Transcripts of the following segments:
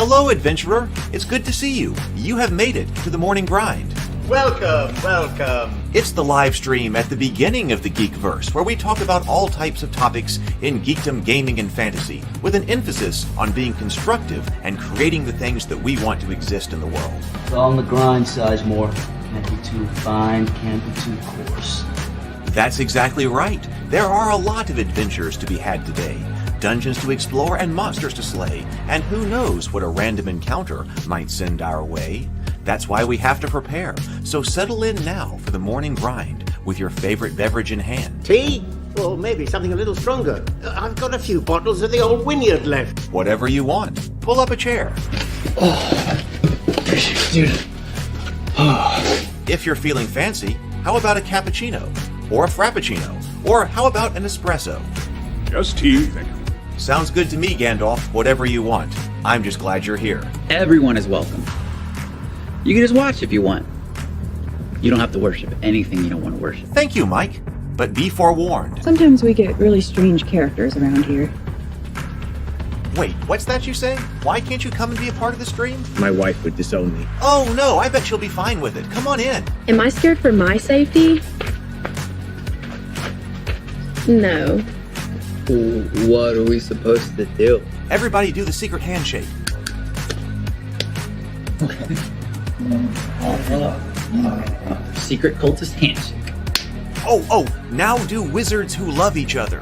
Hello, adventurer. It's good to see you. You have made it to the morning grind. Welcome, welcome. It's the live stream at the beginning of the Geekverse, where we talk about all types of topics in geekdom, gaming, and fantasy, with an emphasis on being constructive and creating the things that we want to exist in the world. It's all on the grind, Sizemore. Can't be too fine, can't be too coarse. That's exactly right. There are a lot of adventures to be had today. Dungeons to explore and monsters to slay, and who knows what a random encounter might send our way. That's why we have to prepare, so settle in now for the morning grind with your favorite beverage in hand. Tea? Or maybe something a little stronger. I've got a few bottles of the old Wynyard left. Whatever you want. Pull up a chair. Dude. If you're feeling fancy, how about a cappuccino? Or a frappuccino? Or how about an espresso? Just tea, thank you. Sounds good to me, Gandalf. Whatever you want. I'm just glad you're here. Everyone is welcome. You can just watch if you want. You don't have to worship anything you don't want to worship. Thank you, Mike. But be forewarned. Sometimes we get really strange characters around here. Wait, what's that you say? Why can't you come and be a part of the stream? My wife would disown me. Oh no, I bet she'll be fine with it. Come on in. Am I scared for my safety? No. What are we supposed to do? Everybody do the secret handshake. Secret cultist handshake. Oh, now do wizards who love each other.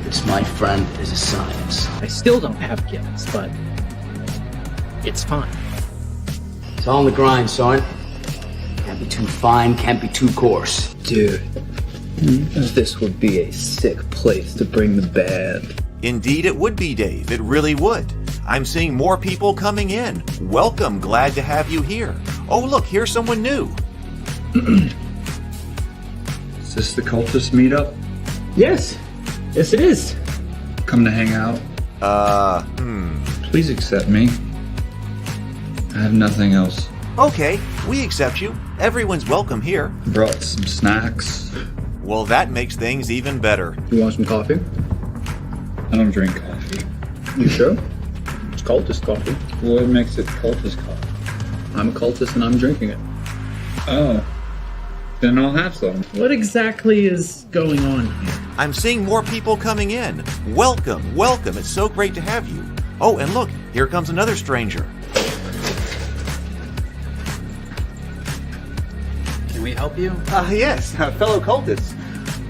This, my friend, is a science. I still don't have gifts, but it's fine. It's all on the grind, son. Can't be too fine, can't be too coarse. Dude, this would be a sick place to bring the band. Indeed it would be, Dave. It really would. I'm seeing more people coming in. Welcome. Glad to have you here. Oh, look, here's someone new. Is this the cultist meetup? Yes it is. Come to hang out? Please accept me. I have nothing else. Okay, we accept you. Everyone's welcome here. Brought some snacks. Well, that makes things even better. You want some coffee? I don't drink coffee. You sure? It's cultist coffee. What makes it cultist coffee? I'm a cultist and I'm drinking it. Oh. Then I'll have some. What exactly is going on here? I'm seeing more people coming in. Welcome. It's so great to have you. Oh, and look, here comes another stranger. Can we help you? Yes, fellow cultists.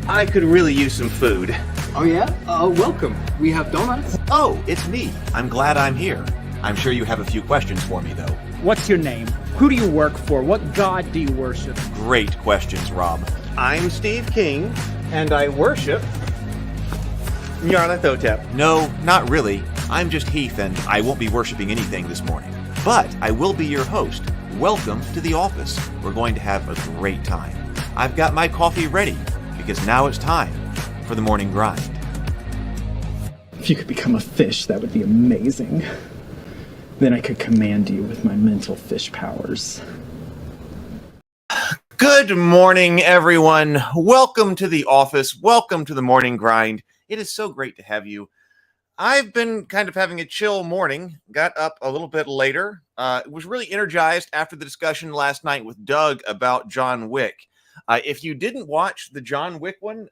I could really use some food. Oh yeah? Welcome. We have donuts. Oh, it's me. I'm glad I'm here. I'm sure you have a few questions for me, though. What's your name? Who do you work for? What god do you worship? Great questions, Rob. I'm Steve King, and I worship Nyarlathotep. No, not really. I'm just Heath, and I won't be worshiping anything this morning. But I will be your host. Welcome to the office. We're going to have a great time. I've got my coffee ready, because now it's time for the morning grind. If you could become a fish, that would be amazing. Then I could command you with my mental fish powers. Good morning, everyone. Welcome to the office. Welcome to the morning grind. It is so great to have you. I've been kind of having a chill morning. Got up a little bit later. Was really energized after the discussion last night with Doug about John Wick. If you didn't watch the John Wick one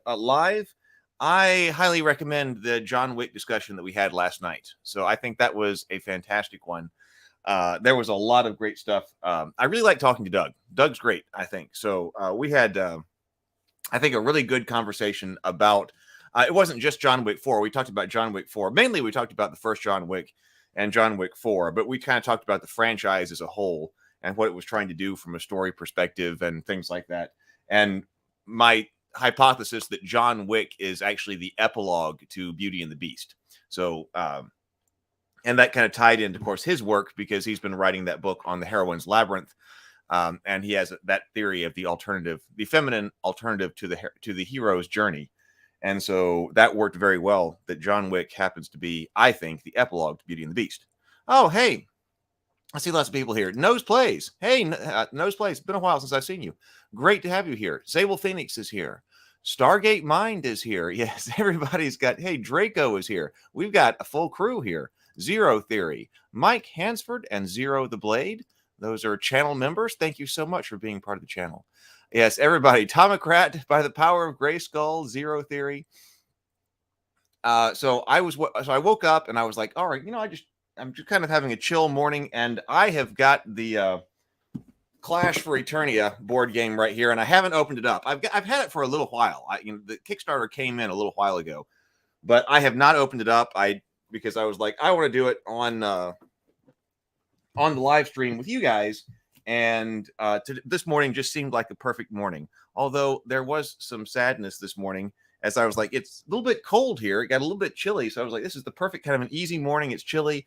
live, I highly recommend the John Wick discussion that we had last night. So I think that was a fantastic one. There was a lot of great stuff. I really like talking to Doug. Doug's great, I think. So we had, I think, a really good conversation about, it wasn't just John Wick 4. We talked about John Wick 4. Mainly, we talked about the first John Wick and John Wick 4. But we kind of talked about the franchise as a whole and what it was trying to do from a story perspective and things like that. And my hypothesis that John Wick is actually the epilogue to Beauty and the Beast. So, and that kind of tied into, of course, his work because he's been writing that book on the heroine's labyrinth. And he has that theory of the alternative, the feminine alternative to the hero's journey. And so that worked very well that John Wick happens to be, I think, the epilogue to Beauty and the Beast. Oh, hey, I see lots of people here. Nose Plays. Hey, Nose Plays. It's been a while since I've seen you. Great to have you here. Zabel Phoenix is here. Stargate Mind is here. Yes, everybody's got, hey, Draco is here. We've got a full crew here. Zero Theory, Mike Hansford, and Zero the Blade. Those are channel members. Thank you so much for being part of the channel. Yes, everybody. Tomocrat, By the Power of Grayskull, Zero Theory. So I woke up and I was like, all right, I'm just kind of having a chill morning, and I have got the Clash for Eternia board game right here, and I haven't opened it up. I've had it for a little while. The Kickstarter came in a little while ago, but I have not opened it up. Because I was like, I want to do it on the live stream with you guys, and this morning just seemed like a perfect morning. Although there was some sadness this morning, as I was like, it's a little bit cold here. It got a little bit chilly, so I was like, this is the perfect kind of an easy morning. It's chilly.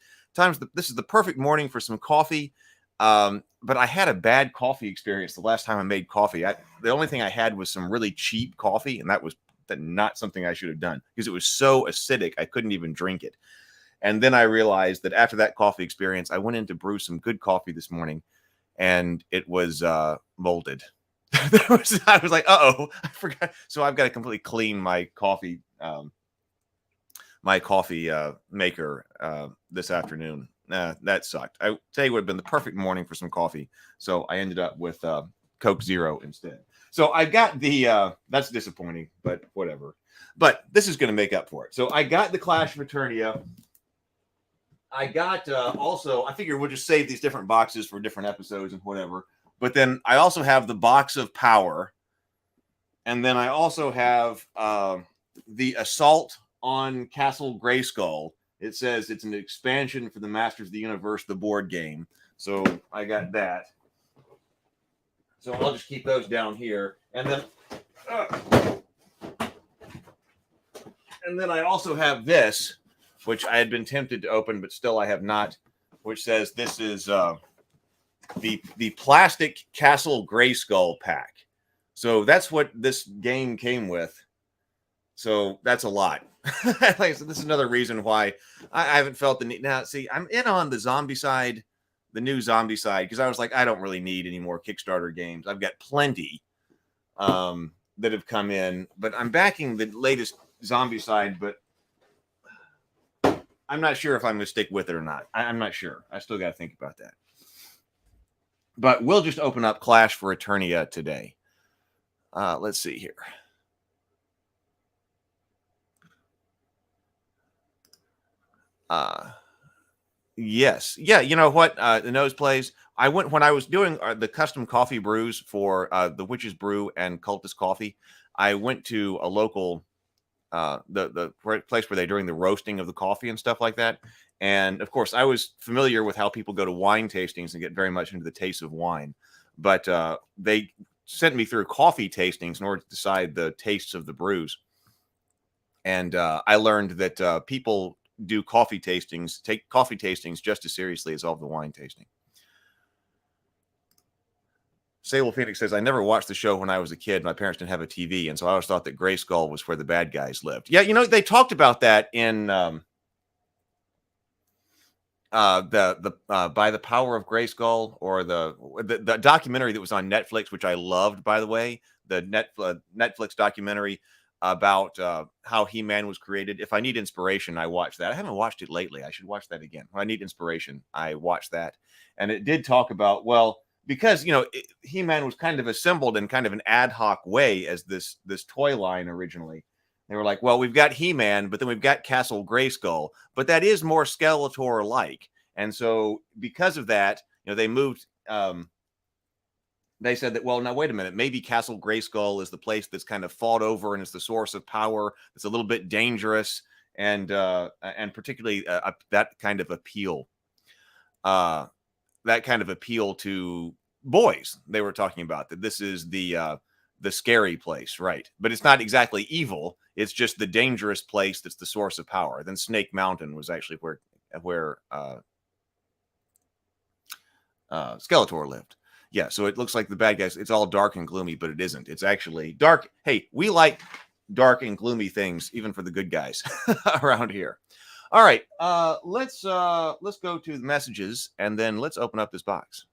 This is the perfect morning for some coffee. But I had a bad coffee experience the last time I made coffee. The only thing I had was some really cheap coffee, and that was not something I should have done because it was so acidic I couldn't even drink it. And then I realized that after that coffee experience, I went in to brew some good coffee this morning, and it was molded. I was like, uh-oh, I forgot. So I've got to completely clean my coffee maker this afternoon. That sucked. I tell you, would have been the perfect morning for some coffee. So I ended up with Coke Zero instead. So I got the that's disappointing, but whatever. But this is going to make up for it. So I got the Clash of Eternia. I got also, I figure we'll just save these different boxes for different episodes and whatever. But then I also have the Box of Power. And then I also have the Assault on Castle Grayskull. It says it's an expansion for the Masters of the Universe, the board game. So I got that. So I'll just keep those down here. And then I also have this, which I had been tempted to open, but still I have not, which says this is the plastic Castle Grayskull pack. So that's what this game came with. So that's a lot. Like I said, this is another reason why I haven't felt the need. Now, see, I'm in on the zombie side, the new zombie side, because I was like, I don't really need any more Kickstarter games. I've got plenty that have come in, but I'm backing the latest zombie side, but I'm not sure if I'm going to stick with it or not. I'm not sure. I still got to think about that. But we'll just open up Clash for Eternia today. Let's see here. Yes. Yeah, you know what? The Nose Plays. I went when I was doing the custom coffee brews for the Witch's Brew and Cultist Coffee. I went to a local the place where they're doing the roasting of the coffee and stuff like that. And of course, I was familiar with how people go to wine tastings and get very much into the taste of wine. But they sent me through coffee tastings in order to decide the tastes of the brews. And I learned that people do take coffee tastings just as seriously as all the wine tasting. Sable Phoenix says, I never watched the show when I was a kid. My parents didn't have a TV, and so I always thought that Grayskull was where the bad guys lived. Yeah, you know, they talked about that in By the Power of Grayskull, or the documentary that was on Netflix, which I loved, by the way, the Netflix documentary about how He-Man was created. If I need inspiration, I watch that. I haven't watched it lately. I should watch that again. When I need inspiration, I watch that. And it did talk about, well, because, you know, He-Man was kind of assembled in kind of an ad hoc way as this toy line originally. They were like, well, we've got He-Man, but then we've got Castle Grayskull, but that is more Skeletor-like. And so because of that, you know, they moved... they said that, well, now, wait a minute, maybe Castle Grayskull is the place that's kind of fought over and is the source of power. It's a little bit dangerous, and particularly that kind of appeal. That kind of appeal to boys. They were talking about that this is the scary place, right? But it's not exactly evil. It's just the dangerous place that's the source of power. Then Snake Mountain was actually where Skeletor lived. Yeah, so it looks like the bad guys, it's all dark and gloomy, but it isn't. It's actually dark. Hey, we like dark and gloomy things, even for the good guys around here. All right, let's go to the messages, and then let's open up this box.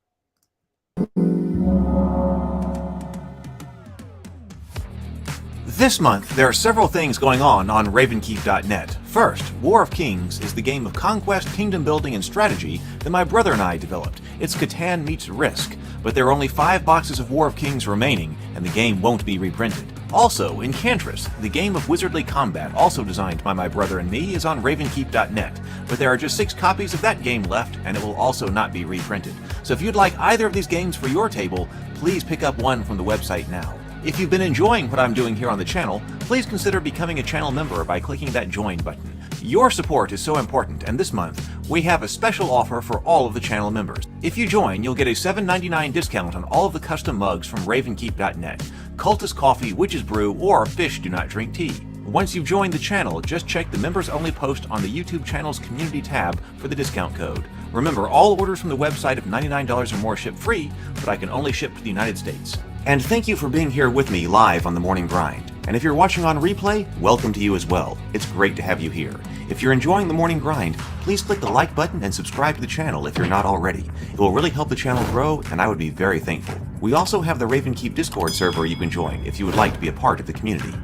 This month, there are several things going on ravenkeep.net. First, War of Kings is the game of conquest, kingdom building, and strategy that my brother and I developed. It's Catan meets Risk, but there are only 5 boxes of War of Kings remaining, and the game won't be reprinted. Also, Enchantress, the game of wizardly combat, also designed by my brother and me, is on ravenkeep.net, but there are just 6 copies of that game left, and it will also not be reprinted. So if you'd like either of these games for your table, please pick up one from the website now. If you've been enjoying what I'm doing here on the channel, please consider becoming a channel member by clicking that join button. Your support is so important, and this month, we have a special offer for all of the channel members. If you join, you'll get a $7.99 discount on all of the custom mugs from ravenkeep.net, Cultist Coffee, Witch's Brew, or Fish Do Not Drink Tea. Once you've joined the channel, just check the members only post on the YouTube channel's community tab for the discount code. Remember, all orders from the website of $99 or more ship free, but I can only ship to the United States. And thank you for being here with me live on The Morning Grind. And if you're watching on replay, welcome to you as well. It's great to have you here. If you're enjoying The Morning Grind, please click the like button and subscribe to the channel if you're not already. It will really help the channel grow, and I would be very thankful. We also have the Ravenkeep Discord server you can join if you would like to be a part of the community.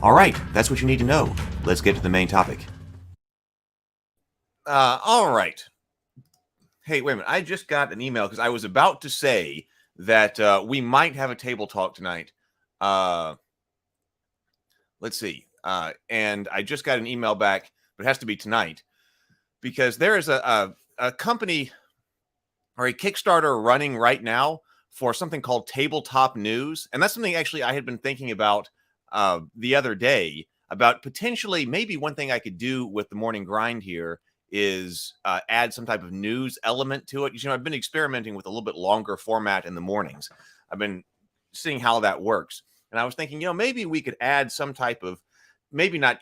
Alright, that's what you need to know. Let's get to the main topic. Alright. Hey, wait a minute. I just got an email because I was about to say that we might have a table talk tonight. Let's see. And I just got an email back, but it has to be tonight because there is a company or a Kickstarter running right now for something called Tabletop News. And that's something actually I had been thinking about the other day about potentially maybe one thing I could do with the Morning Grind here is add some type of news element to it. You know, I've been experimenting with a little bit longer format in the mornings. I've been seeing how that works. And I was thinking, you know, maybe we could add some type of, maybe not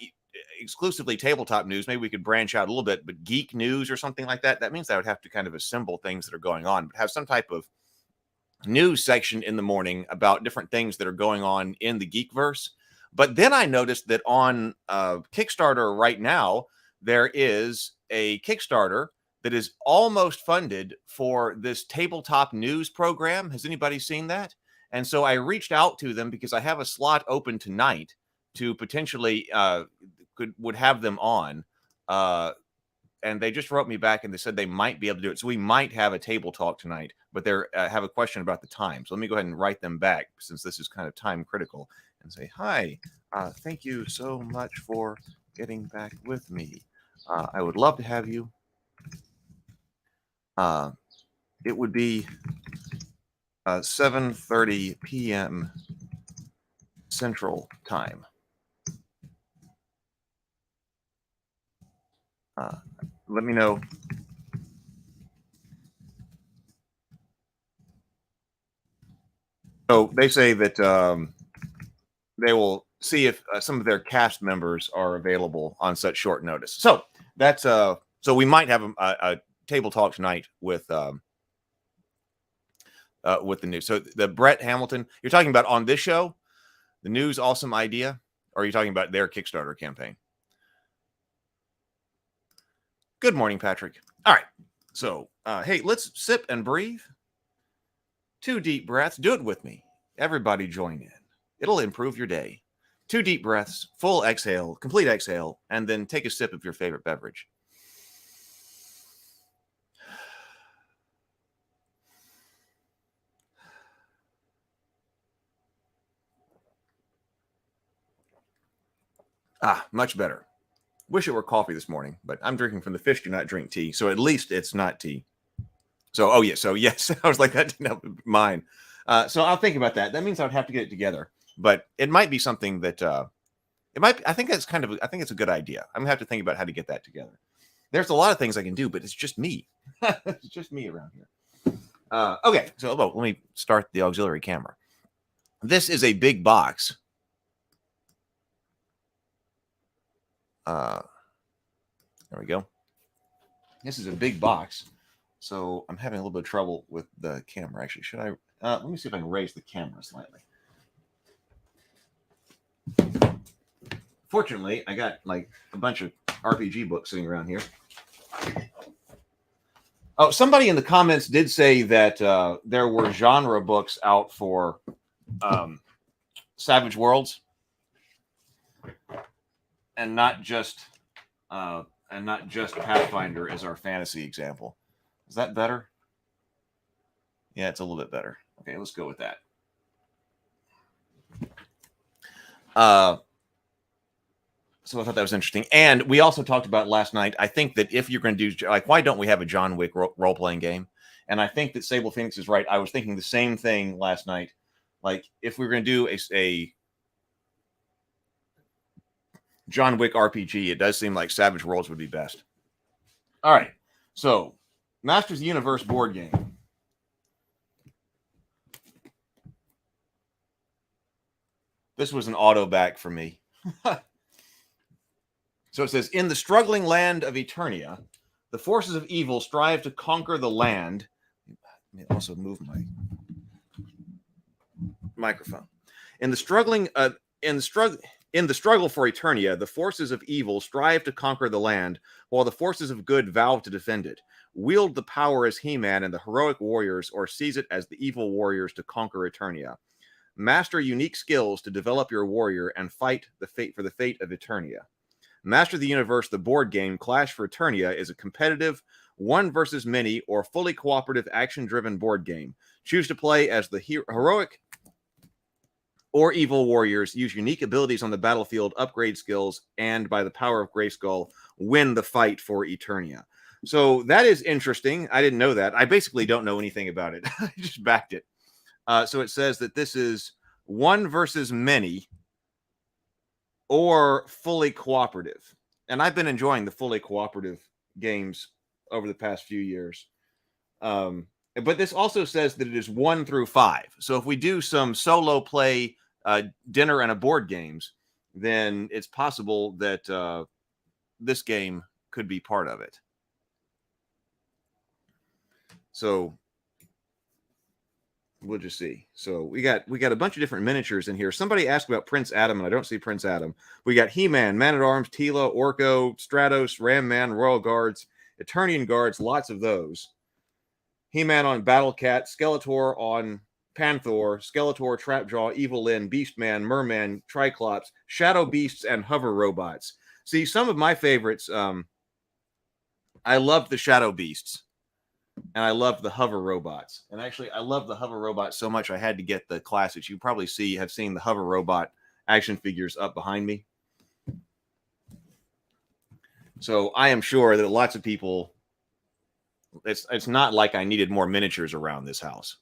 exclusively tabletop news. Maybe we could branch out a little bit, but geek news or something like that. That means I would have to kind of assemble things that are going on, but have some type of news section in the morning about different things that are going on in the Geekverse. But then I noticed that on Kickstarter right now, there is a Kickstarter that is almost funded for this tabletop news program. Has anybody seen that? And so I reached out to them because I have a slot open tonight to potentially would have them on. And they just wrote me back and they said they might be able to do it. So we might have a table talk tonight, but they have a question about the time. So let me go ahead and write them back since this is kind of time critical and say, hi, thank you so much for getting back with me. I would love to have you. It would be 7:30 p.m. Central Time. Let me know. So they say that they will see if some of their cast members are available on such short notice. So that's so we might have a table talk tonight with the news. So the Brett Hamilton you're talking about on this show, the news awesome idea, or are you talking about their Kickstarter campaign? Good morning, Patrick. All right. So hey, let's sip and breathe. 2 deep breaths. Do it with me. Everybody join in. It'll improve your day. 2 deep breaths, full exhale, complete exhale, and then take a sip of your favorite beverage. Much better. Wish it were coffee this morning, but I'm drinking from the Fish Do Not Drink Tea, so at least it's not tea. So, oh yeah, so yes, I was like, that didn't help mine. So I'll think about that. That means I'd have to get it together, but it might be something that it might. I think that's kind of. I think it's a good idea. I'm gonna have to think about how to get that together. There's a lot of things I can do, but it's just me. It's just me around here. Okay, so let me start the auxiliary camera. This is a big box. There we go. This is a big box. So I'm having a little bit of trouble with the camera. Actually, should I? Let me see if I can raise the camera slightly. Fortunately, I got like a bunch of RPG books sitting around here. Oh, somebody in the comments did say that there were genre books out for Savage Worlds. and not just Pathfinder as our fantasy example. Is that better? Yeah, it's a little bit better. Okay, let's go with that. So I thought that was interesting. And we also talked about last night, I think that if you're going to do, like, why don't we have a John Wick role-playing game? And I think that Sable Phoenix is right. I was thinking the same thing last night. Like, if we were going to do a John Wick RPG, it does seem like Savage Worlds would be best. All right. So, Masters of the Universe board game. This was an auto back for me. So it says, in the struggling land of Eternia, the forces of evil strive to conquer the land. Let me also move my microphone. In the struggle for Eternia, the forces of evil strive to conquer the land, while the forces of good vow to defend it. Wield the power as He-Man and the heroic warriors, or seize it as the evil warriors to conquer Eternia. Master unique skills to develop your warrior and fight for the fate of Eternia. Master of the Universe, the board game Clash for Eternia, is a competitive one versus many or fully cooperative action-driven board game. Choose to play as the heroic or evil warriors, use unique abilities on the battlefield, upgrade skills, and by the power of Grayskull, win the fight for Eternia. So that is interesting. I didn't know that. I basically don't know anything about it. I just backed it. So it says that this is one versus many or fully cooperative. And I've been enjoying the fully cooperative games over the past few years. But this also says that it is 1 through 5. So if we do some solo play, dinner and a board games, then it's possible that this game could be part of it. So we'll just see. So we got a bunch of different miniatures in here. Somebody asked about Prince Adam, and I don't see Prince Adam. We got He-Man, Man-at-Arms, Tila, Orko, Stratos, Ram Man, Royal Guards, Eternian Guards, lots of those. He-Man on Battle Cat, Skeletor on Panther, Skeletor, Trapjaw, Evil Lyn, Beastman, Merman, Triclops, Shadow Beasts, and Hover Robots. See, some of my favorites, I loved the Shadow Beasts. And I love the hover robots. And actually, I love the hover robots so much I had to get the classics. You probably have seen the hover robot action figures up behind me. So I am sure that lots of people, it's not like I needed more miniatures around this house.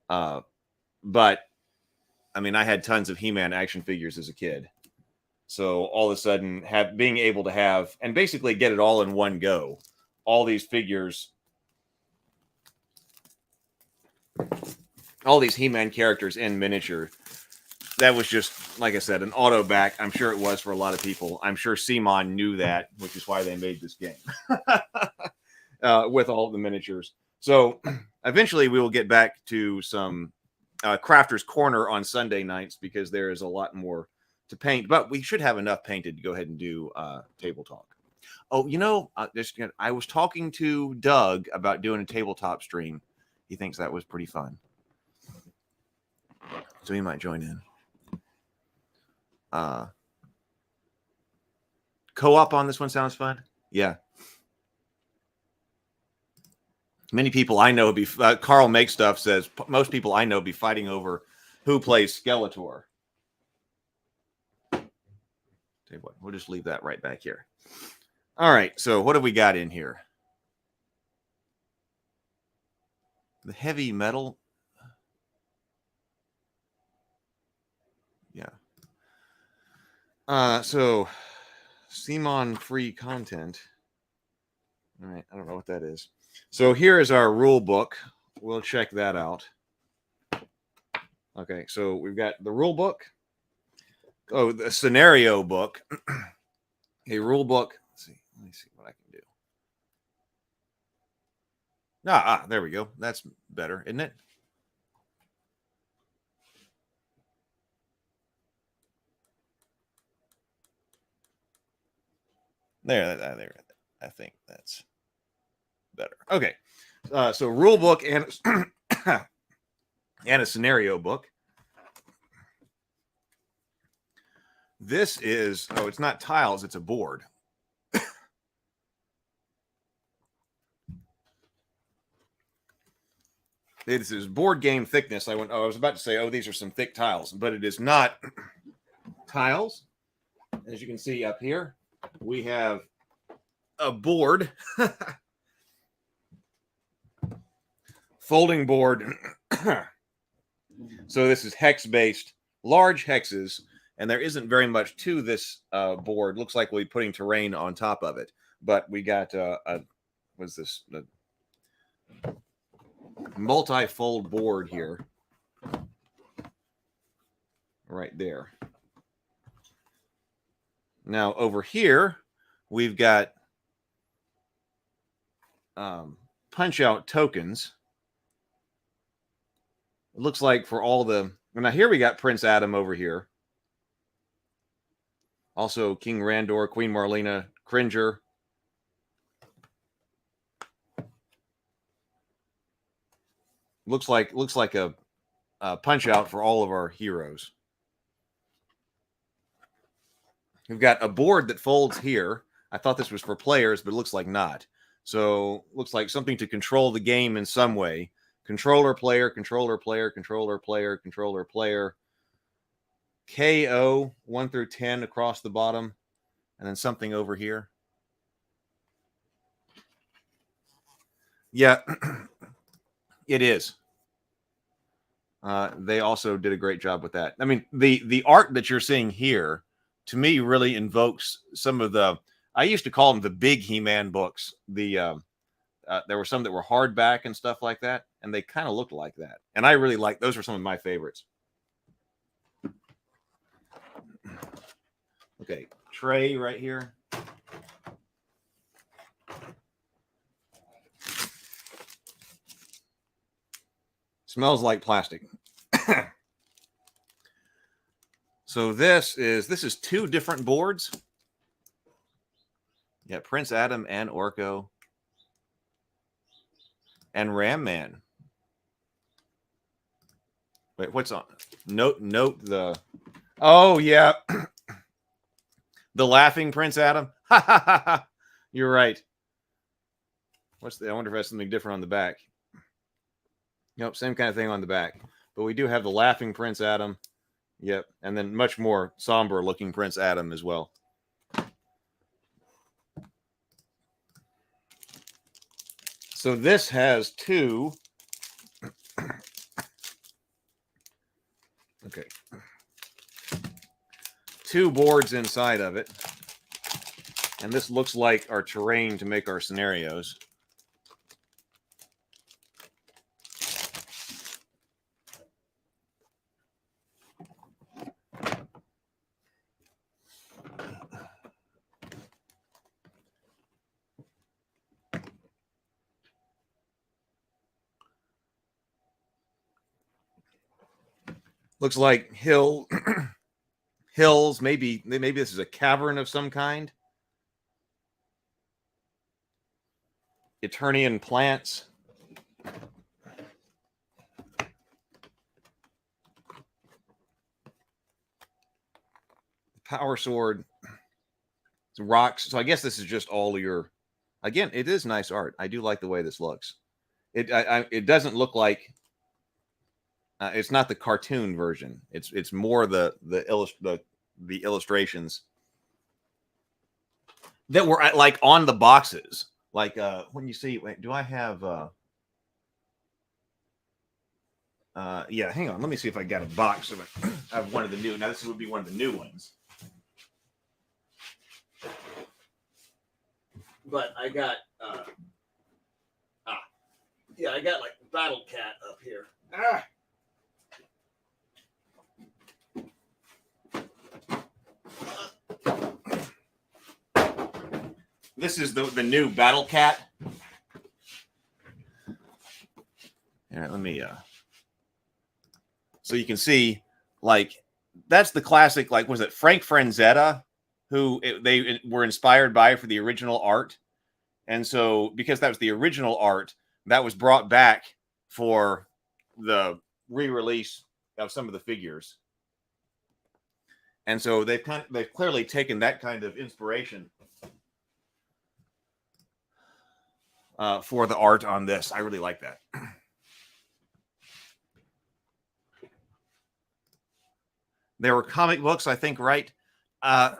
But, I mean, I had tons of He-Man action figures as a kid. So all of a sudden, being able to have, and basically get it all in one go, all these figures, all these He-Man characters in miniature, that was just, like I said, an auto back. I'm sure it was for a lot of people. I'm sure Simon knew that, which is why they made this game with all of the miniatures. So eventually we will get back to some Crafter's Corner on Sunday nights because there is a lot more to paint, but we should have enough painted to go ahead and do table talk. Oh, you know, I was talking to Doug about doing a tabletop stream. He thinks that was pretty fun. So he might join in. Co-op on this one sounds fun. Yeah. Many people I know would be, Carl Make Stuff says, most people I know be fighting over who plays Skeletor. Tell you what, we'll just leave that right back here. All right, so what have we got in here? The heavy metal. Yeah. So Simon free content. All right, I don't know what that is. So here is our rule book. We'll check that out. Okay, so we've got the rule book. Oh, the scenario book. A rule book. Let me see what I can do. There we go. That's better, isn't it? There. I think that's better. Okay. So rule book and and a scenario book. This is, oh, it's not tiles, it's a board. This is board game thickness. I was about to say, oh, these are some thick tiles, but it is not tiles. As you can see up here, we have a board, folding board. So this is hex-based, large hexes, and there isn't very much to this board. Looks like we'll be putting terrain on top of it, but we got what's this? Multi-fold board here, right there. Now over here, we've got punch-out tokens. It looks like for all the... Now here we got Prince Adam over here. Also King Randor, Queen Marlena, Cringer. Looks like a punch-out for all of our heroes. We've got a board that folds here. I thought this was for players, but it looks like not. So looks like something to control the game in some way. Controller, player, controller, player, controller, player, controller, player. KO 1 through 10 across the bottom. And then something over here. Yeah, it is. They also did a great job with that. I mean, the art that you're seeing here, to me, really invokes some of the... I used to call them the big He-Man books. There were some that were hardback and stuff like that, and they kind of looked like that. And I really like those. Are some of my favorites. Okay, tray right here. Smells like plastic. So this is two different boards. Yeah, Prince Adam and Orko. And Ram Man. Wait, what's on? Note the... Oh, yeah. The laughing Prince Adam. You're right. I wonder if that's something different on the back. Nope, same kind of thing on the back. But we do have the laughing Prince Adam. Yep, and then much more somber looking Prince Adam as well. So this has two. Okay. Two boards inside of it. And this looks like our terrain to make our scenarios. Looks like hills. Maybe this is a cavern of some kind. Eternian plants. Power sword. Rocks. So I guess this is just all your... Again, it is nice art. I do like the way this looks. It doesn't look like... it's not the cartoon version. It's more the illustrations that were like on the boxes. Like when you see, wait, do I have? Yeah, hang on. Let me see if I got a box of it. I have one of the new. Now this would be one of the new ones. But I got. Yeah, I got like Battle Cat up here. This is the new Battle Cat. All right, let me so you can see, like, that's the classic, like, was it Frank Franzetta who they were inspired by for the original art? And so because that was the original art, that was brought back for the re-release of some of the figures. And so they've clearly taken that kind of inspiration for the art on this. I really like that. There were comic books, I think, right? Some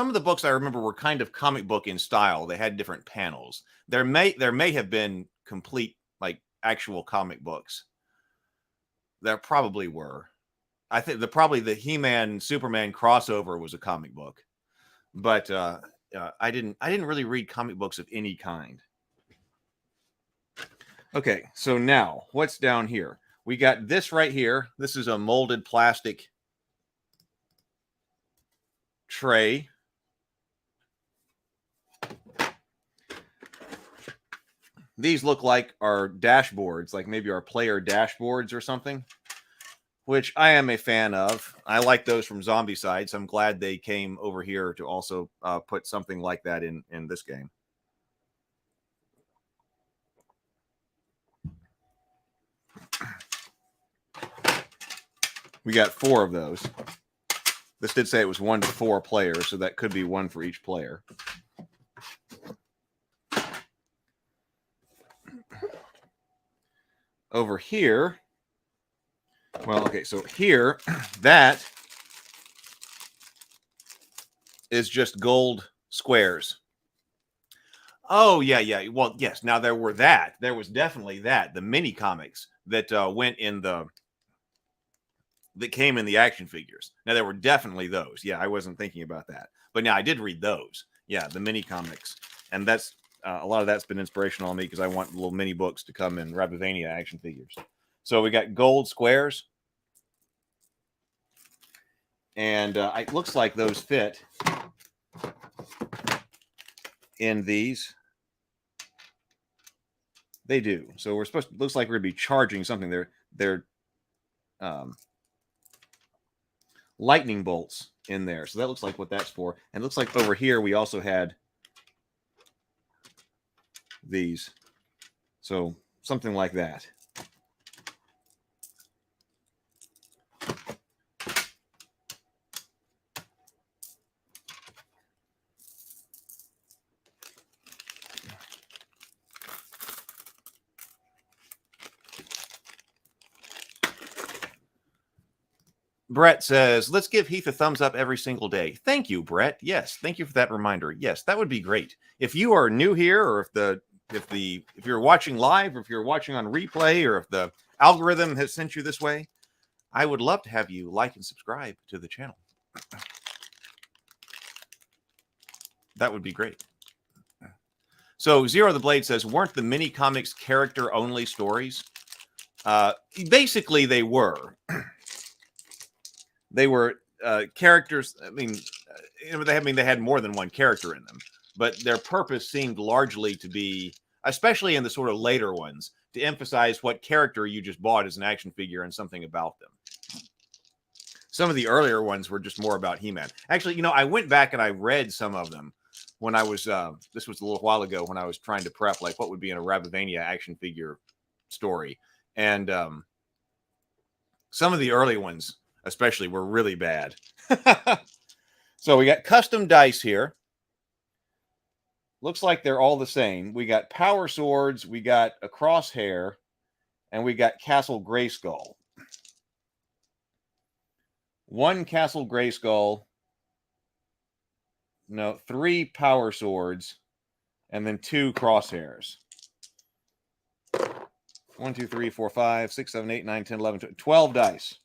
of the books I remember were kind of comic book in style. They had different panels. There may have been complete, like, actual comic books. There probably were. I think the He-Man Superman crossover was a comic book, but I didn't really read comic books of any kind. Okay, so now what's down here? We got this right here. This is a molded plastic tray. These look like our dashboards, like maybe our player dashboards or something, which I am a fan of. I like those from Zombicide, so I'm glad they came over here to also put something like that in this game. We got 4 of those. This did say it was 1 to 4 players, so that could be 1 for each player. Over here, well, okay, so here, that is just gold squares. Oh, yeah. Well, yes, now there were that. There was definitely that. The mini comics that went in the... that came in the action figures. Now, there were definitely those. Yeah, I wasn't thinking about that. But now I did read those. Yeah, the mini comics. And that's a lot of that's been inspirational on me because I want little mini books to come in Rabavania action figures. So we got gold squares. And it looks like those fit in these. They do. So we're supposed to, looks like we're going to be charging something. They're lightning bolts in there. So that looks like what that's for. And it looks like over here we also had these. So something like that. Brett says, let's give Heath a thumbs up every single day. Thank you, Brett. Yes, thank you for that reminder. Yes, that would be great. If you are new here, or if you're watching live, or if you're watching on replay, or if the algorithm has sent you this way, I would love to have you like and subscribe to the channel. That would be great. So Zero the Blade says, weren't the mini comics character only stories? Basically, they were. They were characters. I mean, they had more than one character in them, but their purpose seemed largely to be, especially in the sort of later ones, to emphasize what character you just bought as an action figure and something about them. Some of the earlier ones were just more about He-Man. Actually, I went back and I read some of them when I was, this was a little while ago when I was trying to prep, like, what would be in a Rabavania action figure story. And some of the early ones, especially, were really bad. So we got custom dice here. Looks like they're all the same. We got power swords, we got a crosshair, and we got Castle Grayskull. 1 Castle Grayskull. No, 3 power swords, and then 2 crosshairs. 1, 2, 3, 4, 5, 6, 7, 8, 9, 10, 11, 12 dice.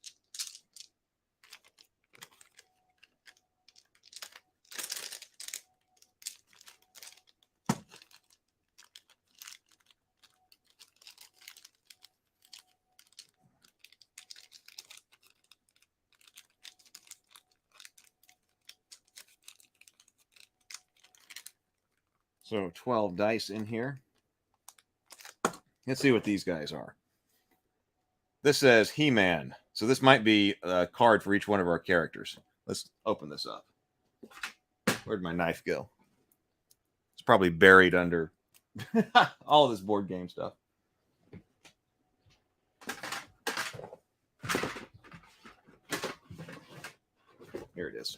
So 12 dice in here. Let's see what these guys are. This says He-Man. So this might be a card for each one of our characters. Let's open this up. Where'd my knife go? It's probably buried under all of this board game stuff. Here it is.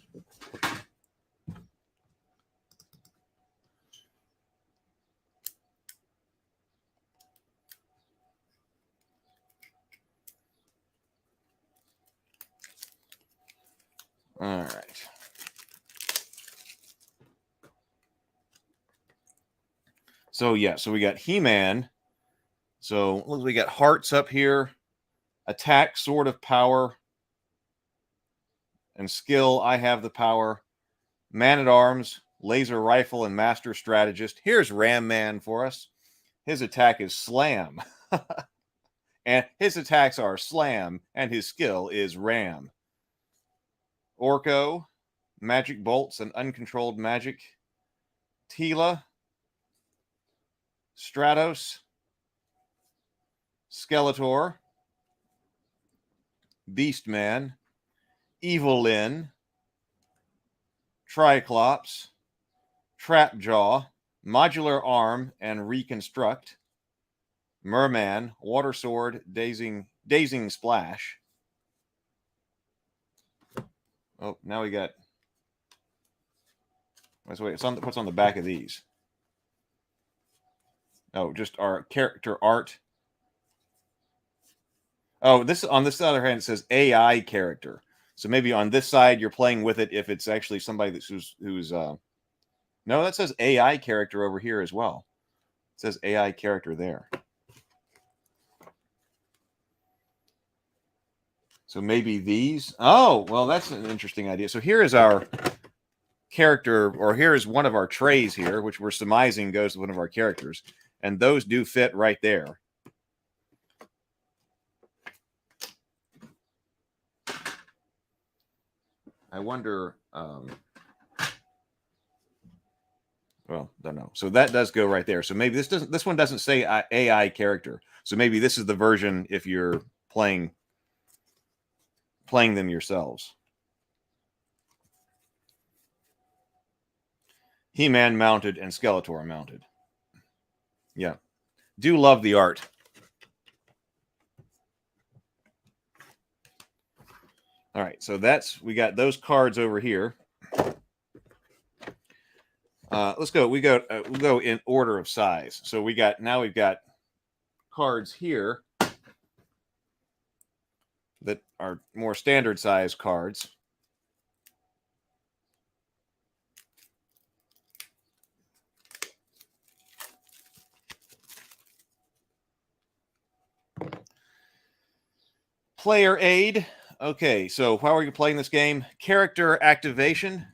All right. So yeah, so we got He-Man. So we got hearts up here, attack, sword of power, and skill. I have the power. Man-at-arms, laser rifle, and master strategist. Here's Ram Man for us. His attack is slam. And his attacks are slam, and his skill is ram. Orko, magic bolts and uncontrolled magic. Tila, Stratos, Skeletor, Beastman, Evil Lyn, Triclops, Trapjaw, Modular Arm and Reconstruct, Merman, Water Sword, Dazing Splash. Oh, now we got. Let's wait. What's on the back of these? Oh, just our character art. Oh, this on this other hand it says AI character. So maybe on this side you're playing with it if it's actually somebody that's who's no, that says AI character over here as well. It says AI character there. So maybe these. Oh, well, that's an interesting idea. So here is our character, or here is one of our trays here, which we're surmising goes to one of our characters. And those do fit right there. I wonder, well, don't know. So that does go right there. So maybe this one doesn't say AI character. So maybe this is the version if you're playing them yourselves. He-Man mounted and Skeletor mounted. Yeah. Do love the art. All right, so we got those cards over here. Let's go. We'll go in order of size. So we've got cards here that are more standard size cards. Player aid. Okay, so how are you playing this game? Character activation.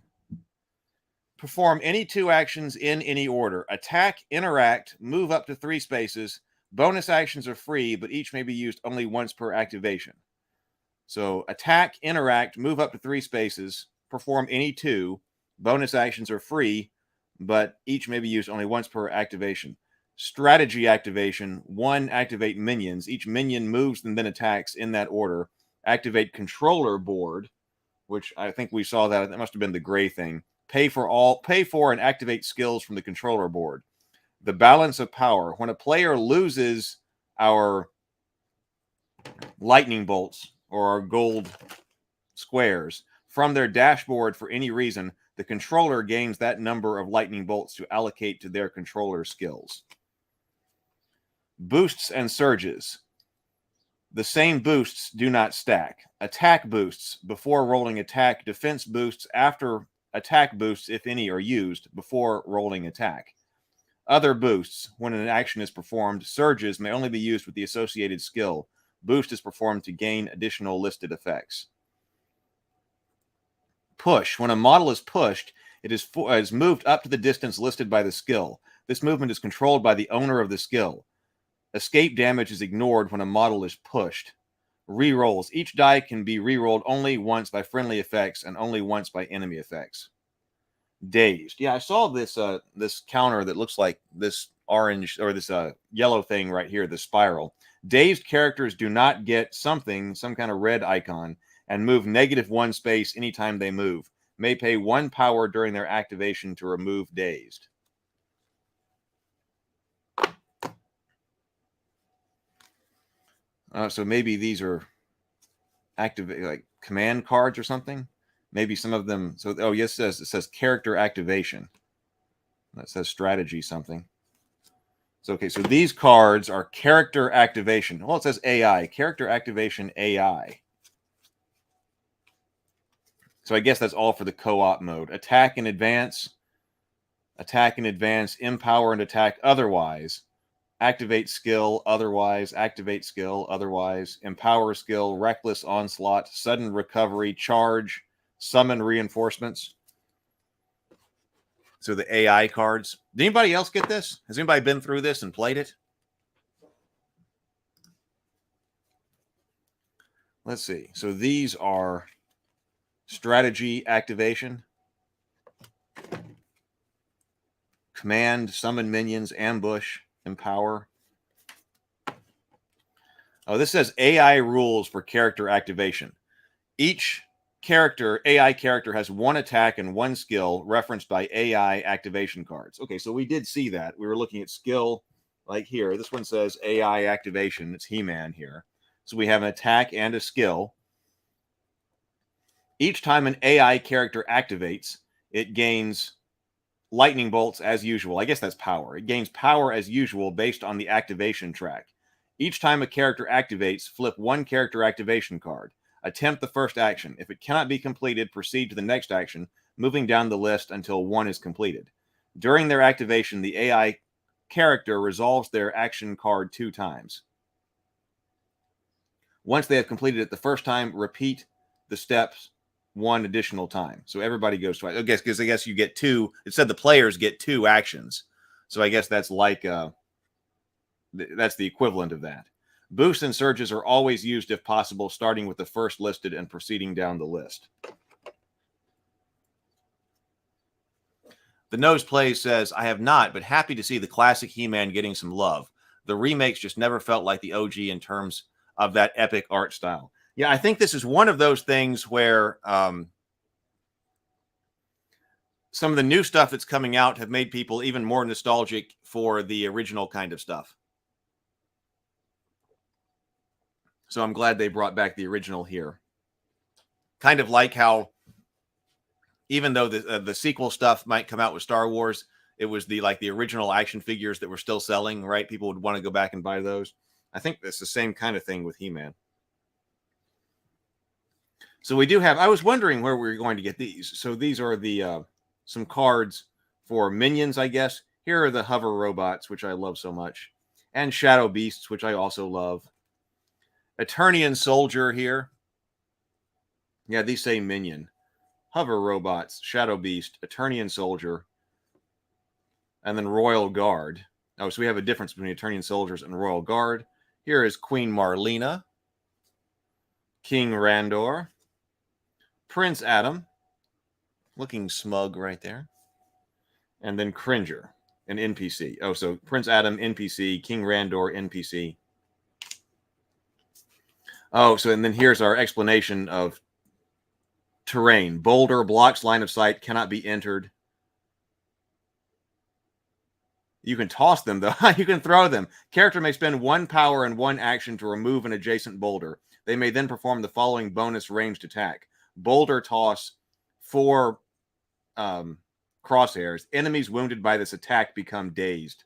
Perform any 2 actions in any order. Attack, interact, move up to 3 spaces. Bonus actions are free, but each may be used only once per activation. So attack, interact, move up to 3 spaces. Perform any 2. Bonus actions are free, but each may be used only once per activation. Strategy activation. 1, activate minions. Each minion moves and then attacks in that order. Activate controller board, which I think we saw that must have been the gray thing. Pay for and activate skills from the controller board. The balance of power. When a player loses our lightning bolts or our gold squares from their dashboard for any reason, the controller gains that number of lightning bolts to allocate to their controller skills. Boosts and surges. The same boosts do not stack. Attack boosts before rolling attack. Defense boosts after attack boosts, if any, are used before rolling attack. Other boosts. When an action is performed, surges may only be used with the associated skill. Boost is performed to gain additional listed effects. Push. When a model is pushed, it is moved up to the distance listed by the skill. This movement is controlled by the owner of the skill. Escape damage is ignored when a model is pushed. Rerolls. Each die can be rerolled only once by friendly effects and only once by enemy effects. Dazed. Yeah, I saw this this counter that looks like this orange or this yellow thing right here, the spiral. Dazed characters do not get some kind of red icon, and move -1 space anytime they move. May pay 1 power during their activation to remove dazed. So maybe these are active like command cards or something. Maybe some of them. So, oh, yes, it says character activation. That says strategy something. So, okay, so these cards are character activation. Well, it says AI, character activation AI. So I guess that's all for the co-op mode. Attack and advance, empower and attack otherwise, activate skill otherwise, empower skill, reckless onslaught, sudden recovery, charge, summon reinforcements. So the AI cards. Did anybody else get this? Has anybody been through this and played it? Let's see. So these are strategy activation, command, summon minions, ambush, empower. Oh, this says AI rules for character activation. Each AI character has one attack and one skill referenced by AI activation cards. Okay, so we did see that. We were looking at skill like here. This one says AI activation. It's He-Man here. So we have an attack and a skill. Each time an AI character activates, it gains lightning bolts as usual. I guess that's power. It gains power as usual based on the activation track. Each time a character activates, flip one character activation card. Attempt the first action. If it cannot be completed, proceed to the next action, moving down the list until one is completed. During their activation, the AI character resolves their action card 2 times. Once they have completed it the first time, repeat the steps 1 additional time. So everybody goes twice. I guess you get 2. It said the players get 2 actions. So I guess that's like that's the equivalent of that. Boosts and surges are always used if possible, starting with the first listed and proceeding down the list. The Nose Plays says, I have not, but happy to see the classic He-Man getting some love. The remakes just never felt like the OG in terms of that epic art style. Yeah, I think this is one of those things where some of the new stuff that's coming out have made people even more nostalgic for the original kind of stuff. So I'm glad they brought back the original here. Kind of like how, even though the sequel stuff might come out with Star Wars, it was the original action figures that were still selling, right? People would want to go back and buy those. I think that's the same kind of thing with He-Man. So we do have, I was wondering where we were going to get these. So these are the some cards for minions, I guess. Here are the hover robots, which I love so much. And shadow beasts, which I also love. Eternian soldier here. Yeah, these say minion. Hover robots, shadow beast, Eternian soldier, and then royal guard. Oh, so we have a difference between Eternian soldiers and royal guard. Here is Queen Marlena, King Randor, Prince Adam, looking smug right there, and then Cringer, an NPC. Oh, so Prince Adam, NPC, King Randor, NPC. Oh, so and then here's our explanation of terrain. Boulder blocks line of sight, cannot be entered. You can toss them, though. You can throw them. Character may spend 1 power and 1 action to remove an adjacent boulder. They may then perform the following bonus ranged attack. Boulder toss, 4 crosshairs. Enemies wounded by this attack become dazed.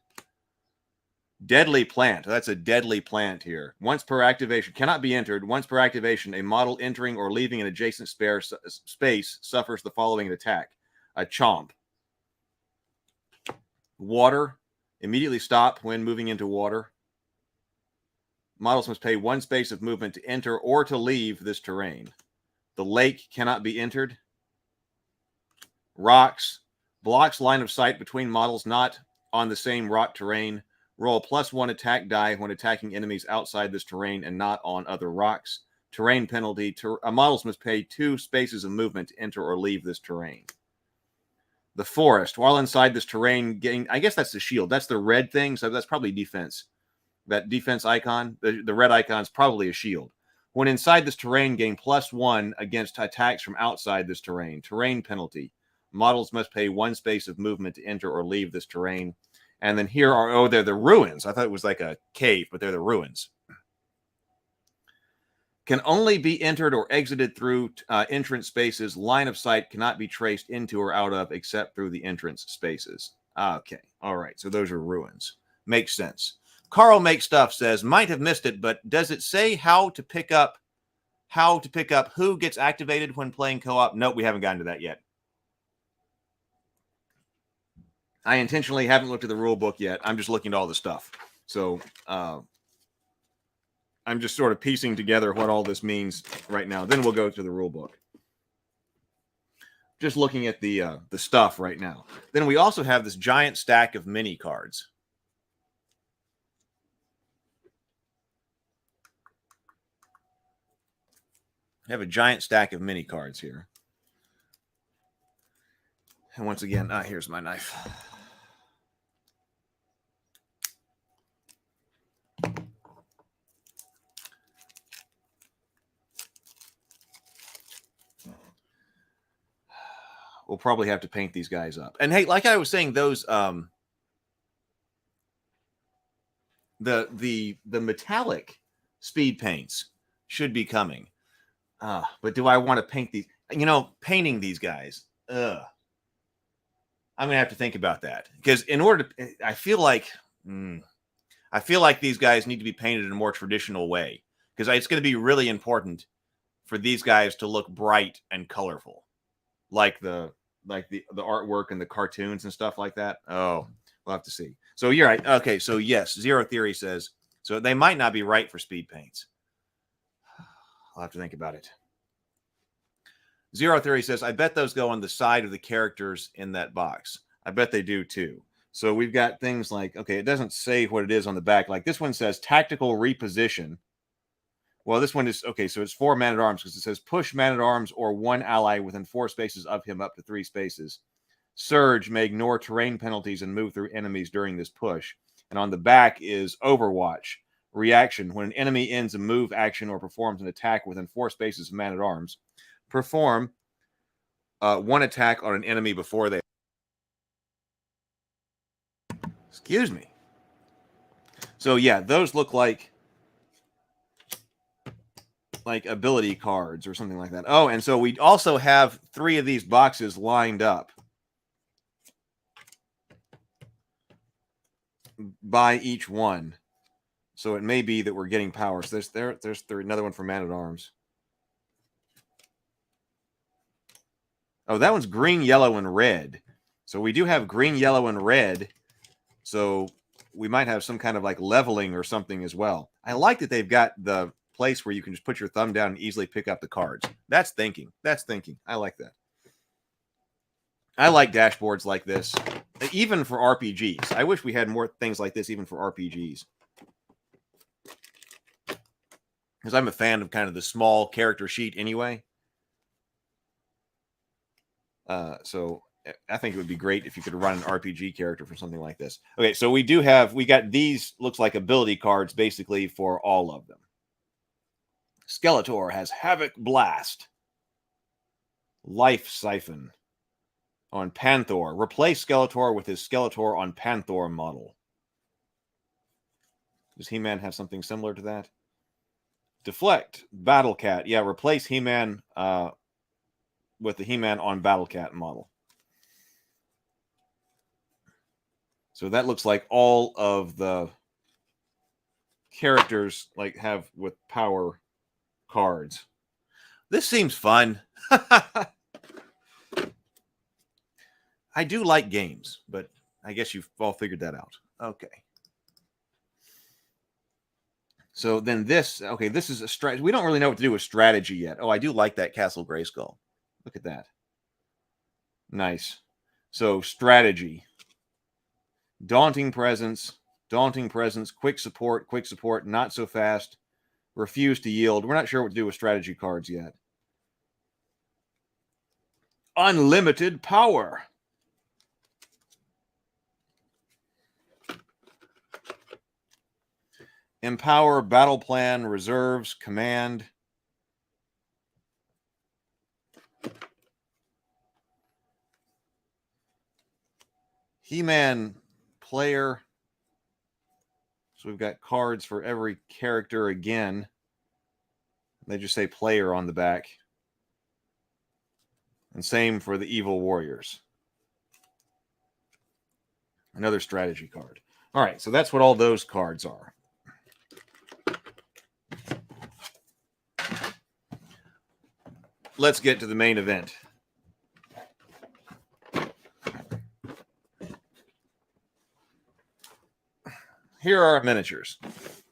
Deadly plant. That's a deadly plant here. Once per activation. Cannot be entered. Once per activation, a model entering or leaving an adjacent space suffers the following attack. A chomp. Water. Immediately stop when moving into water. Models must pay 1 space of movement to enter or to leave this terrain. The lake cannot be entered. Rocks. Blocks line of sight between models not on the same rock terrain. Roll +1 attack die when attacking enemies outside this terrain and not on other rocks. Terrain penalty. Models must pay 2 spaces of movement to enter or leave this terrain. The forest. While inside this terrain, I guess that's the shield. That's the red thing, so that's probably defense. That defense icon, the red icon is probably a shield. When inside this terrain, gain +1 against attacks from outside this terrain. Terrain penalty. Models must pay 1 space of movement to enter or leave this terrain. And then here are, they're the ruins. I thought it was like a cave, but they're the ruins. Can only be entered or exited through entrance spaces. Line of sight cannot be traced into or out of except through the entrance spaces. Okay. All right. So those are ruins. Makes sense. Carl Make Stuff says, might have missed it, but does it say how to pick up who gets activated when playing co-op? Nope, we haven't gotten to that yet. I intentionally haven't looked at the rule book yet. I'm just looking at all the stuff. So I'm just sort of piecing together what all this means right now. Then we'll go to the rule book. Just looking at the stuff right now. Then we also have this giant stack of mini cards. I have a giant stack of mini cards here. And once again, here's my knife. We'll probably have to paint these guys up. And hey, like I was saying, those the metallic speed paints should be coming. But do I want to paint these? You know, painting these guys. I'm gonna have to think about that, because in order to, I feel like these guys need to be painted in a more traditional way, because it's going to be really important for these guys to look bright and colorful, like the artwork and the cartoons and stuff like that. Oh, we'll have to see. So you're right. Okay, so yes, Zero Theory says so they might not be right for speed paints. I'll have to think about it. Zero Theory says, I bet those go on the side of the characters in that box. I bet they do too. So we've got things like, okay, it doesn't say what it is on the back. Like this one says tactical reposition. Well, this one is, okay, so it's 4 man-at-arms, because it says push man-at-arms or one ally within 4 spaces of him up to 3 spaces. Surge may ignore terrain penalties and move through enemies during this push. And on the back is Overwatch. Reaction. When an enemy ends a move action or performs an attack within 4 spaces of man-at-arms, perform 1 attack on an enemy before they... Excuse me. So, yeah, those look like ability cards or something like that. Oh, and so we also have 3 of these boxes lined up by each one. So it may be that we're getting power. So there's another one for Man-at-Arms. Oh, that one's green, yellow, and red. So we do have green, yellow, and red. So we might have some kind of like leveling or something as well. I like that they've got the place where you can just put your thumb down and easily pick up the cards. That's thinking. That's thinking. I like that. I like dashboards like this, even for RPGs. I wish we had more things like this even for RPGs, because I'm a fan of kind of the small character sheet anyway. So I think it would be great if you could run an RPG character for something like this. Okay, so we got these, looks like ability cards basically for all of them. Skeletor has Havoc Blast, Life Siphon on Panther. Replace Skeletor with his Skeletor on Panther model. Does He-Man have something similar to that? Deflect, Battle Cat. Yeah, replace He-Man with the He-Man on Battle Cat model. So that looks like all of the characters like have with power cards. This seems fun. I do like games, but I guess you've all figured that out. Okay. So then this, okay, this is a strategy. We don't really know what to do with strategy yet. Oh, I do like that Castle Grayskull. Look at that. Nice. So strategy. Daunting presence, quick support, not so fast, refuse to yield. We're not sure what to do with strategy cards yet. Unlimited power. Empower, battle plan, reserves, command. He-Man player. So we've got cards for every character again. They just say player on the back. And same for the Evil Warriors. Another strategy card. All right, so that's what all those cards are. Let's get to the main event. Here are miniatures.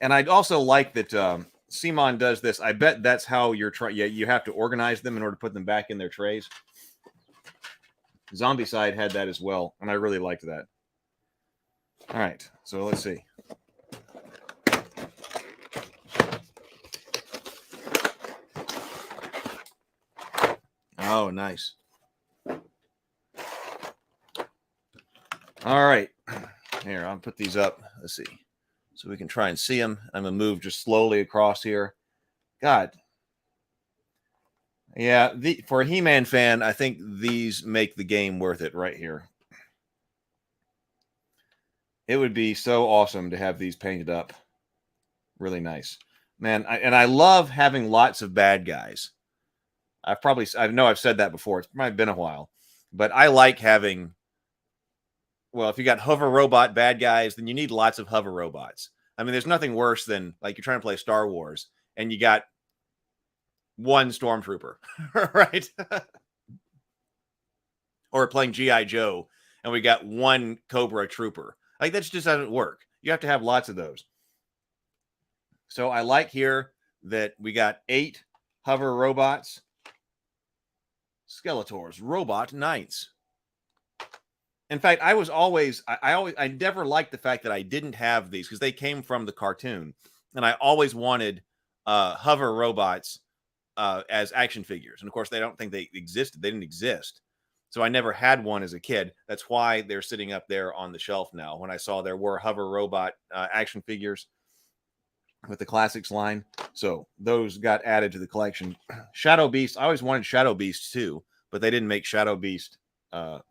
And I'd also like that Simon does this. I bet that's how you're trying. Yeah, you have to organize them in order to put them back in their trays. Zombicide had that as well, and I really liked that. All right, so let's see. Oh, nice. All right. Here, I'll put these up. Let's see. So we can try and see them. I'm going to move just slowly across here. God. Yeah, for a He-Man fan, I think these make the game worth it right here. It would be so awesome to have these painted up. Really nice. Man, I love having lots of bad guys. I know I've said that before. It's probably been a while. But I like having, well, if you got hover robot bad guys, then you need lots of hover robots. I mean, there's nothing worse than, like, you're trying to play Star Wars, and you got one stormtrooper, right? Or playing G.I. Joe, and we got one Cobra trooper. Like, that just doesn't work. You have to have lots of those. So I like here that we got 8 hover robots. Skeletors, robot knights. In fact, I never liked the fact that I didn't have these because they came from the cartoon, and I always wanted hover robots as action figures. And of course, they don't think they existed. They didn't exist. So I never had one as a kid. That's why they're sitting up there on the shelf now. When I saw there were hover robot action figures with the classics line. So those got added to the collection. Shadow Beast. I always wanted Shadow Beast too, but they didn't make Shadow Beast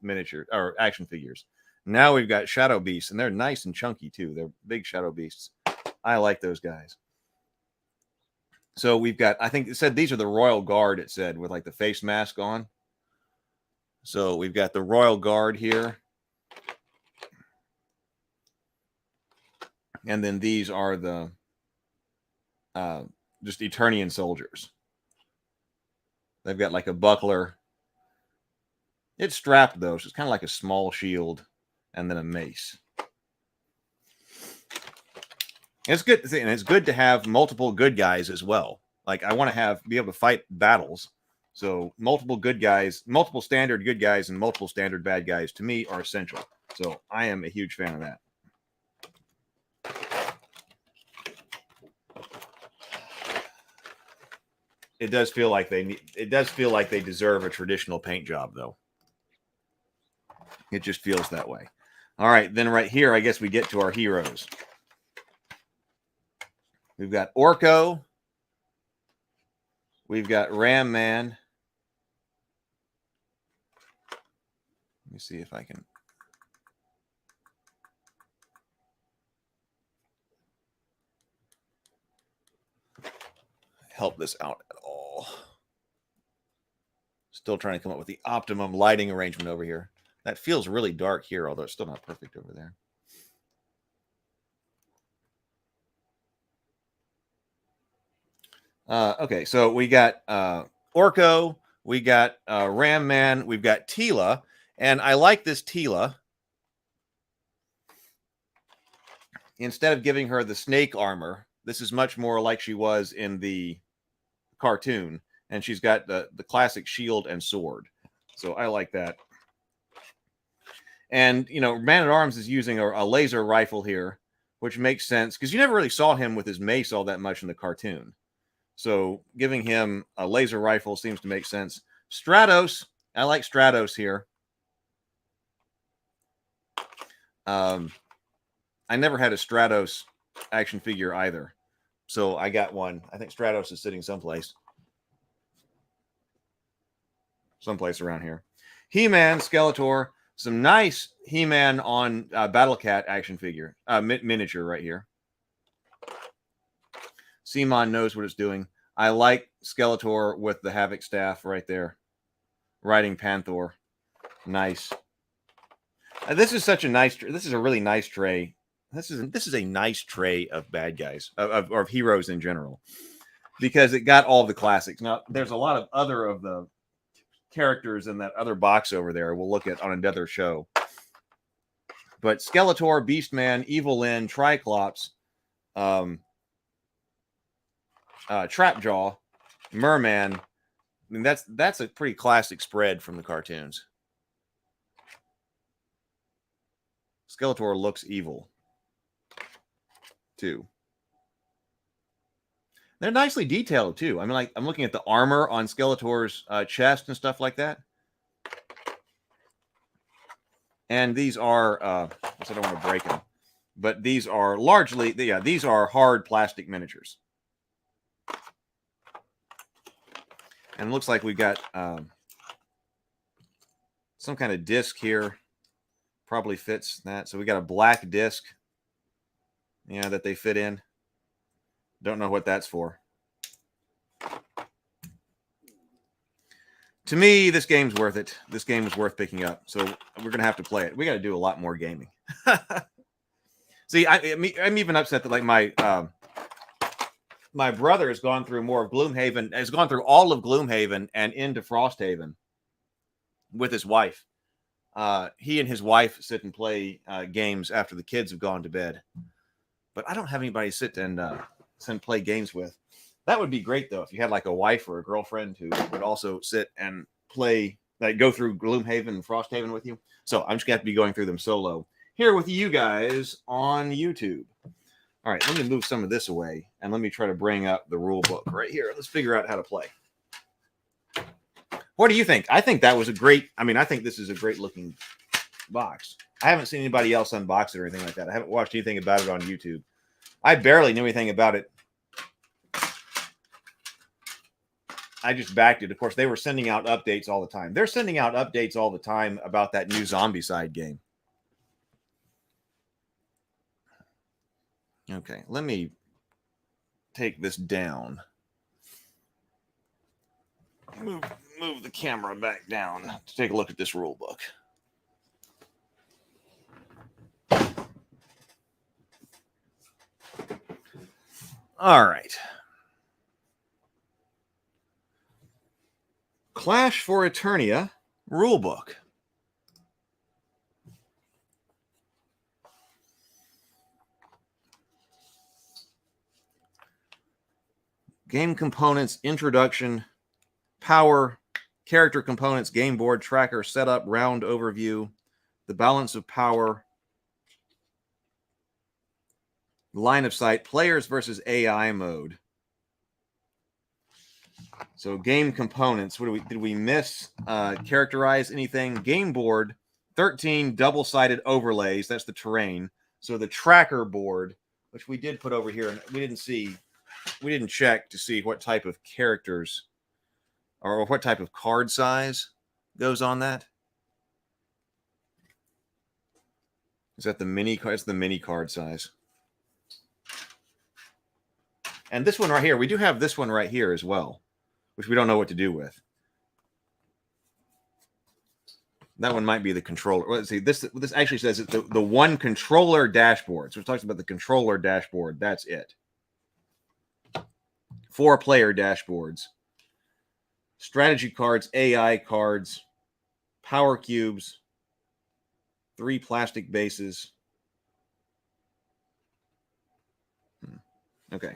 miniature or action figures. Now we've got Shadow Beasts, and they're nice and chunky too. They're big Shadow Beasts. I like those guys. So we've got, I think it said these are the Royal Guard, it said, with like the face mask on. So we've got the Royal Guard here. And then these are the just Eternian soldiers. They've got like a buckler. It's strapped though, so it's kind of like a small shield and then a mace. It's good, and it's good to have multiple good guys as well. Like, I want to be able to fight battles. So multiple good guys, multiple standard good guys, and multiple standard bad guys to me are essential. So I am a huge fan of that. It does feel like they deserve a traditional paint job, though. It just feels that way. All right, then right here, I guess we get to our heroes. We've got Orko. We've got Ram Man. Let me see if I can. Help this out at all. Still trying to come up with the optimum lighting arrangement over here. That feels really dark here, although it's still not perfect over there. Okay, so we got Orko, we got Ram Man, we've got Teela, and I like this Teela. Instead of giving her the snake armor, this is much more like she was in the cartoon, and she's got the classic shield and sword. So I like that. And, you know, Man-at-Arms is using a laser rifle here, which makes sense, because you never really saw him with his mace all that much in the cartoon. So giving him a laser rifle seems to make sense. Stratos, I like Stratos here. I never had a Stratos action figure either. So I got one. I think Stratos is sitting someplace. Someplace around here. He-Man, Skeletor. Some nice He-Man on Battle Cat action figure. Miniature right here. Simon knows what it's doing. I like Skeletor with the Havoc staff right there, riding Panther. Nice. This is such a nice. This is a really nice tray. This is a nice tray of bad guys, of heroes in general, because it got all the classics. Now there's a lot of other of the characters in that other box over there. We'll look at on another show. But Skeletor, Beastman, Evil Lyn, Triclops, Trapjaw, Merman. I mean, that's a pretty classic spread from the cartoons. Skeletor looks evil, too. They're nicely detailed, too. I mean, like, I'm looking at the armor on Skeletor's chest and stuff like that. And these are, I don't want to break them, but these are largely, these are hard plastic miniatures. And it looks like we've got some kind of disc here. Probably fits that. So we got a black disc, that they fit in. Don't know what that's for. To me, this game's worth it. This game is worth picking up. So we're going to have to play it. We got to do a lot more gaming. See, I'm even upset that like my brother has gone through more of Gloomhaven, has gone through all of Gloomhaven and into Frosthaven with his wife. He and his wife sit and play games after the kids have gone to bed. But I don't have anybody to sit and play games with. That would be great, though, if you had like a wife or a girlfriend who would also sit and play, like go through Gloomhaven and Frosthaven with you. So I'm just going to have to be going through them solo here with you guys on YouTube. All right, let me move some of this away, and let me try to bring up the rule book right here. Let's figure out how to play. What do you think? I think that was a great, I think this is a great looking box. I haven't seen anybody else unbox it or anything like that. I haven't watched anything about it on YouTube. I barely knew anything about it. I just backed it. Of course, they were sending out updates all the time. They're sending out updates all the time about that new Zombicide game. Okay, let me take this down. Move the camera back down to take a look at this rule book. All right. Clash for Eternia rulebook. Game components, introduction, power, character components, game board, tracker, setup, round overview, the balance of power, line of sight, players versus AI mode. So game components, did we miss characterize anything? Game board, 13 double-sided overlays. That's the terrain. So the tracker board, which we did put over here, and we didn't check to see what type of characters or what type of card size goes on that. Is that the mini card? It's the mini card size. And this one right here, we do have this one right here as well, which we don't know what to do with. That one might be the controller. Let's see. This actually says it's the one controller dashboard. So it talks about the controller dashboard. That's it. 4 player dashboards. Strategy cards, AI cards, power cubes, 3 plastic bases. Okay.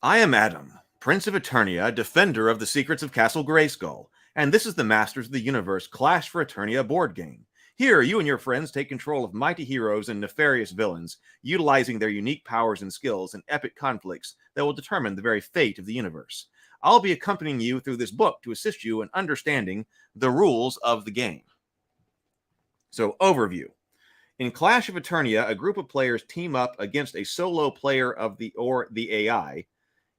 I am Adam, Prince of Eternia, defender of the secrets of Castle Grayskull, and this is the Masters of the Universe Clash for Eternia board game. Here, you and your friends take control of mighty heroes and nefarious villains, utilizing their unique powers and skills in epic conflicts that will determine the very fate of the universe. I'll be accompanying you through this book to assist you in understanding the rules of the game. So, overview. In Clash of Eternia, a group of players team up against a solo player of the AI,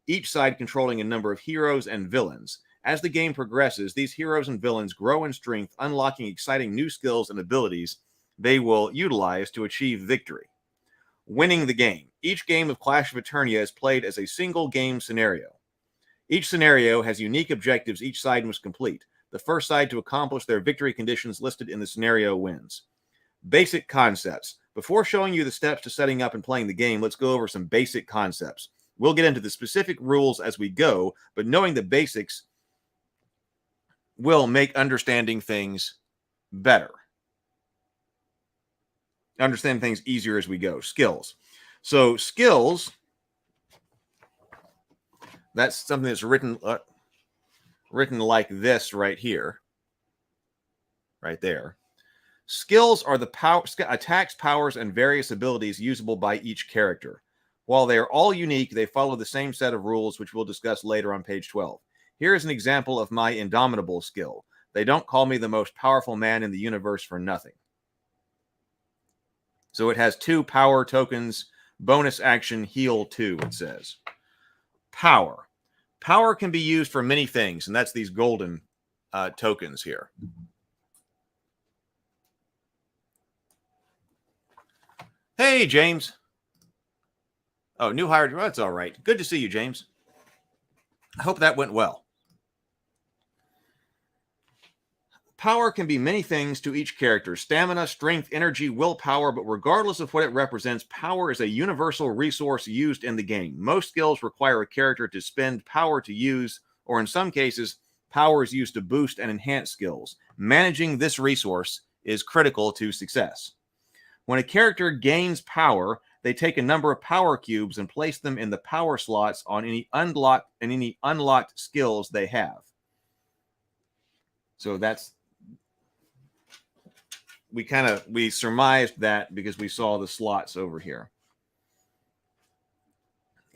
each side controlling a number of heroes and villains. As the game progresses, these heroes and villains grow in strength, unlocking exciting new skills and abilities they will utilize to achieve victory. Winning the game. Each game of Clash of Eternia is played as a single game scenario. Each scenario has unique objectives each side must complete. The first side to accomplish their victory conditions listed in the scenario wins. Basic concepts. Before showing you the steps to setting up and playing the game, let's go over some basic concepts. We'll get into the specific rules as we go, but knowing the basics will make understanding things better. Understand things easier as we go. Skills. So skills, that's something that's written like this right here. Right there. Skills are the attacks, powers, and various abilities usable by each character. While they are all unique, they follow the same set of rules, which we'll discuss later on page 12. Here is an example of my Indomitable skill. They don't call me the most powerful man in the universe for nothing. So it has 2 power tokens, bonus action, heal 2, it says. Power. Power can be used for many things, and that's these golden tokens here. Hey, James. Oh, new hire. That's all right. Good to see you, James. I hope that went well. Power can be many things to each character. Stamina, strength, energy, willpower, but regardless of what it represents, power is a universal resource used in the game. Most skills require a character to spend power to use, or in some cases, power is used to boost and enhance skills. Managing this resource is critical to success. When a character gains power, they take a number of power cubes and place them in the power slots on any unlocked skills they have. So that's we surmised that because we saw the slots over here.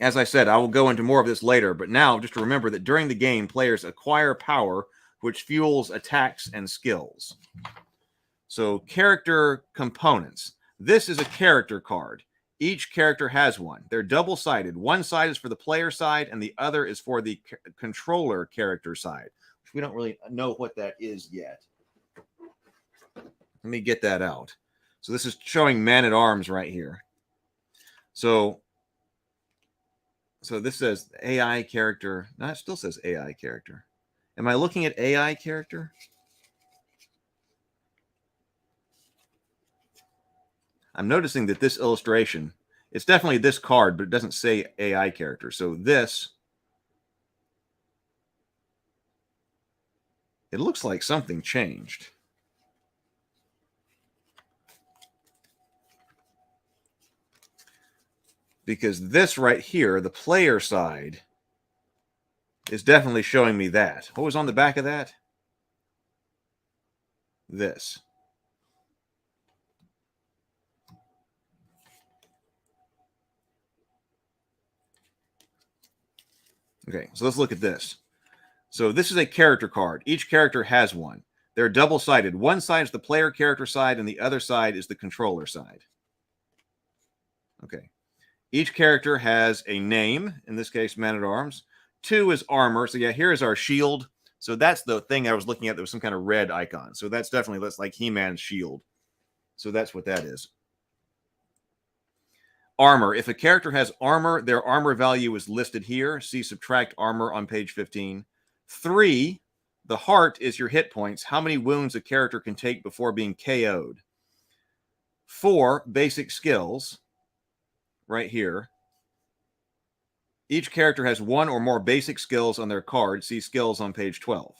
As I said, I will go into more of this later, but now just remember that during the game, players acquire power, which fuels attacks and skills. So character components. This is a character card. Each character has one. They're double-sided. One side is for the player side, and the other is for the controller character side, which we don't really know what that is yet. Let me get that out. So this is showing Man-at-Arms right here. So this says AI character. No, it still says AI character. Am I looking at AI character? I'm noticing that this illustration, it's definitely this card, but it doesn't say AI character. So this, it looks like something changed. Because this right here, the player side, is definitely showing me that. What was on the back of that? This. Okay, so let's look at this. So this is a character card. Each character has one. They're double-sided. One side is the player character side, and the other side is the controller side. Okay. Each character has a name, in this case, Man-at-Arms. 2 is armor. So yeah, here is our shield. So that's the thing I was looking at. There was some kind of red icon. So that's like He-Man's shield. So that's what that is. Armor. If a character has armor, their armor value is listed here. See subtract armor on page 15. 3, the heart is your hit points. How many wounds a character can take before being KO'd. 4, basic skills. Right here. Each character has one or more basic skills on their card. See skills on page 12.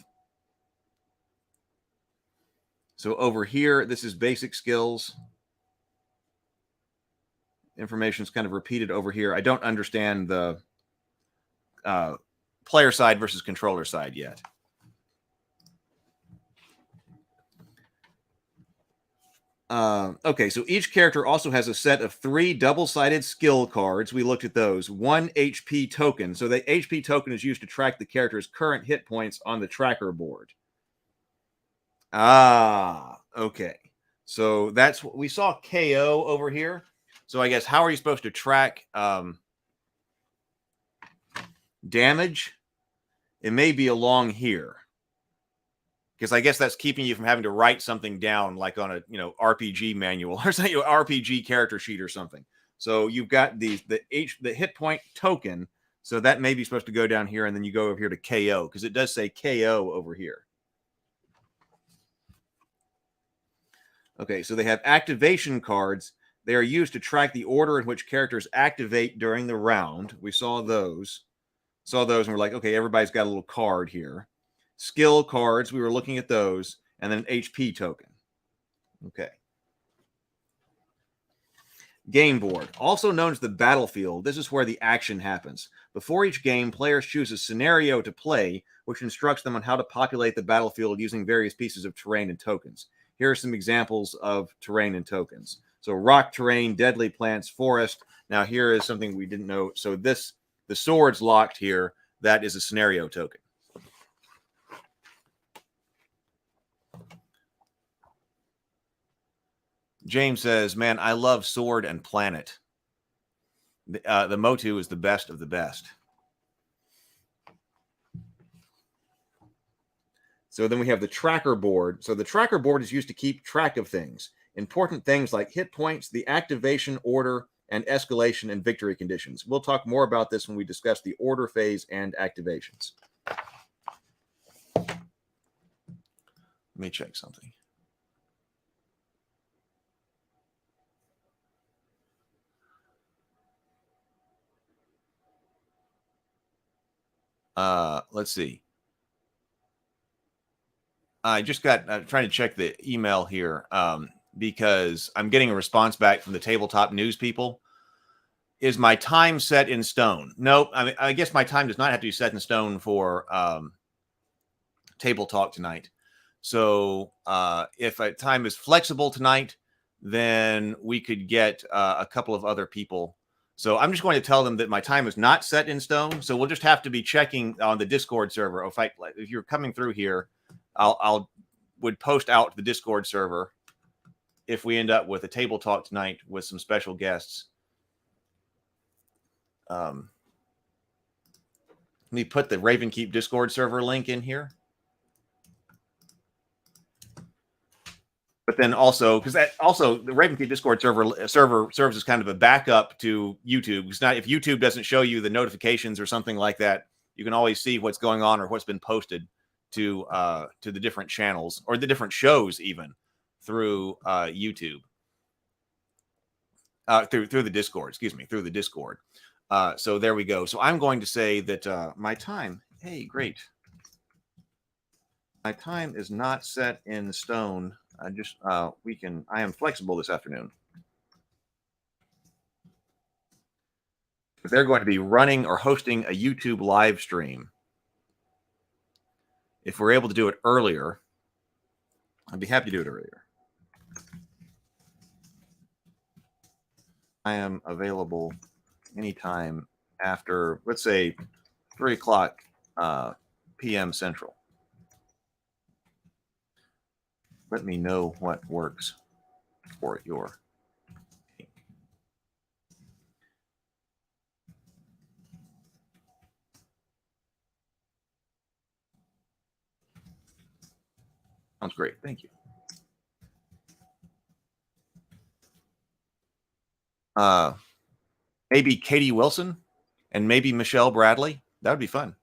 So over here, this is basic skills. Information is kind of repeated over here. I don't understand the player side versus controller side yet. Okay, so each character also has a set of 3 double-sided skill cards. We looked at those. 1 HP token. So the HP token is used to track the character's current hit points on the tracker board. Ah, okay. So that's what we saw KO over here. So I guess how are you supposed to track damage? It may be along here. because I guess that's keeping you from having to write something down like on a RPG manual or something, RPG character sheet or something. So you've got the hit point token. So that may be supposed to go down here, and then you go over here to KO because it does say KO over here. Okay, so they have activation cards. They are used to track the order in which characters activate during the round. We saw those. And we're like, okay, everybody's got a little card here. Skill cards, we were looking at those, and then an HP token. Okay. Game board, also known as the battlefield. This is where the action happens. Before each game, players choose a scenario to play, which instructs them on how to populate the battlefield using various pieces of terrain and tokens. Here are some examples of terrain and tokens. So rock terrain, deadly plants, forest. Now here is something we didn't know. So the sword's locked here. That is a scenario token. James says, man, I love Sword and Planet. The Motu is the best of the best. So then we have the tracker board. So the tracker board is used to keep track of things. Important things like hit points, the activation order, and escalation and victory conditions. We'll talk more about this when we discuss the order phase and activations. Let me check something. Let's see. I just got trying to check the email here because I'm getting a response back from the tabletop news people. Is my time set in stone? Nope. I guess my time does not have to be set in stone for Table Talk tonight. So if a time is flexible tonight, then we could get a couple of other people. So I'm just going to tell them that my time is not set in stone. So we'll just have to be checking on the Discord server. If you're coming through here, would post out to the Discord server if we end up with a table talk tonight with some special guests. Let me put the Ravenkeep Discord server link in here. But then also, because the Ravenkeep Discord server serves as kind of a backup to YouTube. It's not, if YouTube doesn't show you the notifications or something like that, you can always see what's going on or what's been posted to the different channels or the different shows even through YouTube. Through the Discord, through the Discord. So there we go. So I'm going to say that my time, hey, great. My time is not set in stone. I am flexible this afternoon. They're going to be running or hosting a YouTube live stream. If we're able to do it earlier, I'd be happy to do it earlier. I am available anytime after, let's say, 3 o'clock p.m. Central. Let me know what works for your team. Sounds great. Thank you. Maybe Katie Wilson and maybe Michelle Bradley. That would be fun.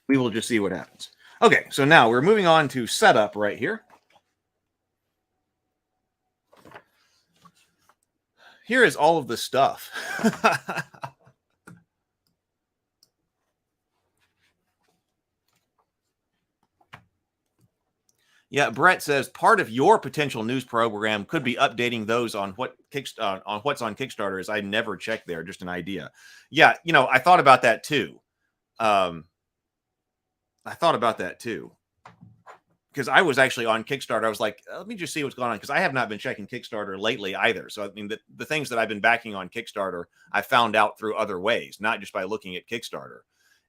We will just see what happens. Okay, so now we're moving on to setup right here. Here is all of the stuff. Yeah, Brett says part of your potential news program could be updating those on what's on Kickstarter. Is I never checked there, just an idea. Yeah, I thought about that too. Because I was actually on Kickstarter. I was like, let me just see what's going on, because I have not been checking Kickstarter lately either. So I mean, the things that I've been backing on Kickstarter, I found out through other ways, not just by looking at Kickstarter.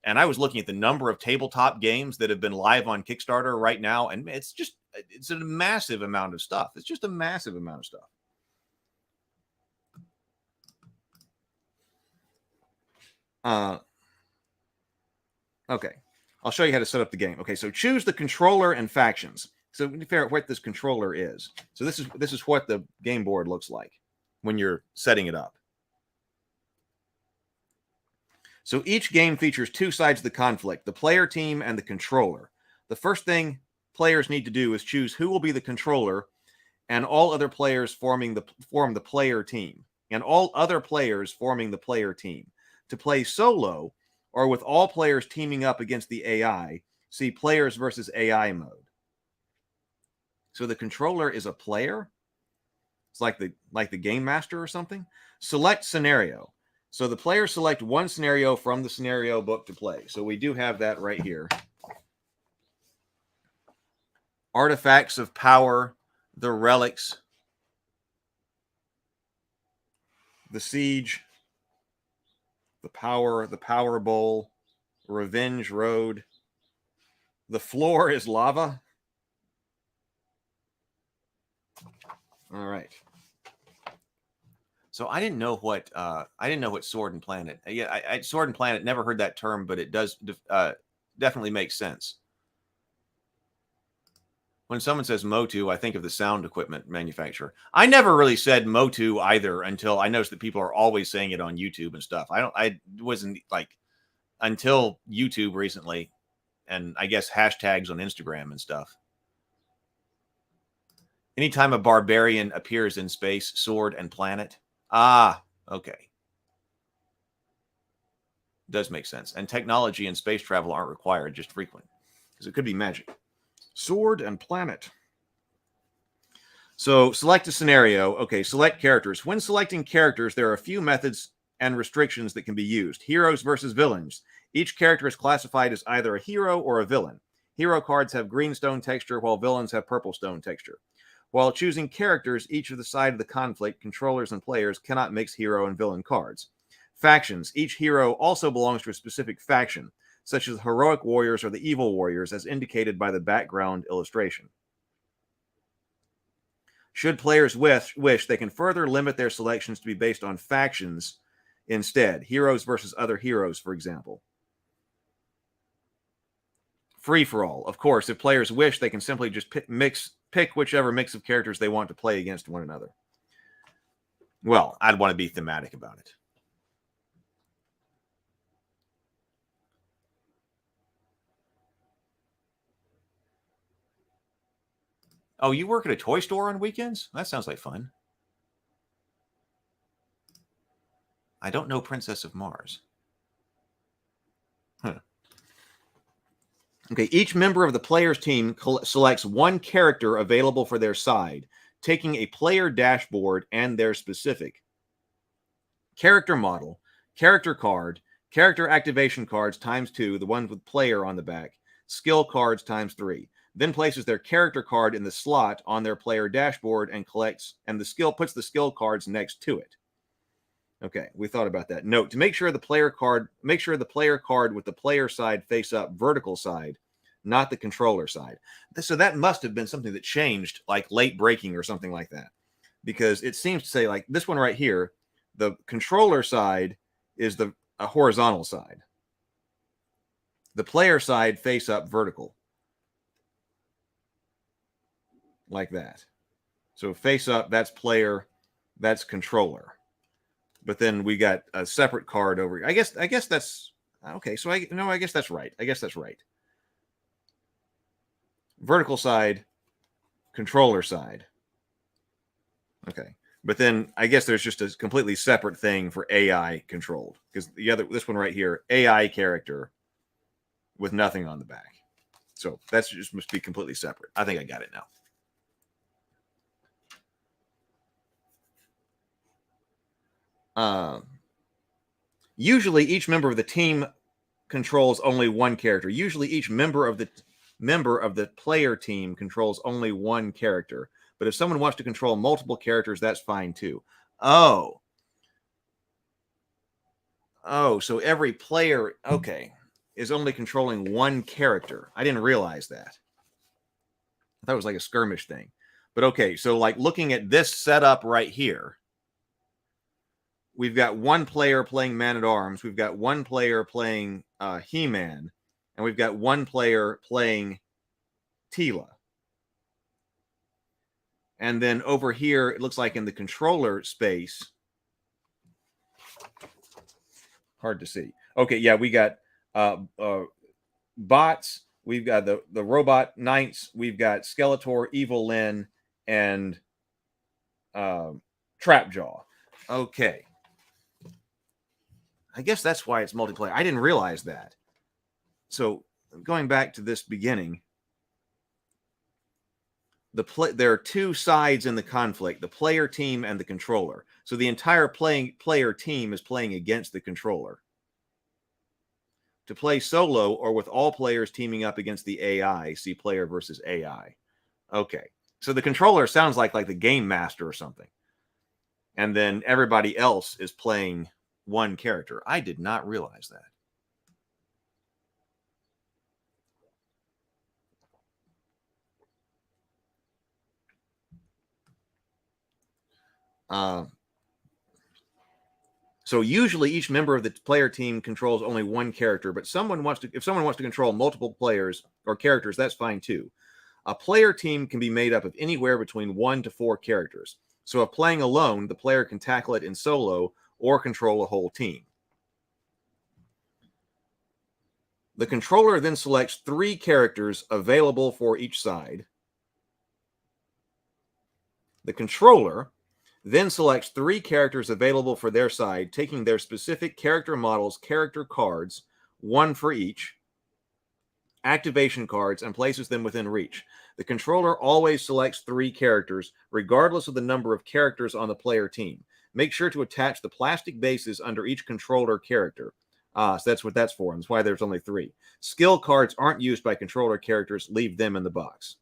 And I was looking at the number of tabletop games that have been live on Kickstarter right now, and it's a massive amount of stuff. It's just a massive amount of stuff. Okay. I'll show you how to set up the game. Okay, so choose the controller and factions. So we need to figure out what this controller is. So this is what the game board looks like when you're setting it up. So each game features two sides of the conflict, the player team and the controller. The first thing players need to do is choose who will be the controller, and all other players form the player team. And all other players forming the player team. To play solo, or with all players teaming up against the AI, see players versus AI mode. So the controller is a player. It's like the game master or something. Select scenario. So the players select one scenario from the scenario book to play. So we do have that right here. Artifacts of power, the relics, the siege, the power bowl, revenge road. The floor is lava. All right. So I didn't know what Sword and Planet. Yeah, I Sword and Planet, never heard that term, but it does definitely make sense. When someone says Motu, I think of the sound equipment manufacturer. I never really said Motu either until I noticed that people are always saying it on YouTube and stuff. I wasn't like until YouTube recently, and I guess hashtags on Instagram and stuff. Anytime a barbarian appears in space, Sword and Planet. Ah, okay. Does make sense. And technology and space travel aren't required, just frequent. Because it could be magic. Sword and Planet. So select a scenario. Okay, select characters. When selecting characters, there are a few methods and restrictions that can be used. Heroes versus villains. Each character is classified as either a hero or a villain. Hero cards have green stone texture, while villains have purple stone texture. While choosing characters, each of the side of the conflict, controllers and players cannot mix hero and villain cards. Factions. Each hero also belongs to a specific faction, such as heroic warriors or the evil warriors, as indicated by the background illustration. Should players wish, they can further limit their selections to be based on factions instead. Heroes versus other heroes, for example. Free-for-all. Of course, if players wish, they can simply just pick whichever mix of characters they want to play against one another. Well, I'd want to be thematic about it. Oh, you work at a toy store on weekends? That sounds like fun. I don't know Princess of Mars. Huh. Okay, each member of the player's team selects one character available for their side, taking a player dashboard and their specific character model, character card, character activation cards ×2, the one with player on the back, skill cards ×3. Then places their character card in the slot on their player dashboard and puts the skill cards next to it. Okay, we thought about that. Note, to make sure the player card with the player side face up vertical side, not the controller side. So that must have been something that changed, like late breaking or something like that. Because it seems to say, like this one right here, the controller side is a horizontal side. The player side face up vertical. Like that. So face up, that's player, that's controller. But then we got a separate card over. I guess that's okay. So I guess that's right. Vertical side, controller side. Okay. But then I guess there's just a completely separate thing for AI controlled, because this one right here, AI character with nothing on the back. So that's just must be completely separate. I think I got it now. Usually each member of the team controls only one character. Usually each member of the player team controls only one character. But if someone wants to control multiple characters, that's fine too. Oh, so every player, okay, is only controlling one character. I didn't realize that. I thought it was like a skirmish thing. But okay, so like looking at this setup right here, we've got one player playing Man-at-Arms. We've got one player playing He-Man. and we've got one player playing Tila. And then over here, it looks like in the controller space, hard to see. Okay, yeah, we got bots. We've got the robot knights. We've got Skeletor, Evil Lyn, and Trapjaw. Okay. I guess that's why it's multiplayer. I didn't realize that. So going back to this beginning, there are two sides in the conflict, the player team and the controller. So the entire player team is playing against the controller. To play solo or with all players teaming up against the AI, see player versus AI. Okay. So the controller sounds like the game master or something. And then everybody else is playing one character. I did not realize that. So usually each member of the player team controls only one character, but if someone wants to control multiple players or characters, that's fine too. A player team can be made up of anywhere between 1 to 4 characters. So if playing alone, the player can tackle it in solo or control a whole team. The controller then selects 3 characters available for each side. The controller then selects 3 characters available for their side, taking their specific character models, character cards, 1 for each, activation cards, and places them within reach. The controller always selects 3 characters, regardless of the number of characters on the player team. Make sure to attach the plastic bases under each controller character. So that's what that's for, and that's why there's only 3. Skill cards aren't used by controller characters. Leave them in the box.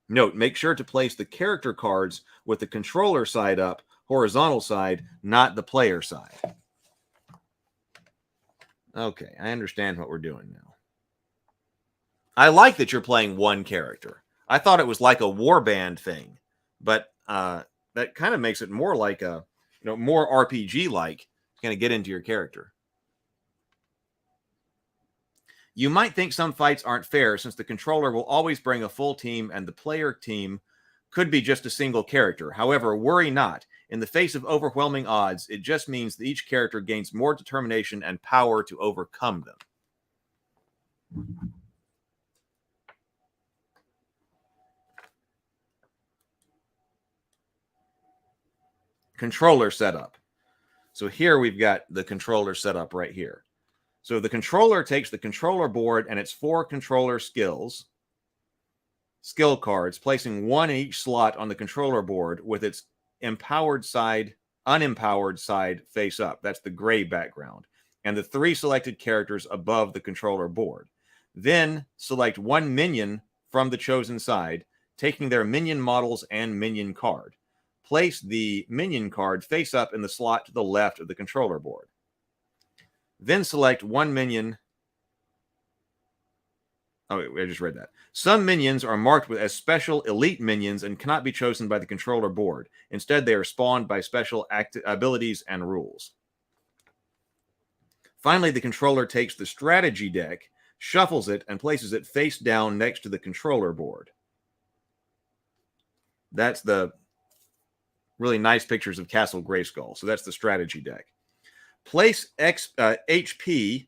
Note, make sure to place the character cards with the controller side up, horizontal side, not the player side. Okay, I understand what we're doing now. I like that you're playing one character. I thought it was like a warband thing, but that kind of makes it more like a, more RPG-like, kind of get into your character. You might think some fights aren't fair since the controller will always bring a full team and the player team could be just a single character. However, worry not. In the face of overwhelming odds, it just means that each character gains more determination and power to overcome them. Controller setup. So here we've got the controller setup right here. So the controller takes the controller board and its 4 controller skill cards, placing 1 in each slot on the controller board with its unempowered side face up. That's the gray background. And the 3 selected characters above the controller board. Then select 1 minion from the chosen side, taking their minion models and minion card. Place the minion card face up in the slot to the left of the controller board. Then select 1 minion. Oh, wait, I just read that. Some minions are marked as special elite minions and cannot be chosen by the controller board. Instead, they are spawned by special abilities and rules. Finally, the controller takes the strategy deck, shuffles it, and places it face down next to the controller board. That's the really nice pictures of Castle Grayskull. So that's the strategy deck. Place HP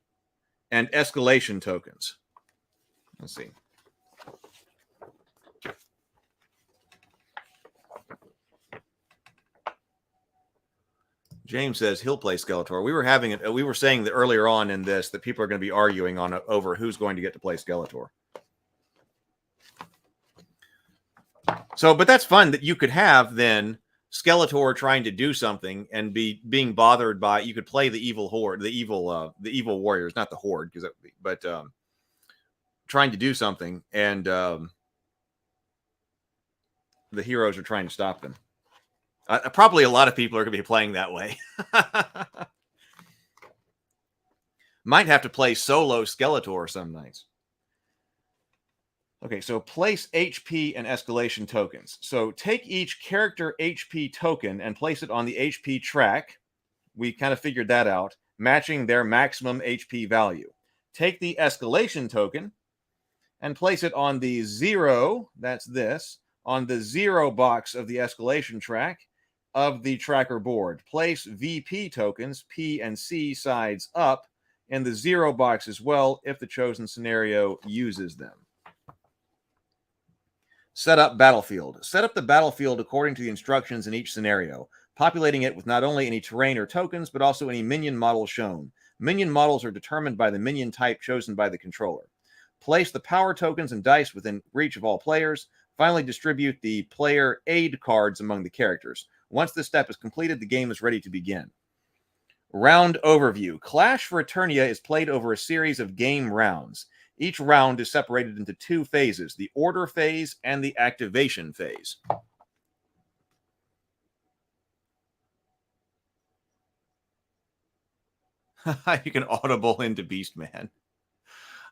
and escalation tokens. Let's see. James says he'll play Skeletor. We were saying that earlier on in this that people are going to be arguing over who's going to get to play Skeletor. So, but that's fun that you could have then Skeletor trying to do something and being bothered by. You could play the evil horde, the evil warriors, not the horde, but trying to do something, and the heroes are trying to stop them. Probably a lot of people are going to be playing that way. Might have to play solo Skeletor some nights. Okay, so place HP and escalation tokens. So take each character HP token and place it on the HP track. We kind of figured that out. matching their maximum HP value. Take the escalation token and place it on the 0, that's this, on the 0 box of the escalation track of the tracker board. Place VP tokens, P and C sides up, in the 0 box as well if the chosen scenario uses them. Set up battlefield. Set up the battlefield according to the instructions in each scenario, populating it with not only any terrain or tokens, but also any minion models shown. Minion models are determined by the minion type chosen by the controller. Place the power tokens and dice within reach of all players. Finally, distribute the player aid cards among the characters. Once this step is completed, the game is ready to begin. Round overview. Clash for Eternia is played over a series of game rounds. Each round is separated into 2 phases, the order phase and the activation phase. You can audible into Beastman.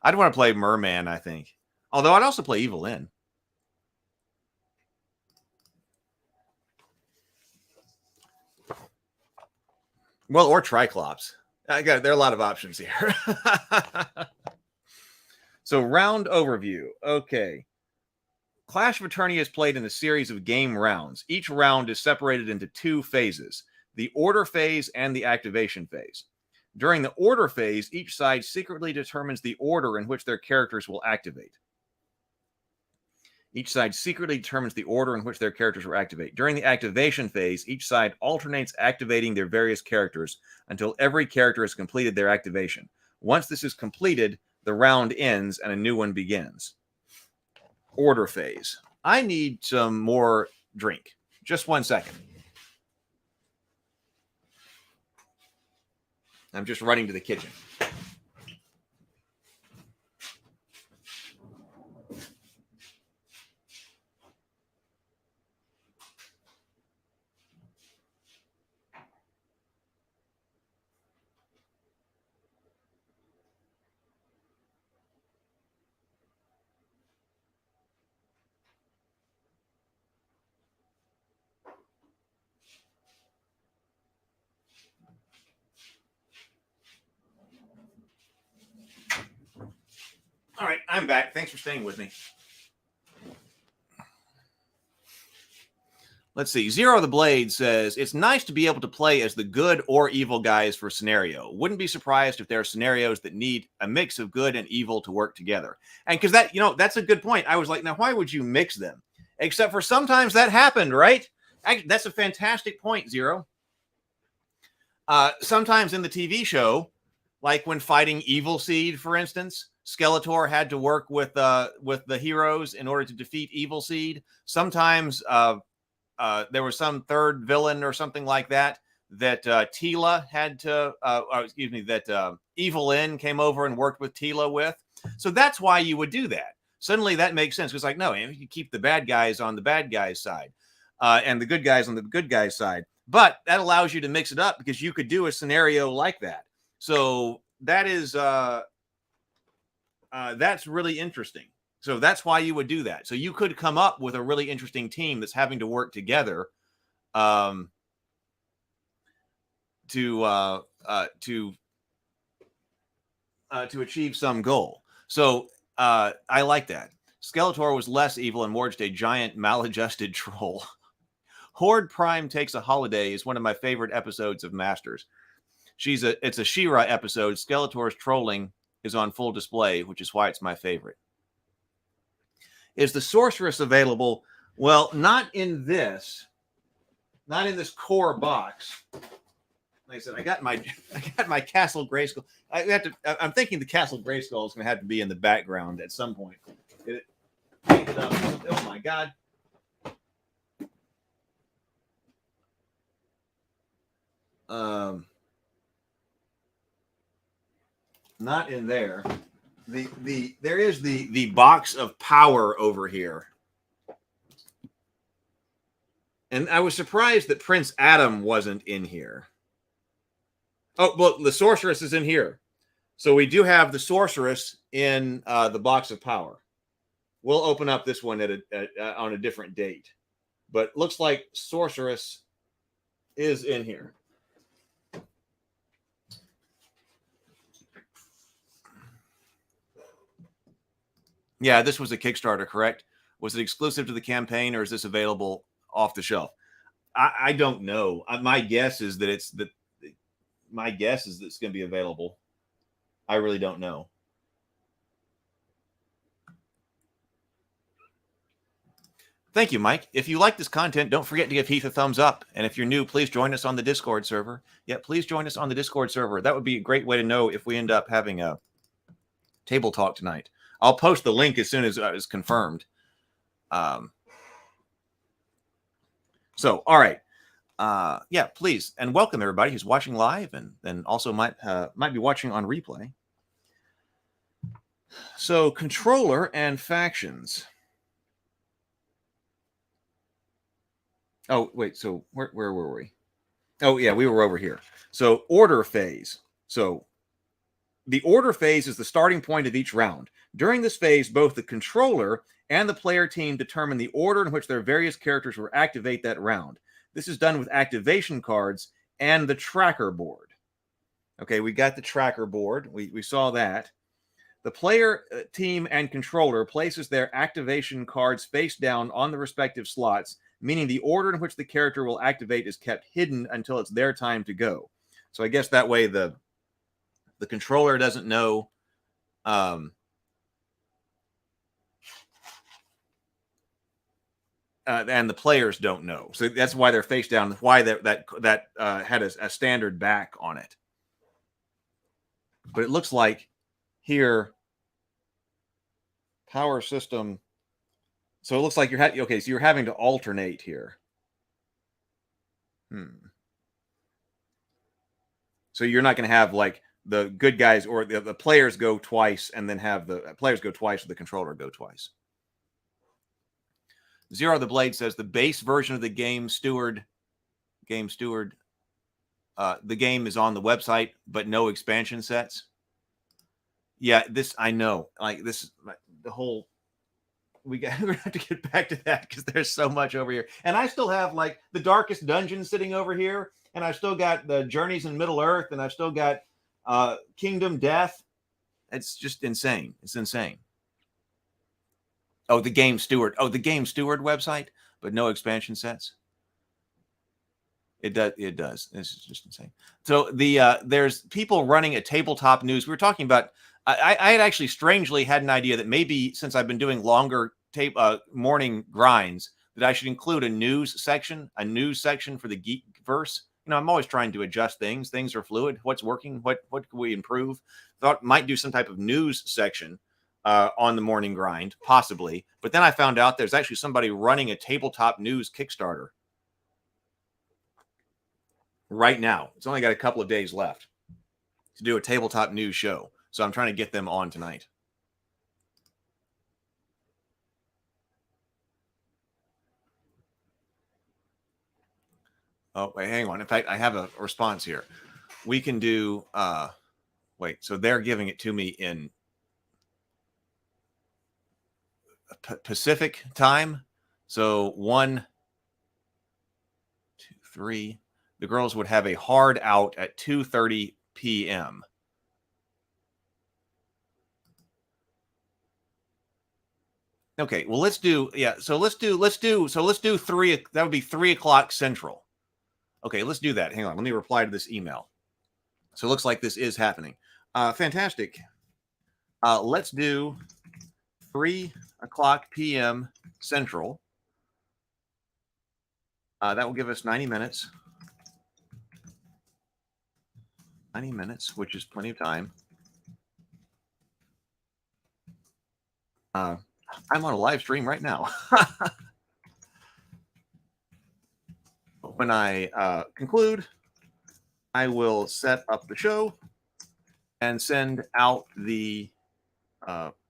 I'd want to play Merman, I think. Although I'd also play Evil Lyn. Well, or Triclops. There are a lot of options here. So, round overview. Okay. Clash of Eternia is played in a series of game rounds. Each round is separated into 2 phases, the order phase and the activation phase. During the order phase, each side secretly determines the order in which their characters will activate. Each side secretly determines the order in which their characters will activate. During the activation phase, each side alternates activating their various characters until every character has completed their activation. Once this is completed, the round ends and a new one begins. Order phase. I need some more drink. Just 1 second. I'm just running to the kitchen. All right, I'm back. Thanks for staying with me. Let's see. Zero the Blade says, it's nice to be able to play as the good or evil guys for a scenario. Wouldn't be surprised if there are scenarios that need a mix of good and evil to work together. And because that, that's a good point. I was like, now, why would you mix them? Except for sometimes that happened, right? Actually, that's a fantastic point, Zero. Sometimes in the TV show, like when fighting Evil Seed, for instance, Skeletor had to work with the heroes in order to defeat Evil Seed. Sometimes there was some third villain or something like that Tila had to, that Evil Lyn came over and worked with Tila with. So that's why you would do that. Suddenly that makes sense. It's like, no, you keep the bad guys on the bad guys' side and the good guys on the good guys' side. But that allows you to mix it up because you could do a scenario like that. So that is that's really interesting. So that's why you would do that. So you could come up with a really interesting team that's having to work together to achieve some goal. So I like that. Skeletor was less evil and more just a giant maladjusted troll. Horde Prime Takes a Holiday is one of my favorite episodes of Masters. It's a She-Ra episode. Skeletor's trolling is on full display, which is why it's my favorite. Is the Sorceress available? Well, not in this core box. Like I said, I got my Castle Grayskull. I'm thinking the Castle Grayskull is going to have to be in the background at some point. Oh my God. Not in there. There is the box of power over here. And I was surprised that Prince Adam wasn't in here. Oh, well, the Sorceress is in here. So we do have the Sorceress in the box of power. We'll open up this one on a different date. But looks like Sorceress is in here. Yeah, this was a Kickstarter, correct? Was it exclusive to the campaign, or is this available off the shelf? I don't know. My guess is that it's going to be available. I really don't know. Thank you, Mike. If you like this content, don't forget to give Heath a thumbs up. And if you're new, please join us on the Discord server. Yeah, please join us on the Discord server. That would be a great way to know if we end up having a table talk tonight. I'll post the link as soon as it's confirmed. So, all right. Yeah, please. And welcome everybody who's watching live and then also might be watching on replay. So, controller and factions. Oh, wait. So, where were we? Oh, yeah, we were over here. So, order phase. So, the order phase is the starting point of each round. During this phase, both the controller and the player team determine the order in which their various characters will activate that round. This is done with activation cards and the tracker board. Okay, we got the tracker board. We saw that. The player team and controller places their activation cards face down on the respective slots, meaning the order in which the character will activate is kept hidden until it's their time to go. So I guess that way the controller doesn't know and the players don't know. So that's why they're face down, why that had a standard back on it. But it looks like here, power system. So it looks like okay, so you're having to alternate here. So you're not going to have like the good guys or the players go twice and then have the players go twice or the controller go twice. Zero the Blade says the base version of the game steward, the game is on the website, but no expansion sets. Yeah, this I know. Like this, the whole we're gonna have to get back to that because there's so much over here, and I still have like the Darkest Dungeon sitting over here, and I've still got the Journeys in Middle Earth, and I've still got Kingdom Death. It's just insane. It's insane. Oh, the Game Steward. Oh, the Game Steward website, but no expansion sets. It does. It does. This is just insane. So there's people running a tabletop news. We were talking about. I had actually strangely had an idea that maybe since I've been doing longer morning grinds, that I should include a news section for the Geekverse. You know, I'm always trying to adjust things. Things are fluid. What's working? What can we improve? Thought might do some type of news section on the morning grind, possibly. But then I found out there's actually somebody running a tabletop news Kickstarter right now. It's only got a couple of days left to do a tabletop news show. So I'm trying to get them on tonight. Oh, wait, hang on. In fact, I have a response here. We can do, wait, so they're giving it to me in Pacific time. So 1, 2, 3. The girls would have a hard out at 2:30 p.m. Okay, well, let's do 3. That would be 3 o'clock Central. Okay, let's do that. Hang on. Let me reply to this email. So it looks like this is happening. Fantastic. Let's do 3 o'clock p.m. Central. That will give us 90 minutes. 90 minutes, which is plenty of time. I'm on a live stream right now. When I conclude, I will set up the show and send out the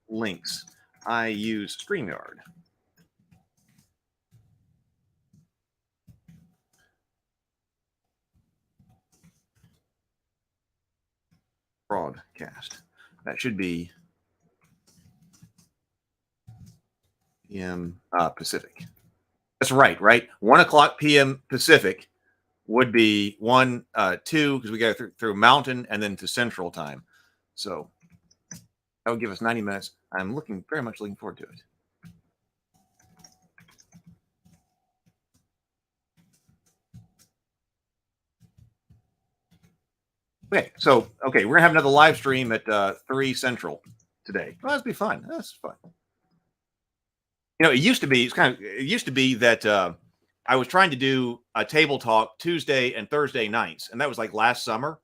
links. I use StreamYard. Broadcast. That should be p.m. Pacific. That's right? 1 o'clock p.m. Pacific would be 2 because we got through Mountain and then to Central time. So that would give us 90 minutes. I'm very much looking forward to it. Okay, we're gonna have another live stream at 3 Central today. Well, that'd be fun. That's fun. It used to be that I was trying to do a table talk Tuesday and Thursday nights, and that was like last summer,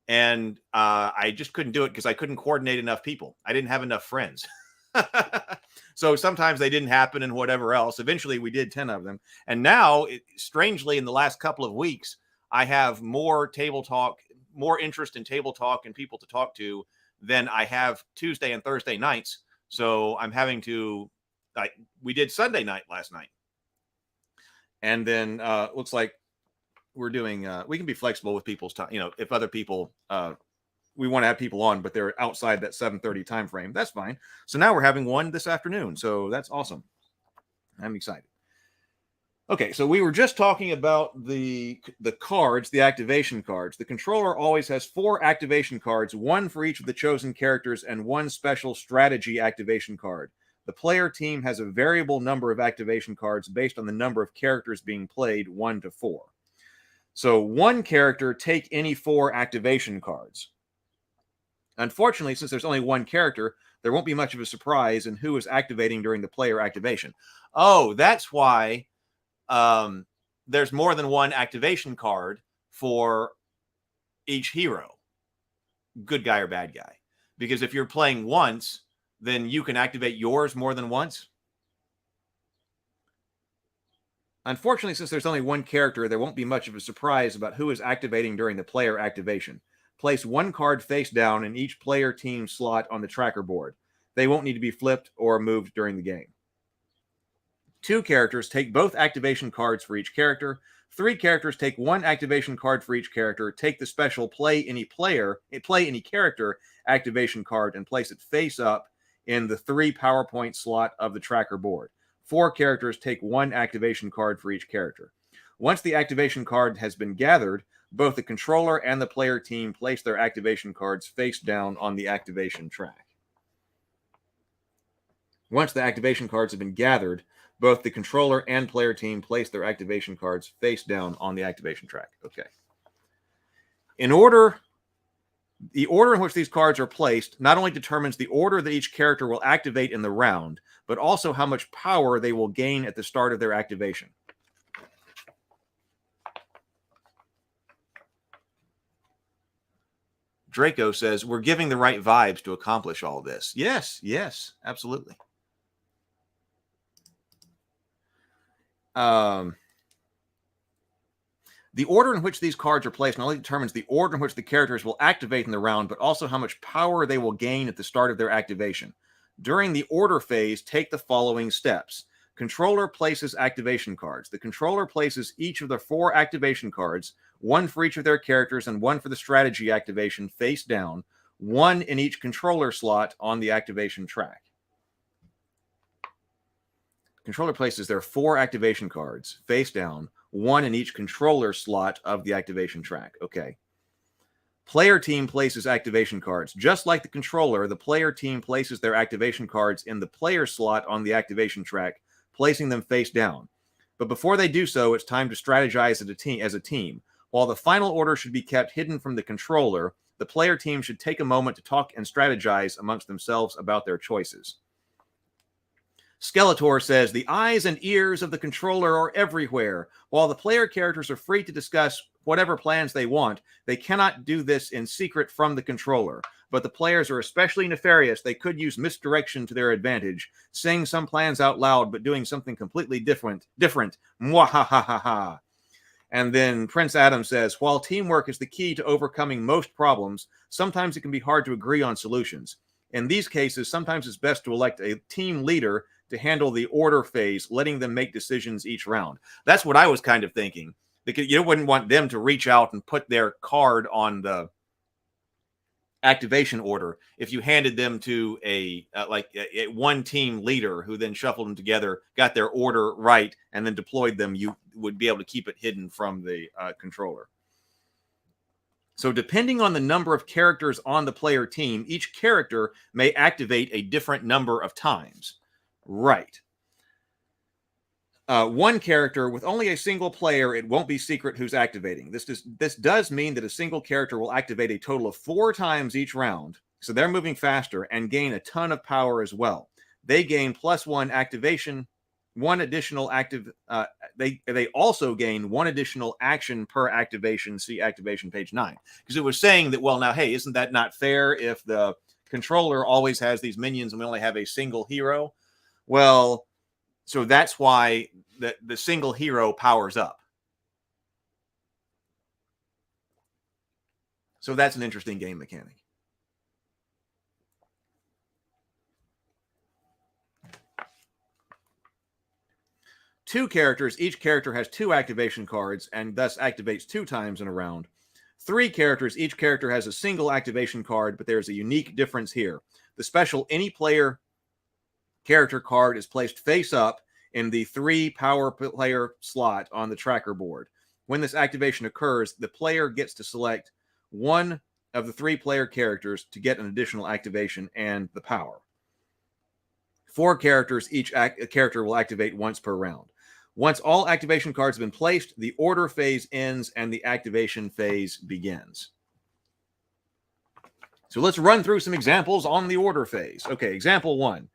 and I just couldn't do it because I couldn't coordinate enough people. I didn't have enough friends. So sometimes they didn't happen and whatever else. Eventually we did 10 of them. And now, strangely, in the last couple of weeks, I have more interest in table talk and people to talk to than I have Tuesday and Thursday nights. So I'm having to, we did Sunday night last night. And then looks like we're doing, we can be flexible with people's time. If other people, we want to have people on, but they're outside that 7:30 time frame, that's fine. So now we're having one this afternoon. So that's awesome. I'm excited. Okay, so we were just talking about the cards, the activation cards. The controller always has 4 activation cards, 1 for each of the chosen characters and 1 special strategy activation card. The player team has a variable number of activation cards based on the number of characters being played, 1 to 4. So 1 character take any 4 activation cards. Unfortunately, since there's only 1 character, there won't be much of a surprise in who is activating during the player activation. Oh, that's why there's more than 1 activation card for each hero, good guy or bad guy. Because if you're playing once, then you can activate yours more than once. Unfortunately, since there's only 1 character, there won't be much of a surprise about who is activating during the player activation. Place 1 card face down in each player team slot on the tracker board. They won't need to be flipped or moved during the game. 2 characters take both activation cards for each character. 3 characters take 1 activation card for each character. Take the special play any character activation card and place it face up in the 3 PowerPoint slot of the tracker board. 4 characters take 1 activation card for each character. Once the activation card has been gathered, both the controller and the player team place their activation cards face down on the activation track. Once the activation cards have been gathered, both the controller and player team place their activation cards face down on the activation track. Okay. The order in which these cards are placed not only determines the order that each character will activate in the round, but also how much power they will gain at the start of their activation. Draco says, we're giving the right vibes to accomplish all this. Yes, absolutely. The order in which these cards are placed not only determines the order in which the characters will activate in the round, but also how much power they will gain at the start of their activation. During the order phase, take the following steps. Controller places activation cards. The controller places each of the 4 activation cards, 1 for each of their characters and 1 for the strategy activation, face down, 1 in each controller slot on the activation track. Controller places their 4 activation cards face down, 1 in each controller slot of the activation track. Okay. Player team places activation cards. Just like the controller, the player team places their activation cards in the player slot on the activation track, placing them face down. But before they do so, it's time to strategize as a team. While the final order should be kept hidden from the controller, the player team should take a moment to talk and strategize amongst themselves about their choices. Skeletor says, the eyes and ears of the controller are everywhere. While the player characters are free to discuss whatever plans they want, they cannot do this in secret from the controller. But the players are especially nefarious. They could use misdirection to their advantage, saying some plans out loud, but doing something completely different. Mwahahaha. And then Prince Adam says, while teamwork is the key to overcoming most problems, sometimes it can be hard to agree on solutions. In these cases, sometimes it's best to elect a team leader to handle the order phase, letting them make decisions each round. That's what I was kind of thinking. Because you wouldn't want them to reach out and put their card on the activation order if you handed them to a one team leader who then shuffled them together, got their order right, and then deployed them. You would be able to keep it hidden from the controller. So depending on the number of characters on the player team, each character may activate a different number of times. Right. One character with only a single player, it won't be secret who's activating. This does mean that a single character will activate a total of 4 times each round. So they're moving faster and gain a ton of power as well. They gain +1 activation, one additional active. They also gain 1 additional action per activation. See activation page 9, because it was saying that, well, now, hey, isn't that not fair if the controller always has these minions and we only have a single hero? Well, so that's why the single hero powers up. So that's an interesting game mechanic. Two characters, each character has 2 activation cards and thus activates 2 times in a round. 3 characters, each character has a single activation card, but there's a unique difference here. The special any player character card is placed face up in the 3 power player slot on the tracker board. When this activation occurs, the player gets to select one of the 3 player characters to get an additional activation and the power. 4 characters, each character will activate once per round. Once all activation cards have been placed, the order phase ends and the activation phase begins. So let's run through some examples on the order phase. Okay, example 1.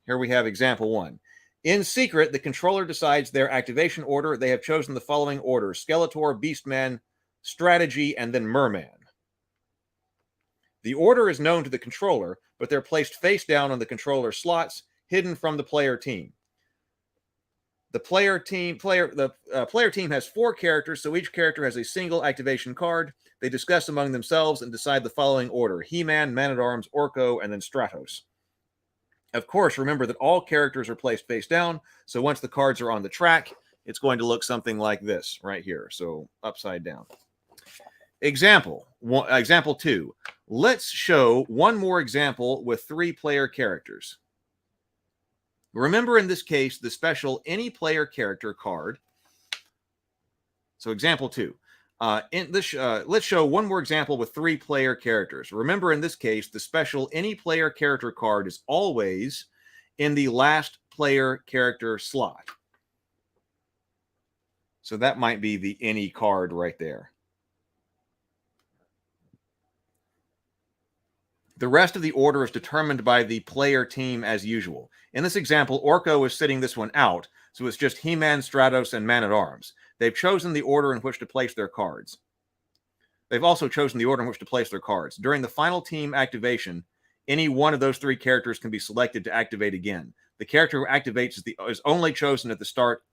Here we have example 1. In secret, the controller decides their activation order. They have chosen the following order: Skeletor, Beastman, Strategy, and then Merman. The order is known to the controller, but they're placed face down on the controller slots, hidden from the player team. The player team has 4 characters, so each character has a single activation card. They discuss among themselves and decide the following order: He-Man, Man-at-Arms, Orko, and then Stratos. Of course, remember that all characters are placed face down, so once the cards are on the track, it's going to look something like this right here, so upside down. Example 2. Let's show one more example with 3 player characters. Remember, in this case, the special any player character card. So example 2. Let's show one more example with 3 player characters. Remember, in this case, the special any player character card is always in the last player character slot. So that might be the any card right there. The rest of the order is determined by the player team as usual. In this example, Orko is sitting this one out, so it's just He-Man, Stratos, and Man-at-Arms. They've chosen the order in which to place their cards. They've also chosen the order in which to place their cards. During the final team activation, any one of those 3 characters can be selected to activate again. The character who activates is only chosen at the start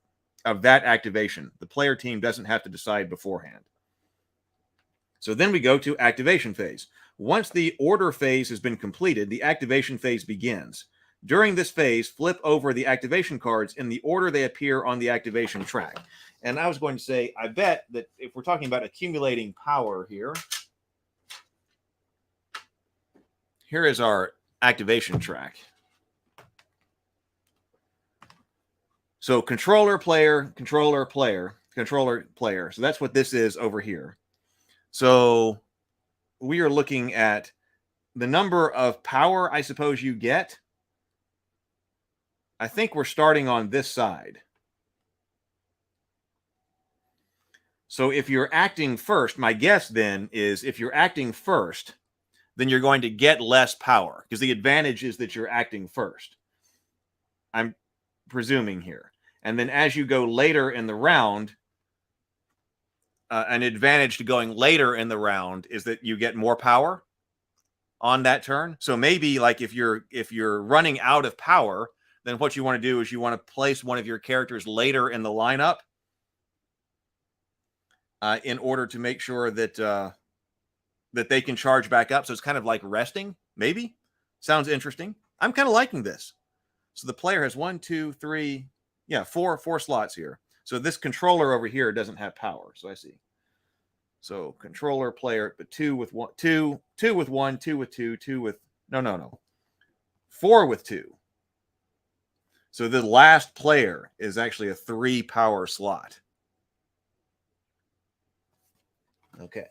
of that activation. The player team doesn't have to decide beforehand. So then we go to activation phase. Once the order phase has been completed, the activation phase begins. During this phase, flip over the activation cards in the order they appear on the activation track. And I was going to say, I bet that if we're talking about accumulating power here, here is our activation track. So controller, player, controller, player, controller, player. So that's what this is over here. So we are looking at the number of power, I suppose, you get. I think we're starting on this side. So if you're acting first, my guess then is if you're acting first, then you're going to get less power, because the advantage is that you're acting first. I'm presuming here. And then as you go later in the round, an advantage to going later in the round is that you get more power on that turn. So maybe like if you're running out of power, then what you want to do is you want to place one of your characters later in the lineup in order to make sure that that they can charge back up. So it's kind of like resting, maybe. Sounds interesting. I'm kind of liking this. So the player has 1, 2, 3, four slots here. So this controller over here doesn't have power. So I see. So controller, player, but 2 with 1, 2 with 1, 2 with 2, 2 with no. 4 with 2. So the last player is actually a 3 power slot. Okay.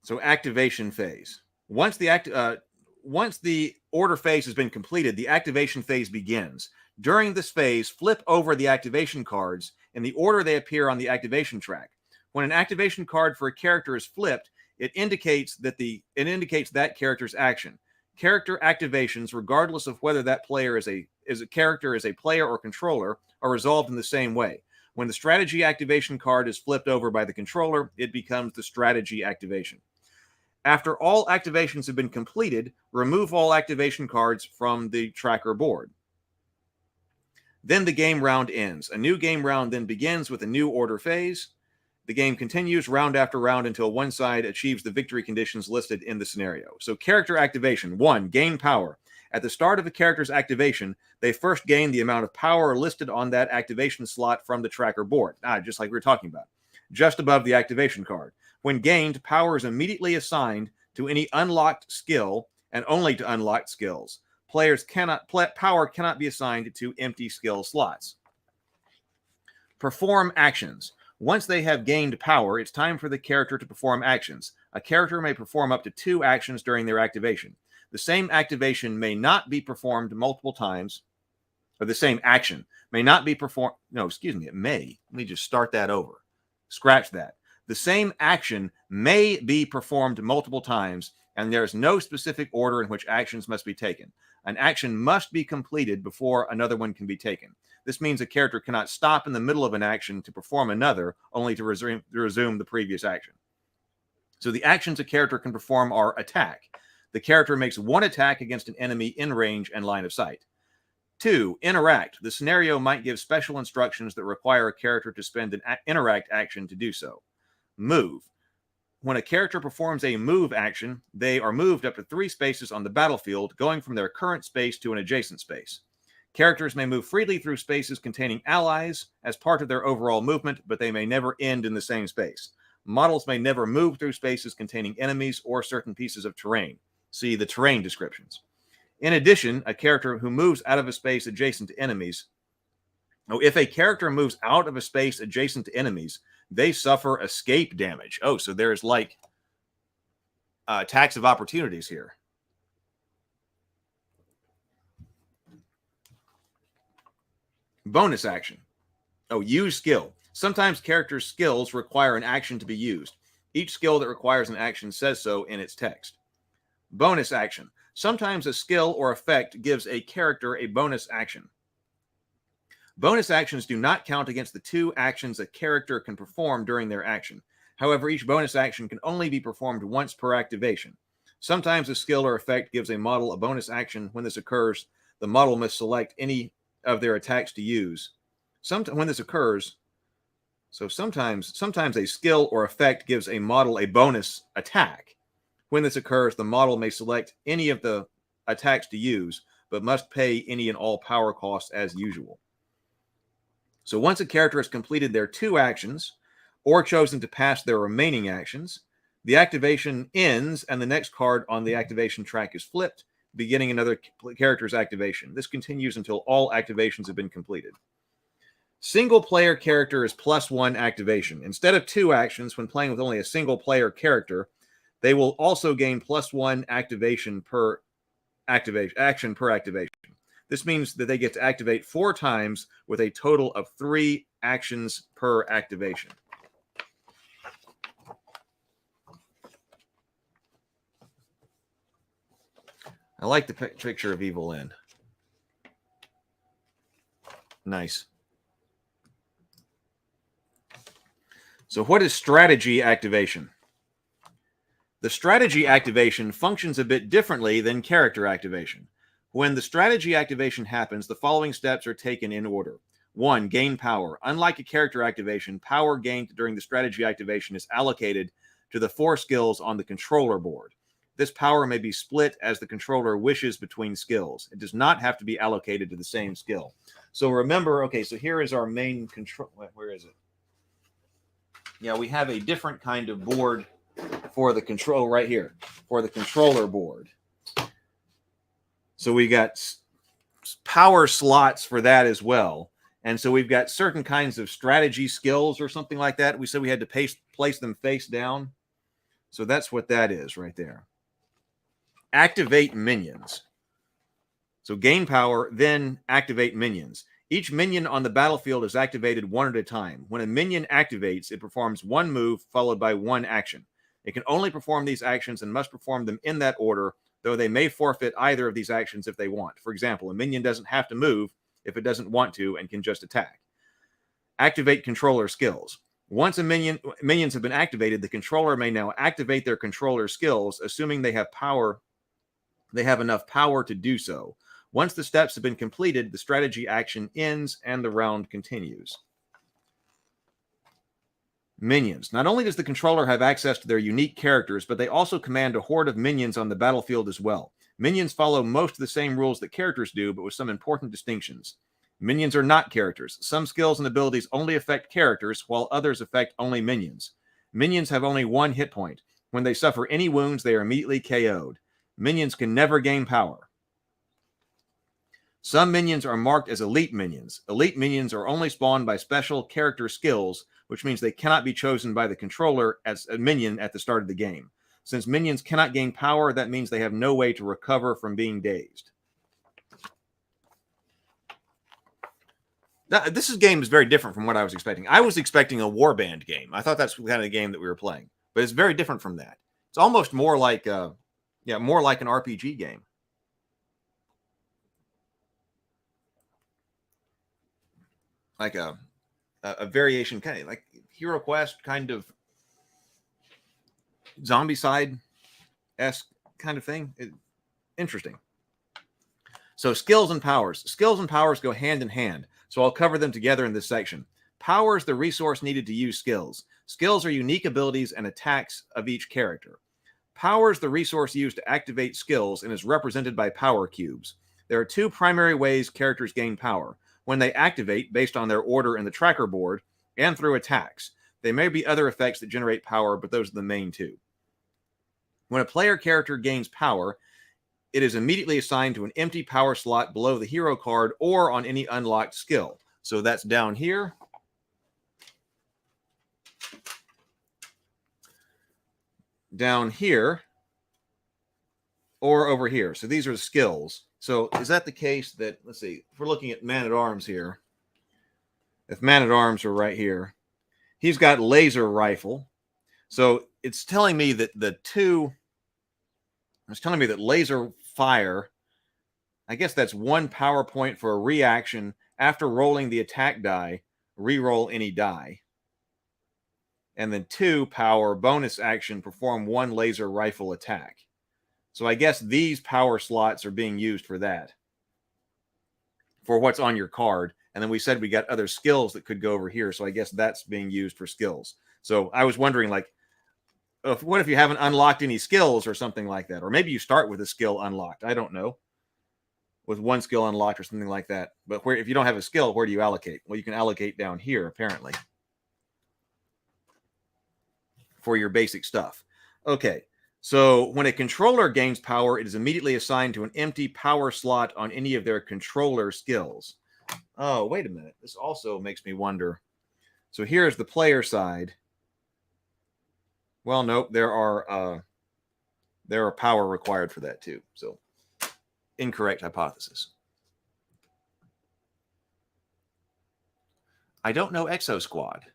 So activation phase. Once the order phase has been completed, the activation phase begins. During this phase, flip over the activation cards in the order they appear on the activation track. When an activation card for a character is flipped, it indicates that character's action. Character activations, regardless of whether that player is a player or controller, are resolved in the same way. When the strategy activation card is flipped over by the controller, it becomes the strategy activation. After all activations have been completed, remove all activation cards from the tracker board. Then the game round ends. A new game round then begins with a new order phase. The game continues round after round until one side achieves the victory conditions listed in the scenario. So character activation. 1. Gain power. At the start of a character's activation, they first gain the amount of power listed on that activation slot from the tracker board. Just like we were talking about. Just above the activation card. When gained, power is immediately assigned to any unlocked skill and only to unlocked skills. Power cannot be assigned to empty skill slots. Perform actions. Once they have gained power, it's time for the character to perform actions. A character may perform up to 2 actions during their activation. The same activation may not be performed multiple times, or the same action may not be performed. No, excuse me, it may. Let me just start that over. Scratch that. The same action may be performed multiple times, and there is no specific order in which actions must be taken. An action must be completed before another one can be taken. This means a character cannot stop in the middle of an action to perform another, only to resume the previous action. So the actions a character can perform are attack. The character makes 1 attack against an enemy in range and line of sight. 2. Interact. The scenario might give special instructions that require a character to spend an interact action to do so. Move. When a character performs a move action, they are moved up to 3 spaces on the battlefield, going from their current space to an adjacent space. Characters may move freely through spaces containing allies as part of their overall movement, but they may never end in the same space. Models may never move through spaces containing enemies or certain pieces of terrain. See the terrain descriptions. In addition, a character who moves out of a space adjacent to enemies, if a character moves out of a space adjacent to enemies, they suffer escape damage. So there's like tax of opportunities here. Bonus action. Use skill. Sometimes characters' skills require an action to be used. Each skill that requires an action says so in its text. Bonus action. Sometimes a skill or effect gives a character a bonus action. Bonus actions do not count against the 2 actions a character can perform during their action. However, each bonus action can only be performed once per activation. Sometimes a skill or effect gives a model a bonus action. When this occurs, the model must select any of their attacks to use. When this occurs, sometimes a skill or effect gives a model a bonus attack. When this occurs, the model may select any of the attacks to use, but must pay any and all power costs as usual. So once a character has completed their 2 actions, or chosen to pass their remaining actions, the activation ends and the next card on the activation track is flipped, beginning another character's activation. This continues until all activations have been completed. Single player character is +1 activation. Instead of 2 actions when playing with only a single player character, they will also gain +1 activation per action per activation. This means that they get to activate 4 times with a total of 3 actions per activation. I like the picture of Evil Lynn. Nice. So what is strategy activation? The strategy activation functions a bit differently than character activation. When the strategy activation happens, the following steps are taken in order. 1. Gain power. Unlike a character activation, power gained during the strategy activation is allocated to the 4 skills on the controller board. This power may be split as the controller wishes between skills. It does not have to be allocated to the same skill. So remember, so here is our main control. Where is it? Yeah, we have a different kind of board for the control right here, for the controller board. So we got power slots for that as well. And so we've got certain kinds of strategy skills or something like that. We said we had to place them face down. So that's what that is right there. Activate minions. So gain power, then activate minions. Each minion on the battlefield is activated one at a time. When a minion activates, it performs one move followed by one action. It can only perform these actions and must perform them in that order, though they may forfeit either of these actions if they want. For example, a minion doesn't have to move if it doesn't want to and can just attack. Activate controller skills. Once minions have been activated, the controller may now activate their controller skills, assuming they have enough power to do so. Once the steps have been completed, the strategy action ends and the round continues. Minions. Not only does the controller have access to their unique characters, but they also command a horde of minions on the battlefield as well. Minions follow most of the same rules that characters do, but with some important distinctions. Minions are not characters. Some skills and abilities only affect characters, while others affect only minions. Minions have only one hit point. When they suffer any wounds, they are immediately KO'd. Minions can never gain power. Some minions are marked as elite minions. Elite minions are only spawned by special character skills, which means they cannot be chosen by the controller as a minion at the start of the game. Since minions cannot gain power, that means they have no way to recover from being dazed. Now, this game is very different from what I was expecting. I was expecting a warband game. I thought that's the kind of game that we were playing, but it's very different from that. It's almost more like, more like an RPG game. Like a variation, kind of like Hero Quest, kind of Zombicide-esque kind of thing. Interesting. So skills and powers. Skills and powers go hand in hand, so I'll cover them together in this section. Power is the resource needed to use skills. Skills are unique abilities and attacks of each character. Power is the resource used to activate skills and is represented by power cubes. There are two primary ways characters gain power: when they activate based on their order in the tracker board, and through attacks. There may be other effects that generate power, but those are the main two. When a player character gains power, it is immediately assigned to an empty power slot below the hero card or on any unlocked skill. So that's down here. Down here. Or over here. So these are the skills. So is that the case that, let's see, if we're looking at Man-at-Arms here, if Man-at-Arms are right here, he's got laser rifle. So it's telling me that it's telling me that laser fire, I guess that's one power point for a reaction after rolling the attack die, re-roll any die. And then 2 power bonus action, perform 1 laser rifle attack. So I guess these power slots are being used for that, for what's on your card. And then we said we got other skills that could go over here. So I guess that's being used for skills. So I was wondering, like, what if you haven't unlocked any skills or something like that? Or maybe you start with a skill unlocked. I don't know. With 1 skill unlocked or something like that. But if you don't have a skill, where do you allocate? Well, you can allocate down here, apparently, for your basic stuff. Okay. So when a controller gains power, it is immediately assigned to an empty power slot on any of their controller skills. Oh, wait a minute. This also makes me wonder. So here's the player side. Well, nope. There are power required for that too. So incorrect hypothesis. I don't know Exo Squad.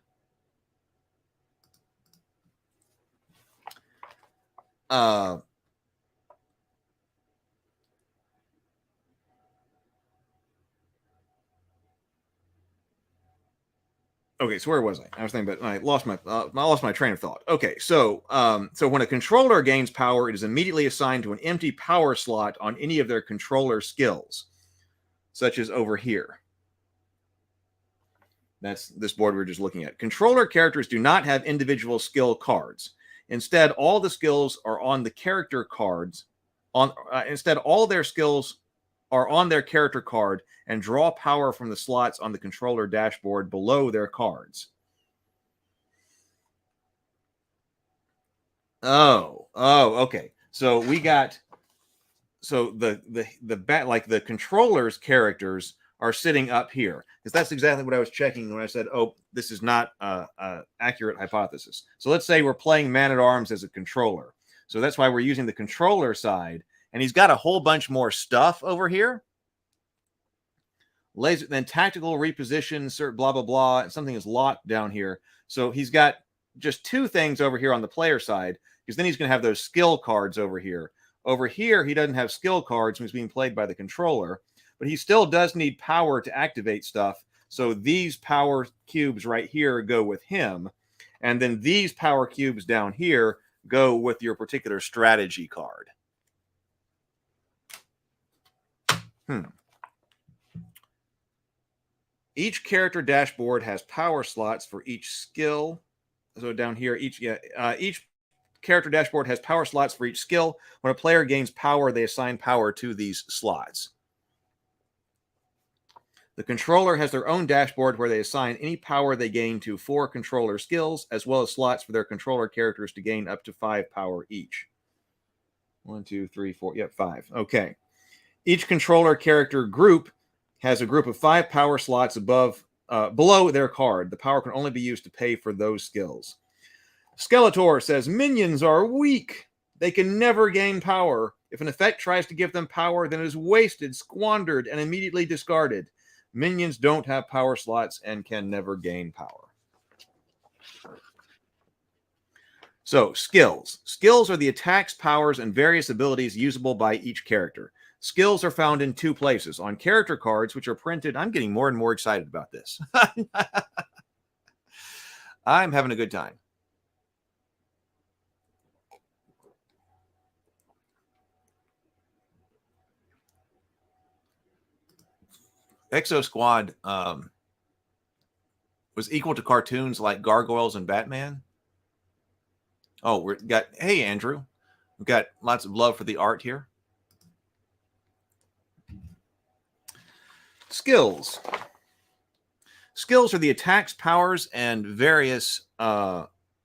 Okay, so where was I? I was thinking, but I lost my train of thought. Okay, so when a controller gains power, it is immediately assigned to an empty power slot on any of their controller skills, such as over here. That's this board we're just looking at. Controller characters do not have individual skill cards. Instead, all the skills are on the character cards. Instead, all their skills are on their character card and draw power from the slots on the controller dashboard below their cards. Oh, okay. So we got the controller's characters are sitting up here, because that's exactly what I was checking when I said, oh, this is not an accurate hypothesis. So let's say we're playing Man-at-Arms as a controller. So that's why we're using the controller side, and he's got a whole bunch more stuff over here. Laser, then tactical reposition, blah, blah, blah, and something is locked down here. So he's got just two things over here on the player side, because then he's going to have those skill cards over here. Over here, he doesn't have skill cards when he's being played by the controller, but he still does need power to activate stuff. So these power cubes right here go with him, and then these power cubes down here go with your particular strategy card. Each character dashboard has power slots for each skill. So down here, each character dashboard has power slots for each skill. When a player gains power, they assign power to these slots. The controller has their own dashboard where they assign any power they gain to 4 controller skills, as well as slots for their controller characters to gain up to 5 power each. 1, 2, 3, 4, yep, 5. Okay. Each controller character group has a group of 5 power slots below their card. The power can only be used to pay for those skills. Skeletor says, minions are weak. They can never gain power. If an effect tries to give them power, then it is wasted, squandered, and immediately discarded. Minions don't have power slots and can never gain power. So, skills. Skills are the attacks, powers, and various abilities usable by each character. Skills are found in 2 places. On character cards, which are printed. I'm getting more and more excited about this. I'm having a good time. Exo Squad was equal to cartoons like Gargoyles and Batman. Oh, hey, Andrew. We've got lots of love for the art here. Skills. Skills are the attacks, powers, and various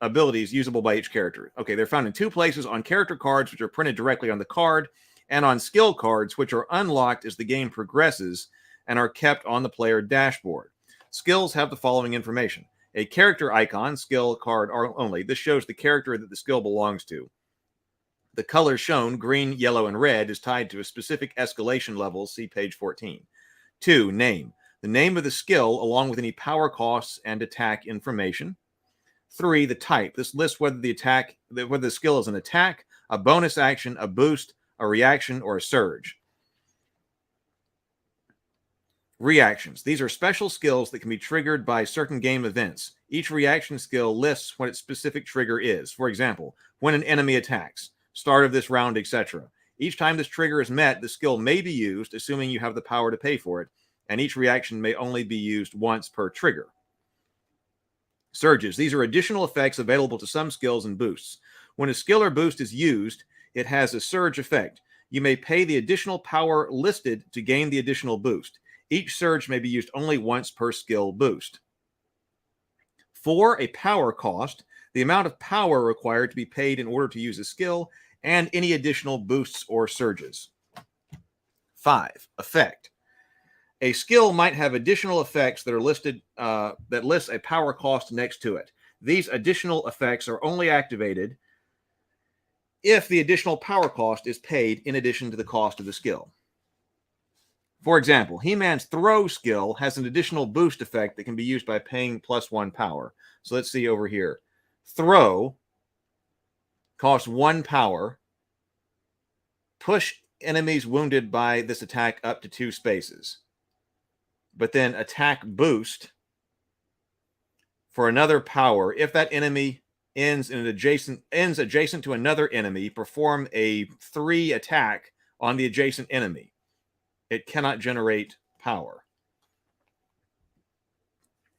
abilities usable by each character. Okay, they're found in 2 places: on character cards, which are printed directly on the card, and on skill cards, which are unlocked as the game progresses and are kept on the player dashboard. Skills have the following information: a character icon, skill card only. This shows the character that the skill belongs to. The colors shown, green, yellow, and red, is tied to a specific escalation level. See page 14. 2, name. The name of the skill, along with any power costs and attack information. 3, the type. This lists whether the skill is an attack, a bonus action, a boost, a reaction, or a surge. Reactions. These are special skills that can be triggered by certain game events. Each reaction skill lists what its specific trigger is. For example, when an enemy attacks, start of this round, etc. Each time this trigger is met, the skill may be used, assuming you have the power to pay for it, and each reaction may only be used once per trigger. Surges. These are additional effects available to some skills and boosts. When a skill or boost is used, it has a surge effect. You may pay the additional power listed to gain the additional boost. Each surge may be used only once per skill boost. 4, a power cost. The amount of power required to be paid in order to use a skill, and any additional boosts or surges. 5, effect. A skill might have additional effects that are listed, that lists a power cost next to it. These additional effects are only activated if the additional power cost is paid in addition to the cost of the skill. For example, He-Man's throw skill has an additional boost effect that can be used by paying +1 power. So let's see over here. Throw costs 1 power. Push enemies wounded by this attack up to 2 spaces. But then attack boost for another power. If that enemy ends adjacent to another enemy, perform a 3 attack on the adjacent enemy. It cannot generate power.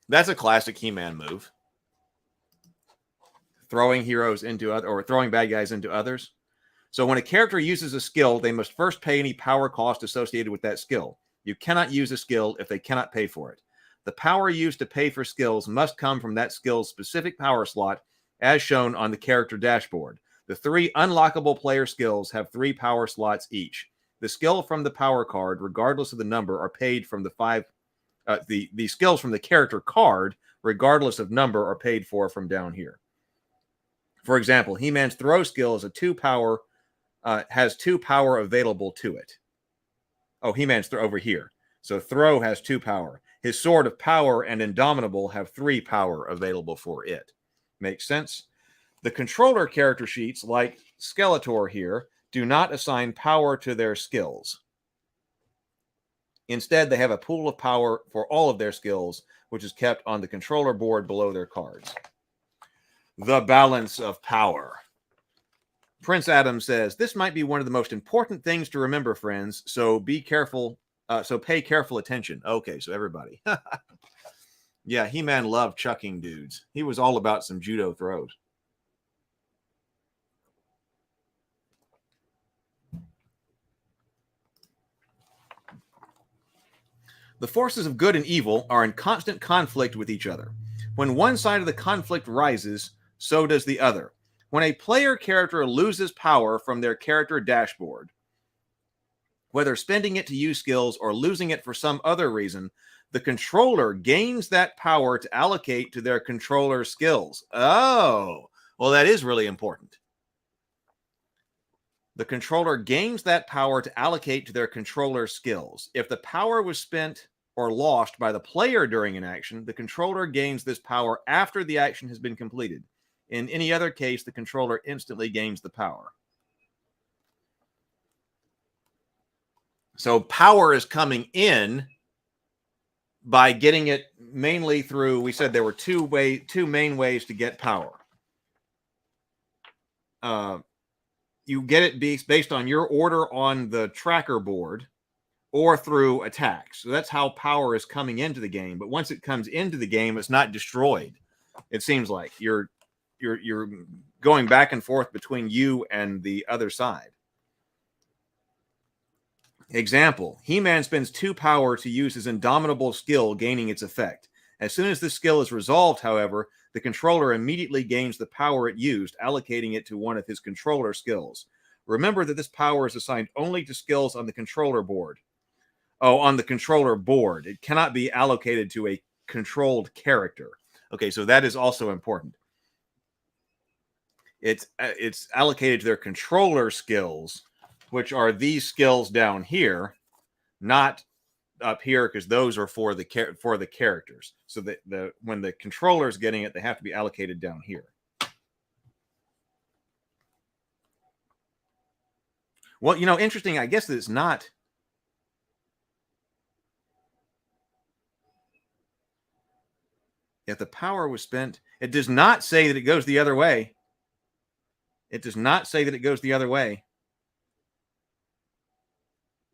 That's a classic He-Man move. Throwing heroes into or throwing bad guys into others. So when a character uses a skill, they must first pay any power cost associated with that skill. You cannot use a skill if they cannot pay for it. The power used to pay for skills must come from that skill's specific power slot, as shown on the character dashboard. The 3 unlockable player skills have 3 power slots each. The skill from the power card, regardless of the number, are paid from the the skills from the character card, regardless of number, are paid for from down here. For example, He-Man's throw skill is a 2 power, has 2 power available to it. Oh, He-Man's over here. So throw has 2 power. His sword of power and Indomitable have 3 power available for it. Makes sense? The controller character sheets, like Skeletor here, do not assign power to their skills. Instead, they have a pool of power for all of their skills, which is kept on the controller board below their cards. The balance of power. Prince Adam says, this might be one of the most important things to remember, friends, so be careful. So pay careful attention. Okay, so everybody. Yeah, He-Man loved chucking dudes. He was all about some judo throws. The forces of good and evil are in constant conflict with each other. When one side of the conflict rises, so does the other. When a player character loses power from their character dashboard, whether spending it to use skills or losing it for some other reason, the controller gains that power to allocate to their controller skills. Oh, well, that is really important. The controller gains that power to allocate to their controller skills. If the power was spent or lost by the player during an action, the controller gains this power after the action has been completed. In any other case, the controller instantly gains the power. So power is coming in by getting it mainly through, we said there were two main ways to get power. You get it based on your order on the tracker board or through attacks. So that's how power is coming into the game. But once it comes into the game, it's not destroyed. It seems like you're going back and forth between you and the other side. Example, He-Man spends 2 power to use his Indomitable skill, gaining its effect. As soon as this skill is resolved, however, the controller immediately gains the power it used, allocating it to one of his controller skills. Remember that this power is assigned only to skills on the controller board. Oh, on the controller board. It cannot be allocated to a controlled character. Okay, so that is also important. It's allocated to their controller skills, which are these skills down here, not up here, because those are for the characters. So when the controller is getting it, they have to be allocated down here. Well, interesting. I guess that it's not. If the power was spent, it does not say that it goes the other way. It does not say that it goes the other way.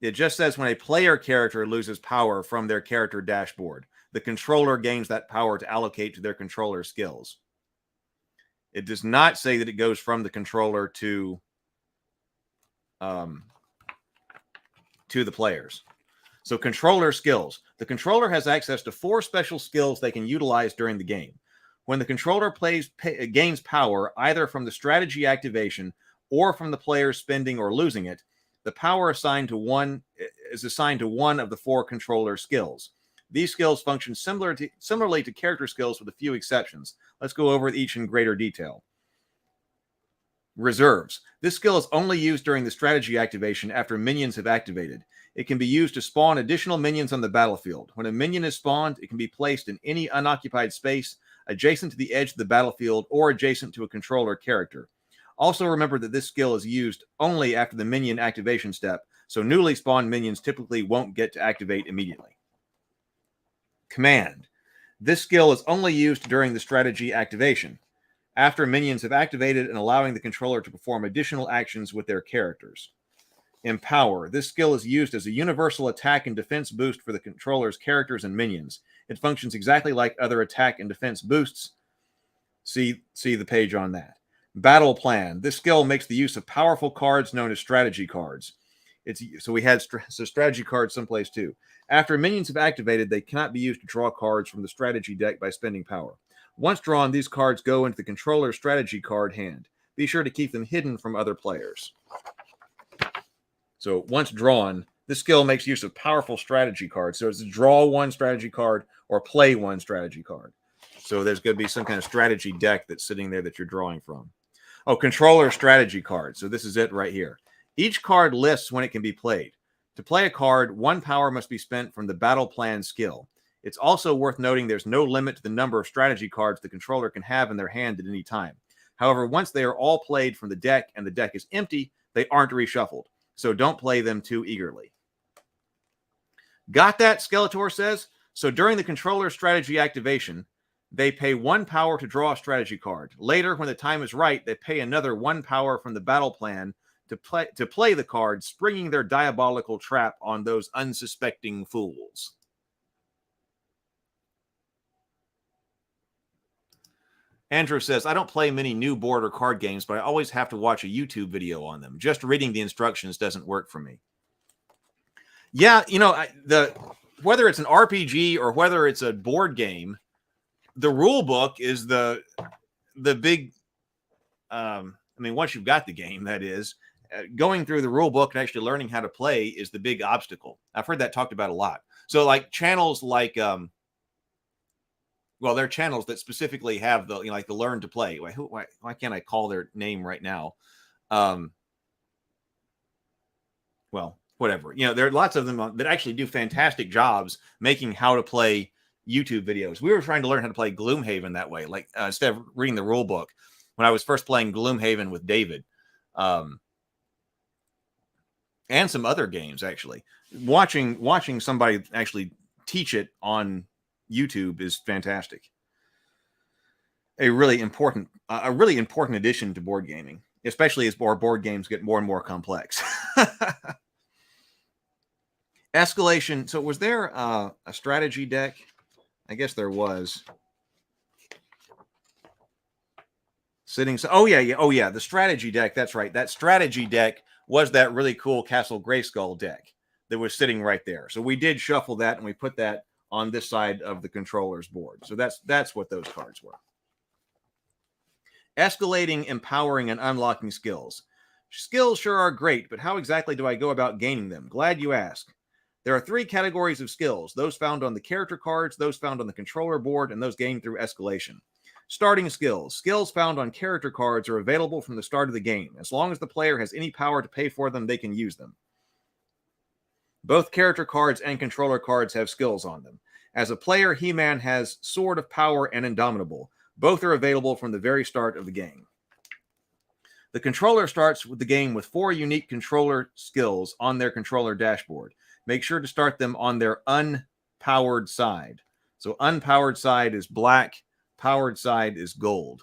It just says when a player character loses power from their character dashboard, the controller gains that power to allocate to their controller skills. It does not say that it goes from the controller to the players. So controller skills. The controller has access to 4 special skills they can utilize during the game. When the controller gains power, either from the strategy activation or from the player spending or losing it, the power is assigned to one of the 4 controller skills. These skills function similarly to character skills with a few exceptions. Let's go over each in greater detail. Reserves. This skill is only used during the strategy activation after minions have activated. It can be used to spawn additional minions on the battlefield. When a minion is spawned, it can be placed in any unoccupied space adjacent to the edge of the battlefield or adjacent to a controller character. Also remember that this skill is used only after the minion activation step, so newly spawned minions typically won't get to activate immediately. Command. This skill is only used during the strategy activation, after minions have activated and allowing the controller to perform additional actions with their characters. Empower. This skill is used as a universal attack and defense boost for the controller's characters and minions. It functions exactly like other attack and defense boosts. See the page on that. Battle Plan. This skill makes the use of powerful cards known as strategy cards. So we had strategy cards someplace too. After minions have activated, they cannot be used to draw cards from the strategy deck by spending power. Once drawn, these cards go into the controller's strategy card hand. Be sure to keep them hidden from other players. So once drawn, this skill makes use of powerful strategy cards. So it's draw one strategy card or play one strategy card. So there's going to be some kind of strategy deck that's sitting there that you're drawing from. Oh, controller strategy card. So this is it right here. Each card lists when it can be played. To play a card, 1 power must be spent from the battle plan skill. It's also worth noting there's no limit to the number of strategy cards the controller can have in their hand at any time. However, once they are all played from the deck and the deck is empty, they aren't reshuffled. So don't play them too eagerly. Got that, Skeletor says? So during the controller strategy activation, they pay 1 power to draw a strategy card. Later, when the time is right, they pay another 1 power from the battle plan to play the card, springing their diabolical trap on those unsuspecting fools. Andrew says, I don't play many new board or card games, but I always have to watch a YouTube video on them. Just reading the instructions doesn't work for me. Yeah, you know, whether it's an RPG or whether it's a board game, the rule book is the big, I mean, once you've got the game, that is, going through the rule book and actually learning how to play is the big obstacle. I've heard that talked about a lot. So like channels like, well, there are channels that specifically have the, you know, like the learn to play. Why can't I call their name right now? Well, whatever. You know, there are lots of them that actually do fantastic jobs making how to play YouTube videos. We were trying to learn how to play Gloomhaven that way, like instead of reading the rule book. When I was first playing Gloomhaven with David, and some other games, actually, watching somebody actually teach it on YouTube is fantastic. A really important addition to board gaming, especially as more board games get more and more complex. Escalation. So was there a strategy deck? I guess there was. Oh yeah. The strategy deck. That's right. That strategy deck was that really cool Castle Grayskull deck that was sitting right there. So we did shuffle that and we put that on this side of the controller's board. So that's what those cards were. Escalating, empowering, and unlocking skills. Skills sure are great, but how exactly do I go about gaining them? Glad you asked. There are 3 categories of skills: those found on the character cards, those found on the controller board, and those gained through escalation. Starting skills. Skills found on character cards are available from the start of the game. As long as the player has any power to pay for them, they can use them. Both character cards and controller cards have skills on them. As a player, He-Man has Sword of Power and Indomitable. Both are available from the very start of the game. The controller starts with the game with 4 unique controller skills on their controller dashboard. Make sure to start them on their unpowered side. So unpowered side is black, powered side is gold.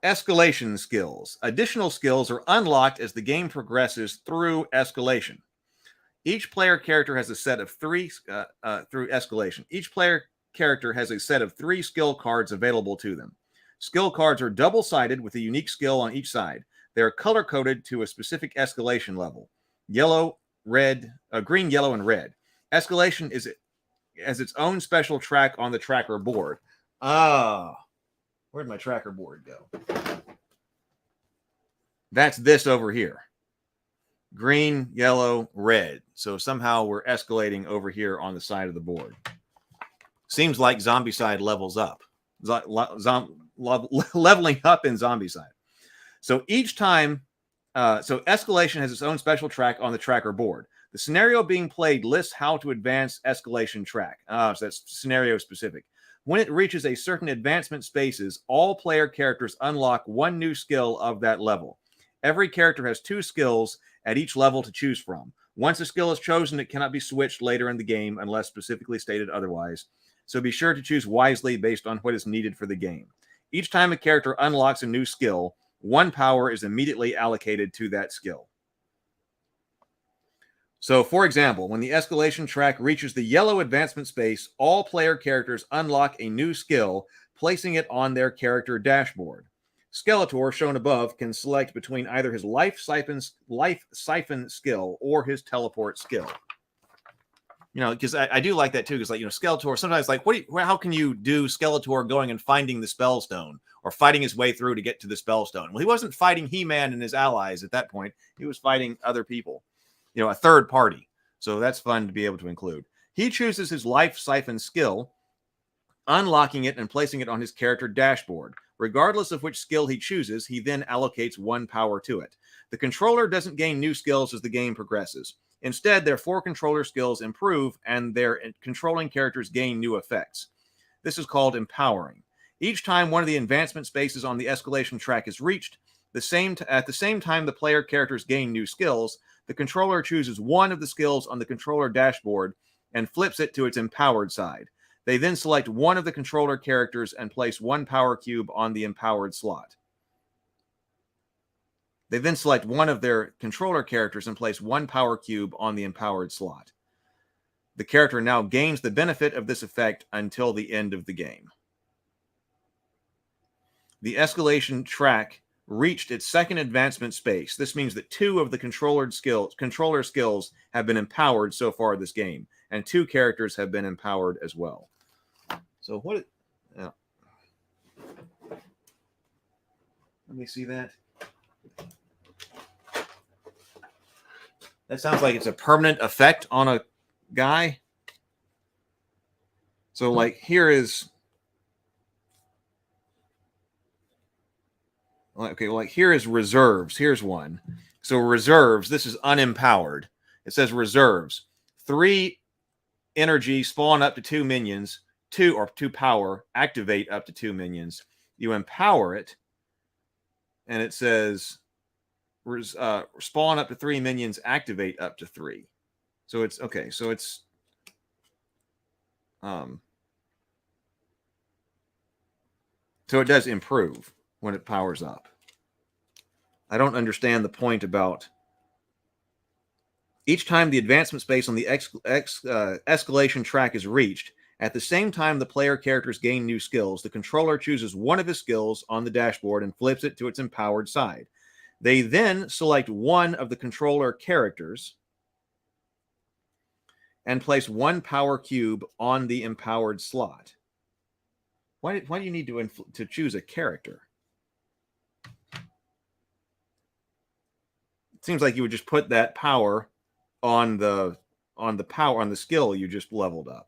Escalation skills. Additional skills are unlocked as the game progresses through escalation. Each player character has a set of 3 through escalation. Each player character has a set of 3 skill cards available to them. Skill cards are double-sided with a unique skill on each side. They are color-coded to a specific escalation level. Yellow, red, green, yellow, and red. Escalation has its own special track on the tracker board. Where'd my tracker board go? That's this over here. Green, yellow, red. So somehow we're escalating over here on the side of the board. Seems like Zombicide levels up. Leveling up in Zombicide. So each time, so escalation has its own special track on the tracker board. The scenario being played lists how to advance escalation track. So that's scenario specific. When it reaches a certain advancement spaces, all player characters unlock 1 new skill of that level. Every character has 2 skills at each level to choose from. Once a skill is chosen, it cannot be switched later in the game unless specifically stated otherwise. So be sure to choose wisely based on what is needed for the game. Each time a character unlocks a new skill, 1 power is immediately allocated to that skill. So, for example, when the escalation track reaches the yellow advancement space, all player characters unlock a new skill, placing it on their character dashboard. Skeletor, shown above, can select between either his life siphon skill or his teleport skill. You know, because I do like that too. Because like, you know, Skeletor sometimes like, how can you do Skeletor going and finding the Spellstone or fighting his way through to get to the Spellstone? Well, he wasn't fighting He-Man and his allies at that point. He was fighting other people, you know, a third party. So that's fun to be able to include. He chooses his Life Siphon skill, unlocking it and placing it on his character dashboard. Regardless of which skill he chooses, he then allocates 1 power to it. The controller doesn't gain new skills as the game progresses. Instead, their 4 controller skills improve and their controlling characters gain new effects. This is called empowering. Each time one of the advancement spaces on the escalation track is reached, at the same time the player characters gain new skills, the controller chooses one of the skills on the controller dashboard and flips it to its empowered side. They then select one of the controller characters and place 1 power cube on the empowered slot. They then select one of their controller characters and place 1 power cube on the empowered slot. The character now gains the benefit of this effect until the end of the game. The escalation track reached its second advancement space. This means that 2 of the controller skills have been empowered so far this game, and 2 characters have been empowered as well. So what? Let me see that. That sounds like it's a permanent effect on a guy. So like here is. Okay, like here is reserves. Here's one. So reserves, this is unempowered. It says reserves. 3 energy, spawn up to 2 minions. 2 power, activate up to 2 minions. You empower it, and it says spawn up to 3 minions, activate up to 3. So it's okay. So it's so it does improve when it powers up. I don't understand the point about each time the advancement space on the escalation track is reached. At the same time the player characters gain new skills, the controller chooses one of his skills on the dashboard and flips it to its empowered side. They then select one of the controller characters and place 1 power cube on the empowered slot. Why do you need to choose a character? It seems like you would just put that power on the skill you just leveled up.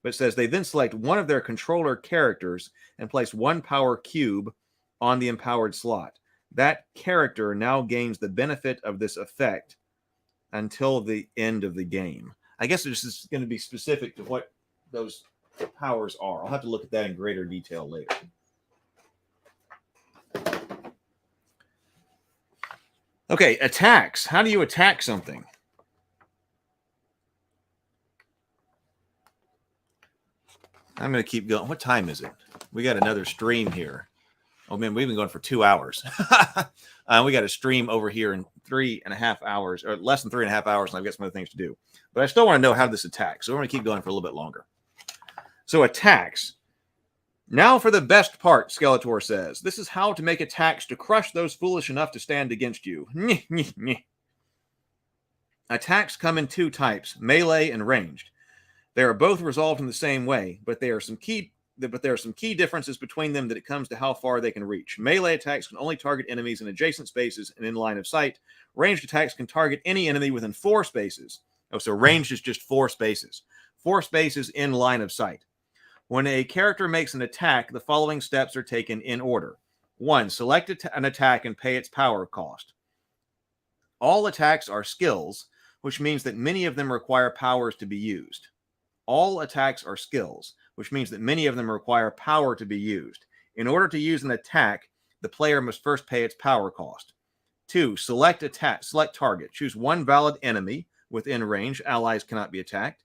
But it says they then select one of their controller characters and place 1 power cube on the empowered slot. That character now gains the benefit of this effect until the end of the game. I guess this is going to be specific to what those powers are. I'll have to look at that in greater detail later. Okay, attacks. How do you attack something? I'm going to keep going. What time is it? We got another stream here. Oh, man, we've been going for 2 hours. We got a stream over here in 3.5 hours, or less than 3.5 hours, and I've got some other things to do. But I still want to know how this attacks, so we're going to keep going for a little bit longer. So attacks. Now for the best part, Skeletor says. This is how to make attacks to crush those foolish enough to stand against you. Attacks come in 2 types, melee and ranged. They are both resolved in the same way, but there are some key differences between them that it comes to how far they can reach. Melee attacks can only target enemies in adjacent spaces and in line of sight. Ranged attacks can target any enemy within 4 spaces. Oh, so ranged is just 4 spaces. 4 spaces in line of sight. When a character makes an attack, the following steps are taken in order. 1. Select an attack and pay its power cost. All attacks are skills, which means that many of them require powers to be used. All attacks are skills, which means that many of them require power to be used. In order to use an attack, the player must first pay its power cost. 2. Select target. Choose one valid enemy within range. Allies cannot be attacked.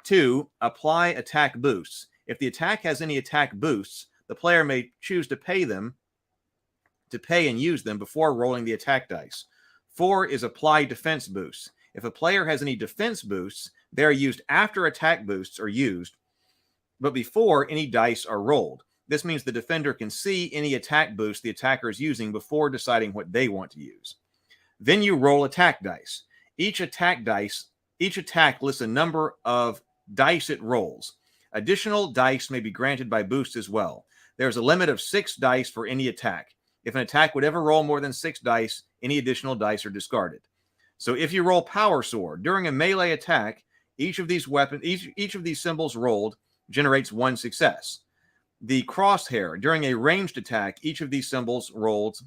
2. Apply attack boosts. If the attack has any attack boosts, the player may choose to pay and use them before rolling the attack dice. 4 is apply defense boosts. If a player has any defense boosts, they are used after attack boosts are used, but before any dice are rolled. This means the defender can see any attack boost the attacker is using before deciding what they want to use. Then you roll attack dice. Each attack lists a number of dice it rolls. Additional dice may be granted by boost as well. There's a limit of 6 dice for any attack. If an attack would ever roll more than 6 dice, any additional dice are discarded. So if you roll Power Sword during a melee attack, each of these symbols rolled generates 1 success. The Crosshair during a ranged attack, each of these symbols rolled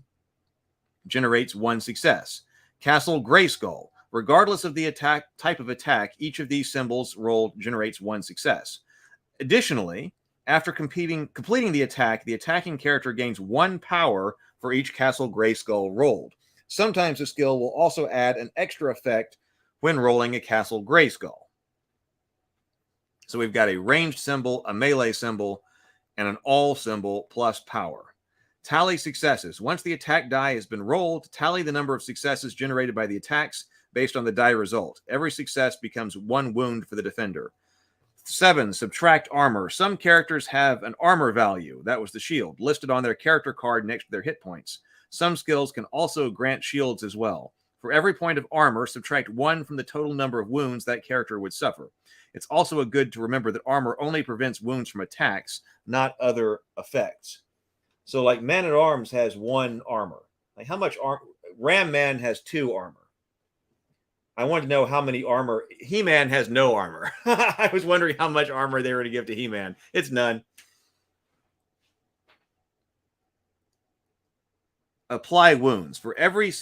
generates 1 success. Castle Grayskull, regardless of the type of attack, each of these symbols rolled generates 1 success. Additionally, after completing the attack, the attacking character gains 1 power for each Castle Grayskull rolled. Sometimes the skill will also add an extra effect when rolling a Castle Grayskull. So we've got a ranged symbol, a melee symbol, and an all symbol plus power. Tally successes. Once the attack die has been rolled, tally the number of successes generated by the attacks based on the die result. Every success becomes 1 wound for the defender. 7, subtract armor. Some characters have an armor value, that was the shield, listed on their character card next to their hit points. Some skills can also grant shields as well. For every point of armor, subtract 1 from the total number of wounds that character would suffer. It's also good to remember that armor only prevents wounds from attacks, not other effects. So like Man-at-Arms has 1 armor. Like how much armor? Ram Man has 2 armor. I wanted to know how many armor. He-Man has no armor. I was wondering how much armor they were to give to He-Man. It's none. Apply wounds. For every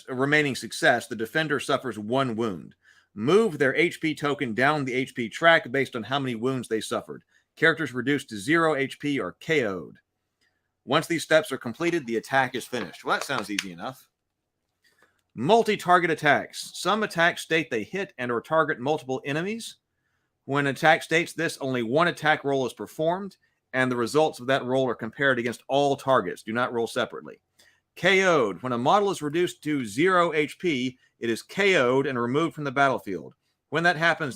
remaining success, the defender suffers 1 wound. Move their HP token down the HP track based on how many wounds they suffered. Characters reduced to 0 HP are KO'd. Once these steps are completed, the attack is finished. Well, that sounds easy enough. Multi-target attacks. Some attacks state they hit and or target multiple enemies. When an attack states this, only 1 attack roll is performed, and the results of that roll are compared against all targets. Do not roll separately. KO'd. When a model is reduced to 0 HP, it is KO'd and removed from the battlefield. When that happens,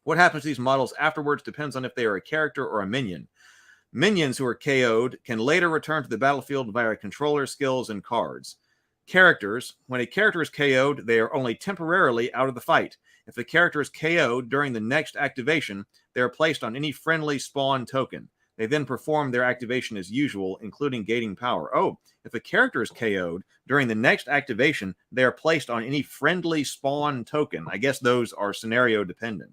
what happens to these models afterwards depends on if they are a character or a minion. Minions who are KO'd can later return to the battlefield via controller skills and cards. Characters. When a character is KO'd, they are only temporarily out of the fight. If the character is KO'd during the next activation, they are placed on any friendly spawn token. They then perform their activation as usual, including gaining power. Oh, if a character is KO'd during the next activation, they are placed on any friendly spawn token. I guess those are scenario dependent.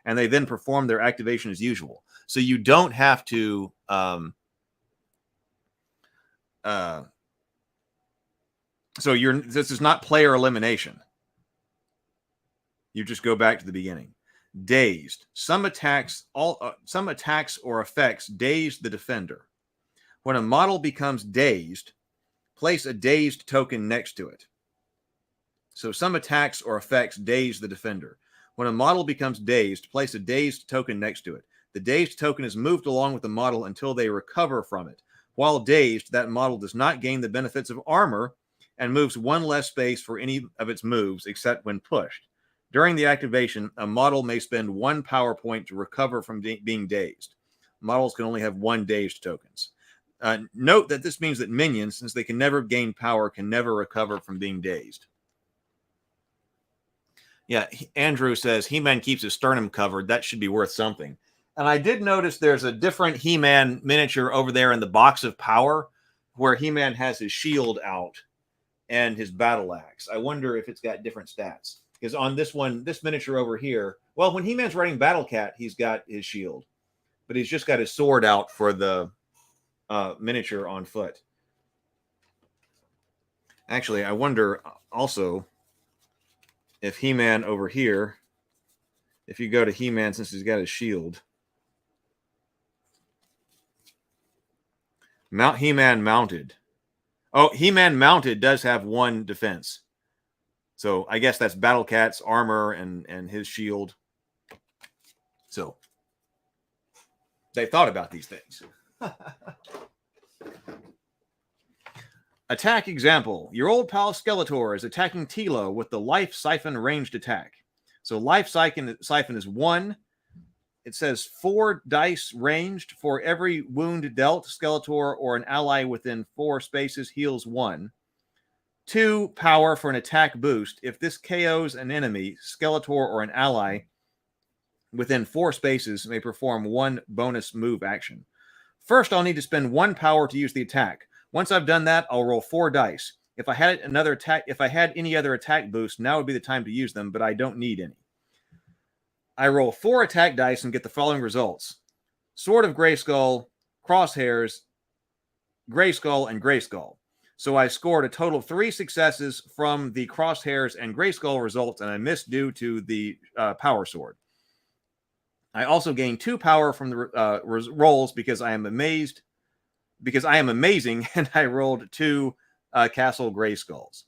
And they then perform their activation as usual. So you don't have to this is not player elimination. You just go back to the beginning. Dazed. Some attacks or effects daze the defender. When a model becomes dazed, place a dazed token next to it. So some attacks or effects daze the defender. When a model becomes dazed, place a dazed token next to it. The dazed token is moved along with the model until they recover from it. While dazed, that model does not gain the benefits of armor and moves 1 less space for any of its moves except when pushed. During the activation, a model may spend 1 power point to recover from being dazed. Models can only have 1 dazed tokens. Note that this means that minions, since they can never gain power, can never recover from being dazed. Yeah, Andrew says He-Man keeps his sternum covered. That should be worth something. And I did notice there's a different He-Man miniature over there in the box of power where He-Man has his shield out and his battle axe. I wonder if it's got different stats. Because on this one, this miniature over here, well, when He-Man's riding Battle Cat, he's got his shield. But he's just got his sword out for the miniature on foot. Actually, I wonder also if He-Man over here, if you go to He-Man, since he's got his shield, He-Man mounted. Oh, He-Man mounted does have 1 defense. So I guess that's Battle Cat's armor and his shield. So they thought about these things. Attack example. Your old pal Skeletor is attacking Tilo with the Life Siphon ranged attack. So Life Siphon is 1. It says 4 dice ranged. For every wound dealt, Skeletor or an ally within 4 spaces heals 1. 2 power for an attack boost. If this KOs an enemy, Skeletor or an ally within 4 spaces may perform 1 bonus move action. First, I'll need to spend 1 power to use the attack. Once I've done that, I'll roll 4 dice. If I had any other attack boost, now would be the time to use them, but I don't need any. I roll 4 attack dice and get the following results: Sword of Grayskull, Crosshairs, Grayskull, and Grayskull. So I scored a total of 3 successes from the Crosshairs and Grayskull results, and I missed due to the Power Sword. I also gained 2 power from the rolls because I am amazing, and I rolled 2 Castle Grayskulls.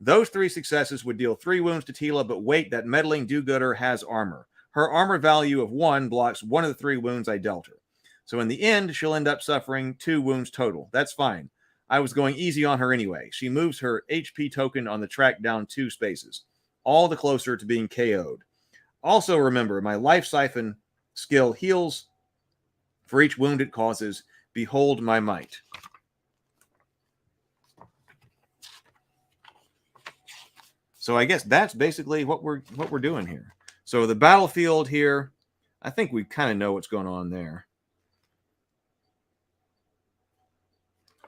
Those 3 successes would deal 3 wounds to Tila, but wait, that meddling do-gooder has armor. Her armor value of 1 blocks 1 of the 3 wounds I dealt her. So in the end, she'll end up suffering 2 wounds total. That's fine. I was going easy on her anyway. She moves her HP token on the track down 2 spaces, all the closer to being KO'd. Also remember, my Life Siphon skill heals for each wound it causes. Behold my might. So I guess that's basically what we're doing here. So the battlefield here, I think we kind of know what's going on there.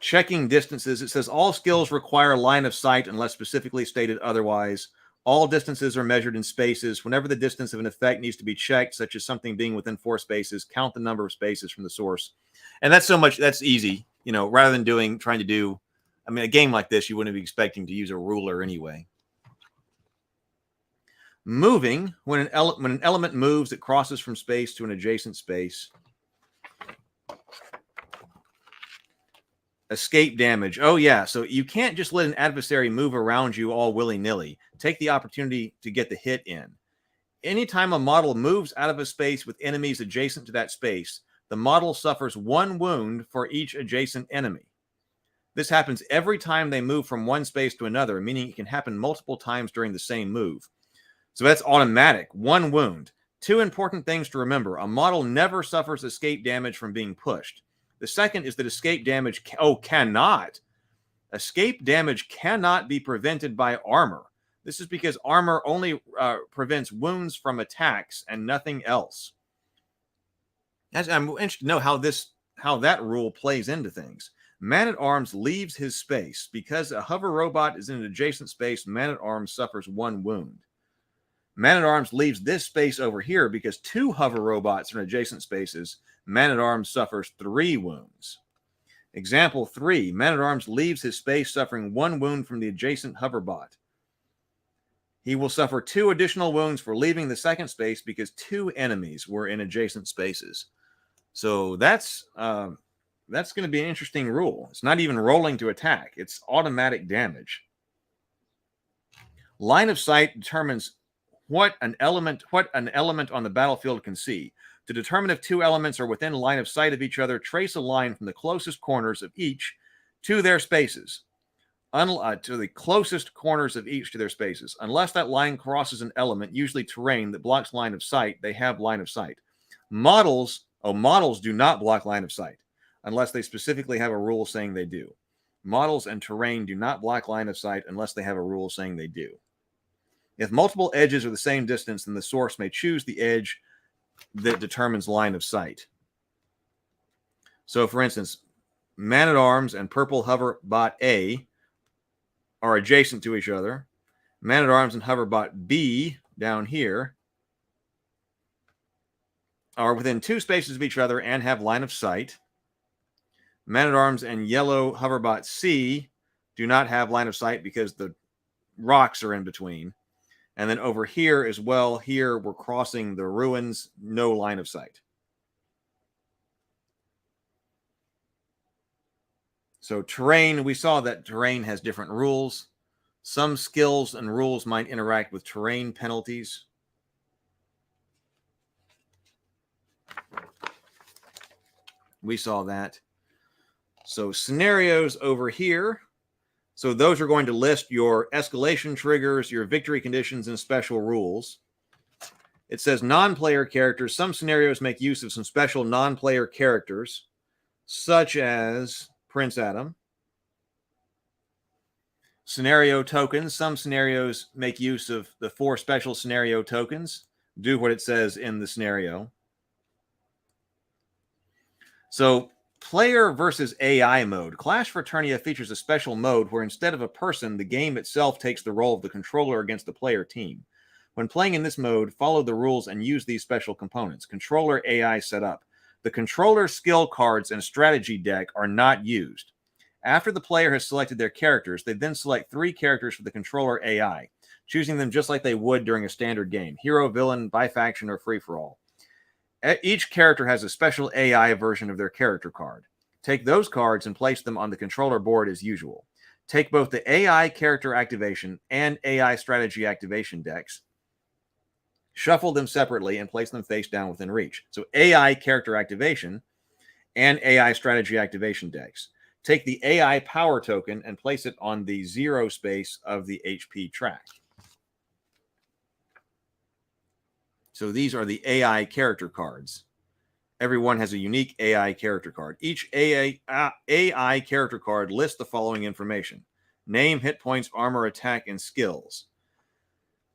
Checking distances. It says all skills require line of sight unless specifically stated otherwise. All distances are measured in spaces. Whenever the distance of an effect needs to be checked, such as something being within 4 spaces, count the number of spaces from the source. And that's easy, rather than trying to do, a game like this, you wouldn't be expecting to use a ruler anyway. Moving, when an element moves, it crosses from space to an adjacent space. Escape damage. Oh, yeah. So you can't just let an adversary move around you all willy-nilly. Take the opportunity to get the hit in. Anytime a model moves out of a space with enemies adjacent to that space, the model suffers 1 wound for each adjacent enemy. This happens every time they move from one space to another, meaning it can happen multiple times during the same move. So that's automatic. 1 wound. 2 important things to remember. A model never suffers escape damage from being pushed. The second is that escape damage cannot be prevented by armor. This is because armor only prevents wounds from attacks and nothing else. I'm interested to know how that rule plays into things. Man-at-Arms leaves his space. Because a hover robot is in an adjacent space, Man-at-Arms suffers 1 wound. Man-at-Arms leaves this space over here because 2 hover robots are in adjacent spaces. Man-at-Arms suffers 3 wounds. Example 3. Man-at-Arms leaves his space suffering 1 wound from the adjacent hoverbot. He will suffer 2 additional wounds for leaving the second space because 2 enemies were in adjacent spaces. So that's going to be an interesting rule. It's not even rolling to attack. It's automatic damage. Line of sight determines what an element on the battlefield can see. To determine if 2 elements are within line of sight of each other, trace a line from the closest corners of each to their spaces. To the closest corners of each to their spaces. Unless that line crosses an element, usually terrain, that blocks line of sight, they have line of sight. Models do not block line of sight unless they specifically have a rule saying they do. Models and terrain do not block line of sight unless they have a rule saying they do. If multiple edges are the same distance, then the source may choose the edge that determines line of sight. So, for instance, Man-at-Arms and Purple Hoverbot A are adjacent to each other. Man-at-Arms and Hoverbot B down here are within 2 spaces of each other and have line of sight. Man-at-Arms and Yellow Hoverbot C do not have line of sight because the rocks are in between. And then over here as well, here we're crossing the ruins, no line of sight. So terrain, we saw that terrain has different rules. Some skills and rules might interact with terrain penalties. We saw that. So scenarios over here. So those are going to list your escalation triggers, your victory conditions, and special rules. It says non-player characters. Some scenarios make use of some special non-player characters, such as Prince Adam. Scenario tokens. Some scenarios make use of the 4 special scenario tokens. do what it says in the scenario. So, player versus AI mode. Clash for Eternia features a special mode where instead of a person, the game itself takes the role of the controller against the player team. When playing in this mode, follow the rules and use these special components. Controller AI setup. The controller skill cards and strategy deck are not used. After the player has selected their characters, they then select 3 characters for the controller AI, choosing them just like they would during a standard game: hero, villain, by-faction, or free-for-all. Each character has a special AI version of their character card. Take those cards and place them on the controller board as usual. Take both the AI character activation and AI strategy activation decks, shuffle them separately, and place them face down within reach. So AI character activation and AI strategy activation decks. Take the AI power token and place it on the 0 space of the HP track. So these are the AI character cards. Everyone has a unique AI character card. Each AI character card lists the following information: name, hit points, armor, attack, and skills.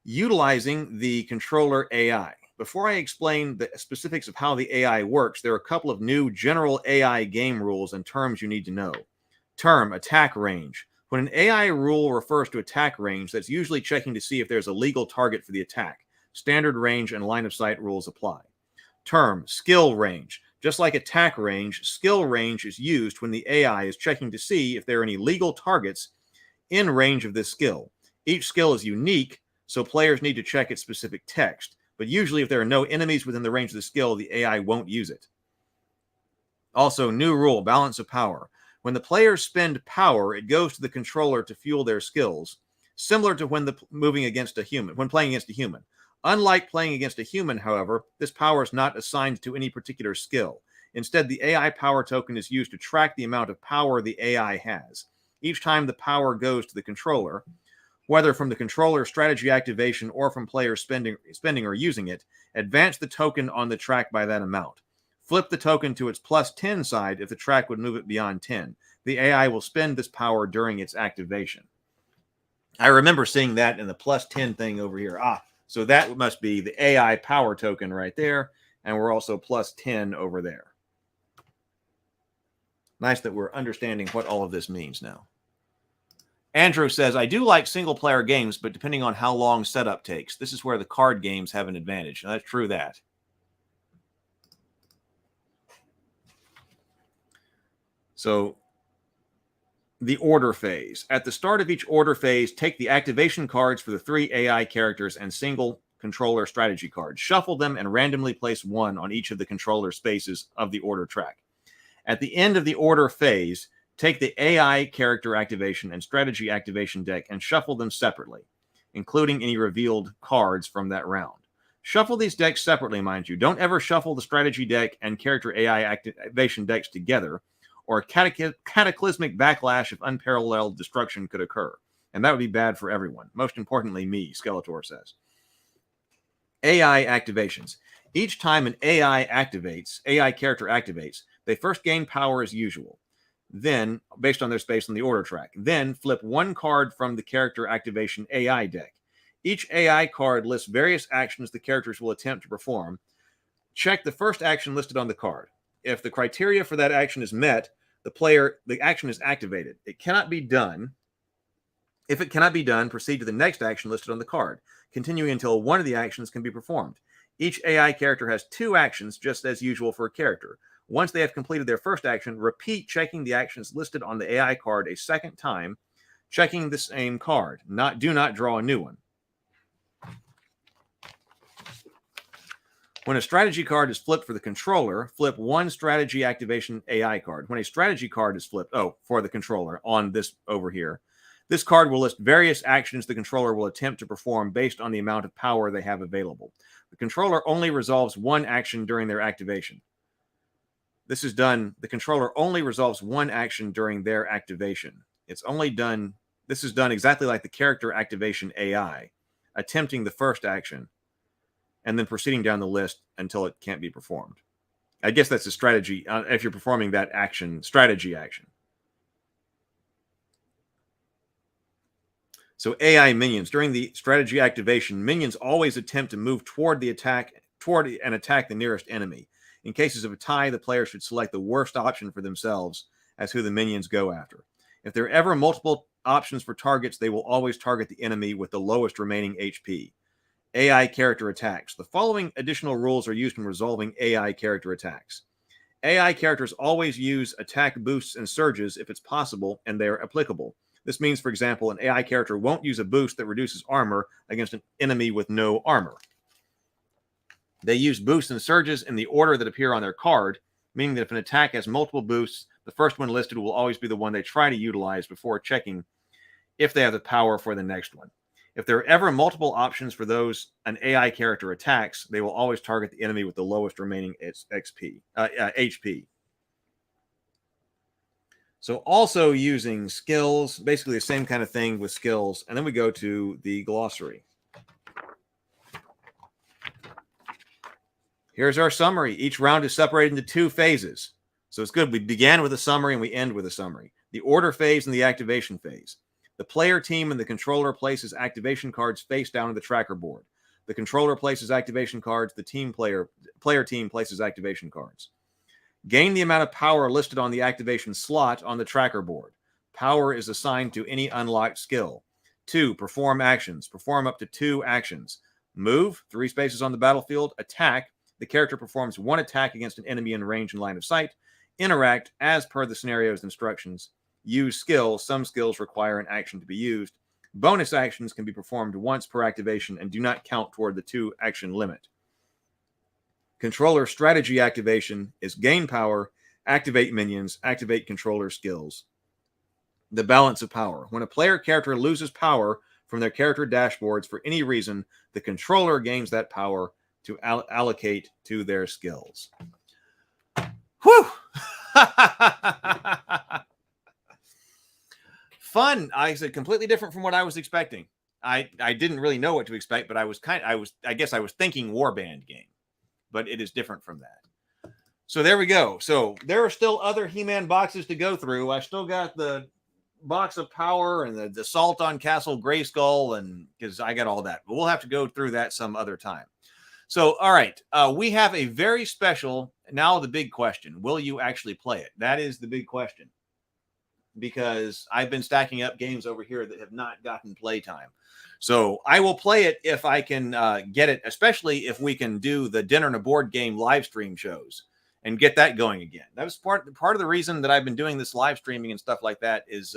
Utilizing the controller AI. Before I explain the specifics of how the AI works, there are a couple of new general AI game rules and terms you need to know. Term, attack range. When an AI rule refers to attack range, that's usually checking to see if there's a legal target for the attack. Standard range and line of sight rules apply. Term, skill range. Just like attack range, skill range is used when the AI is checking to see if there are any legal targets in range of this skill. Each skill is unique, so players need to check its specific text. But usually if there are no enemies within the range of the skill, the AI won't use it. Also, new rule, balance of power. When the players spend power, it goes to the controller to fuel their skills, similar to when playing against a human. Unlike playing against a human, however, this power is not assigned to any particular skill. Instead, the AI power token is used to track the amount of power the AI has. Each time the power goes to the controller, whether from the controller strategy activation or from players spending or using it, advance the token on the track by that amount. Flip the token to its plus 10 side if the track would move it beyond 10. The AI will spend this power during its activation. I remember seeing that in the plus 10 thing over here. So that must be the AI power token right there, and we're also plus 10 over there. Nice that we're understanding what all of this means now. Andrew says, I do like single-player games, but depending on how long setup takes. This is where the card games have an advantage. Now, that's true that. So, the order phase. At the start of each order phase, take the activation cards for the 3 AI characters and single controller strategy cards. Shuffle them and randomly place 1 on each of the controller spaces of the order track. At the end of the order phase, take the AI character activation and strategy activation deck and shuffle them separately, including any revealed cards from that round. Shuffle these decks separately, mind you. Don't ever shuffle the strategy deck and character AI activation decks together, or a cataclysmic backlash of unparalleled destruction could occur. And that would be bad for everyone. Most importantly, me, Skeletor says. AI activations. Each time an AI character activates, they first gain power as usual. Then, based on their space on the order track, then flip 1 card from the character activation AI deck. Each AI card lists various actions the characters will attempt to perform. Check the first action listed on the card. If the criteria for that action is met, the action is activated. It cannot be done. If it cannot be done, proceed to the next action listed on the card, continuing until one of the actions can be performed. Each AI character has 2 actions, just as usual for a character. Once they have completed their first action, repeat checking the actions listed on the AI card a second time, checking the same card. Do not draw a new one. When a strategy card is flipped for the controller, flip 1 strategy activation AI card. When a strategy card is flipped, for the controller on this over here, this card will list various actions the controller will attempt to perform based on the amount of power they have available. The controller only resolves 1 action during their activation. The controller only resolves 1 action during their activation. This is done exactly like the character activation AI, attempting the first action and then proceeding down the list until it can't be performed. I guess that's a strategy, if you're performing that strategy action. So AI minions. During the strategy activation, minions always attempt to move toward and attack the nearest enemy. In cases of a tie, the player should select the worst option for themselves as who the minions go after. If there are ever multiple options for targets, they will always target the enemy with the lowest remaining HP. AI character attacks. The following additional rules are used in resolving AI character attacks. AI characters always use attack boosts and surges if it's possible and they are applicable. This means, for example, an AI character won't use a boost that reduces armor against an enemy with no armor. They use boosts and surges in the order that appear on their card, meaning that if an attack has multiple boosts, the first one listed will always be the one they try to utilize before checking if they have the power for the next one. If there are ever multiple options for those an AI character attacks, they will always target the enemy with the lowest remaining HP. So also using skills, basically the same kind of thing with skills. And then we go to the glossary. Here's our summary. Each round is separated into 2 phases. So it's good. We began with a summary and we end with a summary. The order phase and the activation phase. The player team and the controller places activation cards face down on the tracker board. The controller places activation cards. The player team places activation cards. Gain the amount of power listed on the activation slot on the tracker board. Power is assigned to any unlocked skill. 2. Perform actions. Perform up to 2 actions. Move, 3 spaces on the battlefield. Attack. The character performs 1 attack against an enemy in range and line of sight. Interact as per the scenario's instructions. Use skill. Some skills require an action to be used. Bonus actions can be performed once per activation and do not count toward the 2 action limit. Controller strategy activation is gain power, activate minions, activate controller skills. The balance of power. When a player character loses power from their character dashboards for any reason, the controller gains that power to allocate to their skills. Whew! Fun. I said completely different from what I was expecting. I didn't really know what to expect, but I guess I was thinking warband game, but it is different from that. So there we go. So there are still other He-Man boxes to go through. I still got the box of power and the assault on Castle Grayskull, and because I got all that, but we'll have to go through that some other time. So, all right, we have a very special, now the big question, will you actually play it? That is the big question, because I've been stacking up games over here that have not gotten playtime. So I will play it if I can get it, especially if we can do the Dinner and a Board Game live stream shows and get that going again. That was part of the reason that I've been doing this live streaming and stuff like that is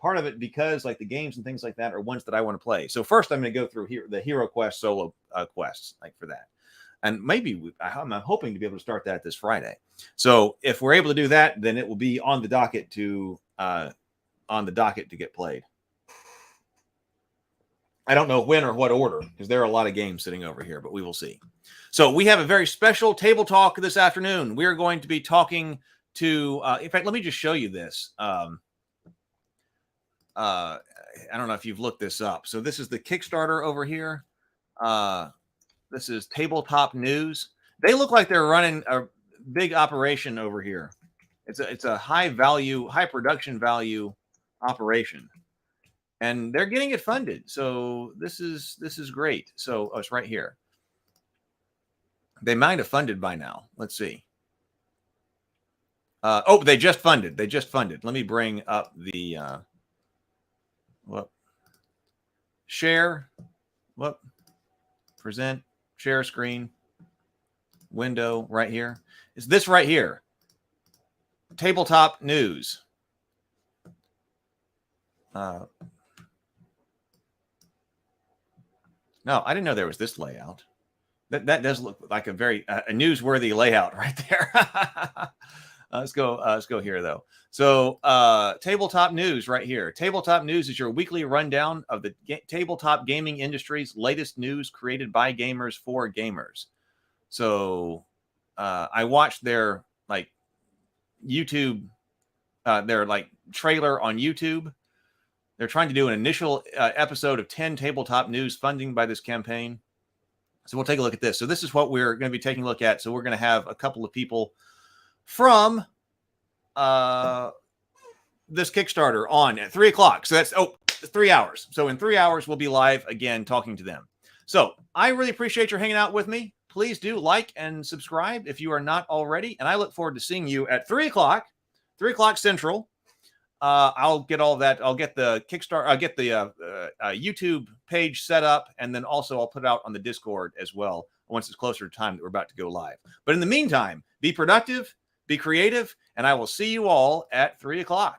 part of it because like the games and things like that are ones that I want to play. So first I'm going to go through here the Hero Quest solo quests like for that. And maybe I'm hoping to be able to start that this Friday. So if we're able to do that, then it will be on the docket to get played. I don't know when or what order because there are a lot of games sitting over here, but we will see. So we have a very special table talk this afternoon. We are going to be talking to, in fact, let me just show you this. I don't know if you've looked this up. So this is the Kickstarter over here. This is Tabletop News. They look like they're running a big operation over here. It's a high production value operation, and they're getting it funded. So this is great. So it's right here. They might have funded by now. Let's see. They just funded. Let me bring up the share. Present, share screen, window right here. It's this right here. Tabletop News. No, I didn't know there was this layout. That does look like a very a newsworthy layout right there. Let's go here though. So Tabletop News right here. Tabletop News is your weekly rundown of the tabletop gaming industry's latest news created by gamers for gamers. So I watched their like YouTube, their like trailer on YouTube. They're trying to do an initial episode of 10 tabletop news funding by this campaign. So we'll take a look at this. So this is what we're going to be taking a look at. So we're going to have a couple of people from this Kickstarter on at 3 o'clock. So that's, 3 hours. So in 3 hours, we'll be live again talking to them. So I really appreciate your hanging out with me. Please do like and subscribe if you are not already. And I look forward to seeing you at 3 o'clock Central. I'll get all that. I'll get the Kickstarter. I'll get the YouTube page set up. And then also I'll put it out on the Discord as well once it's closer to time that we're about to go live. But in the meantime, be productive, be creative, and I will see you all at 3 o'clock.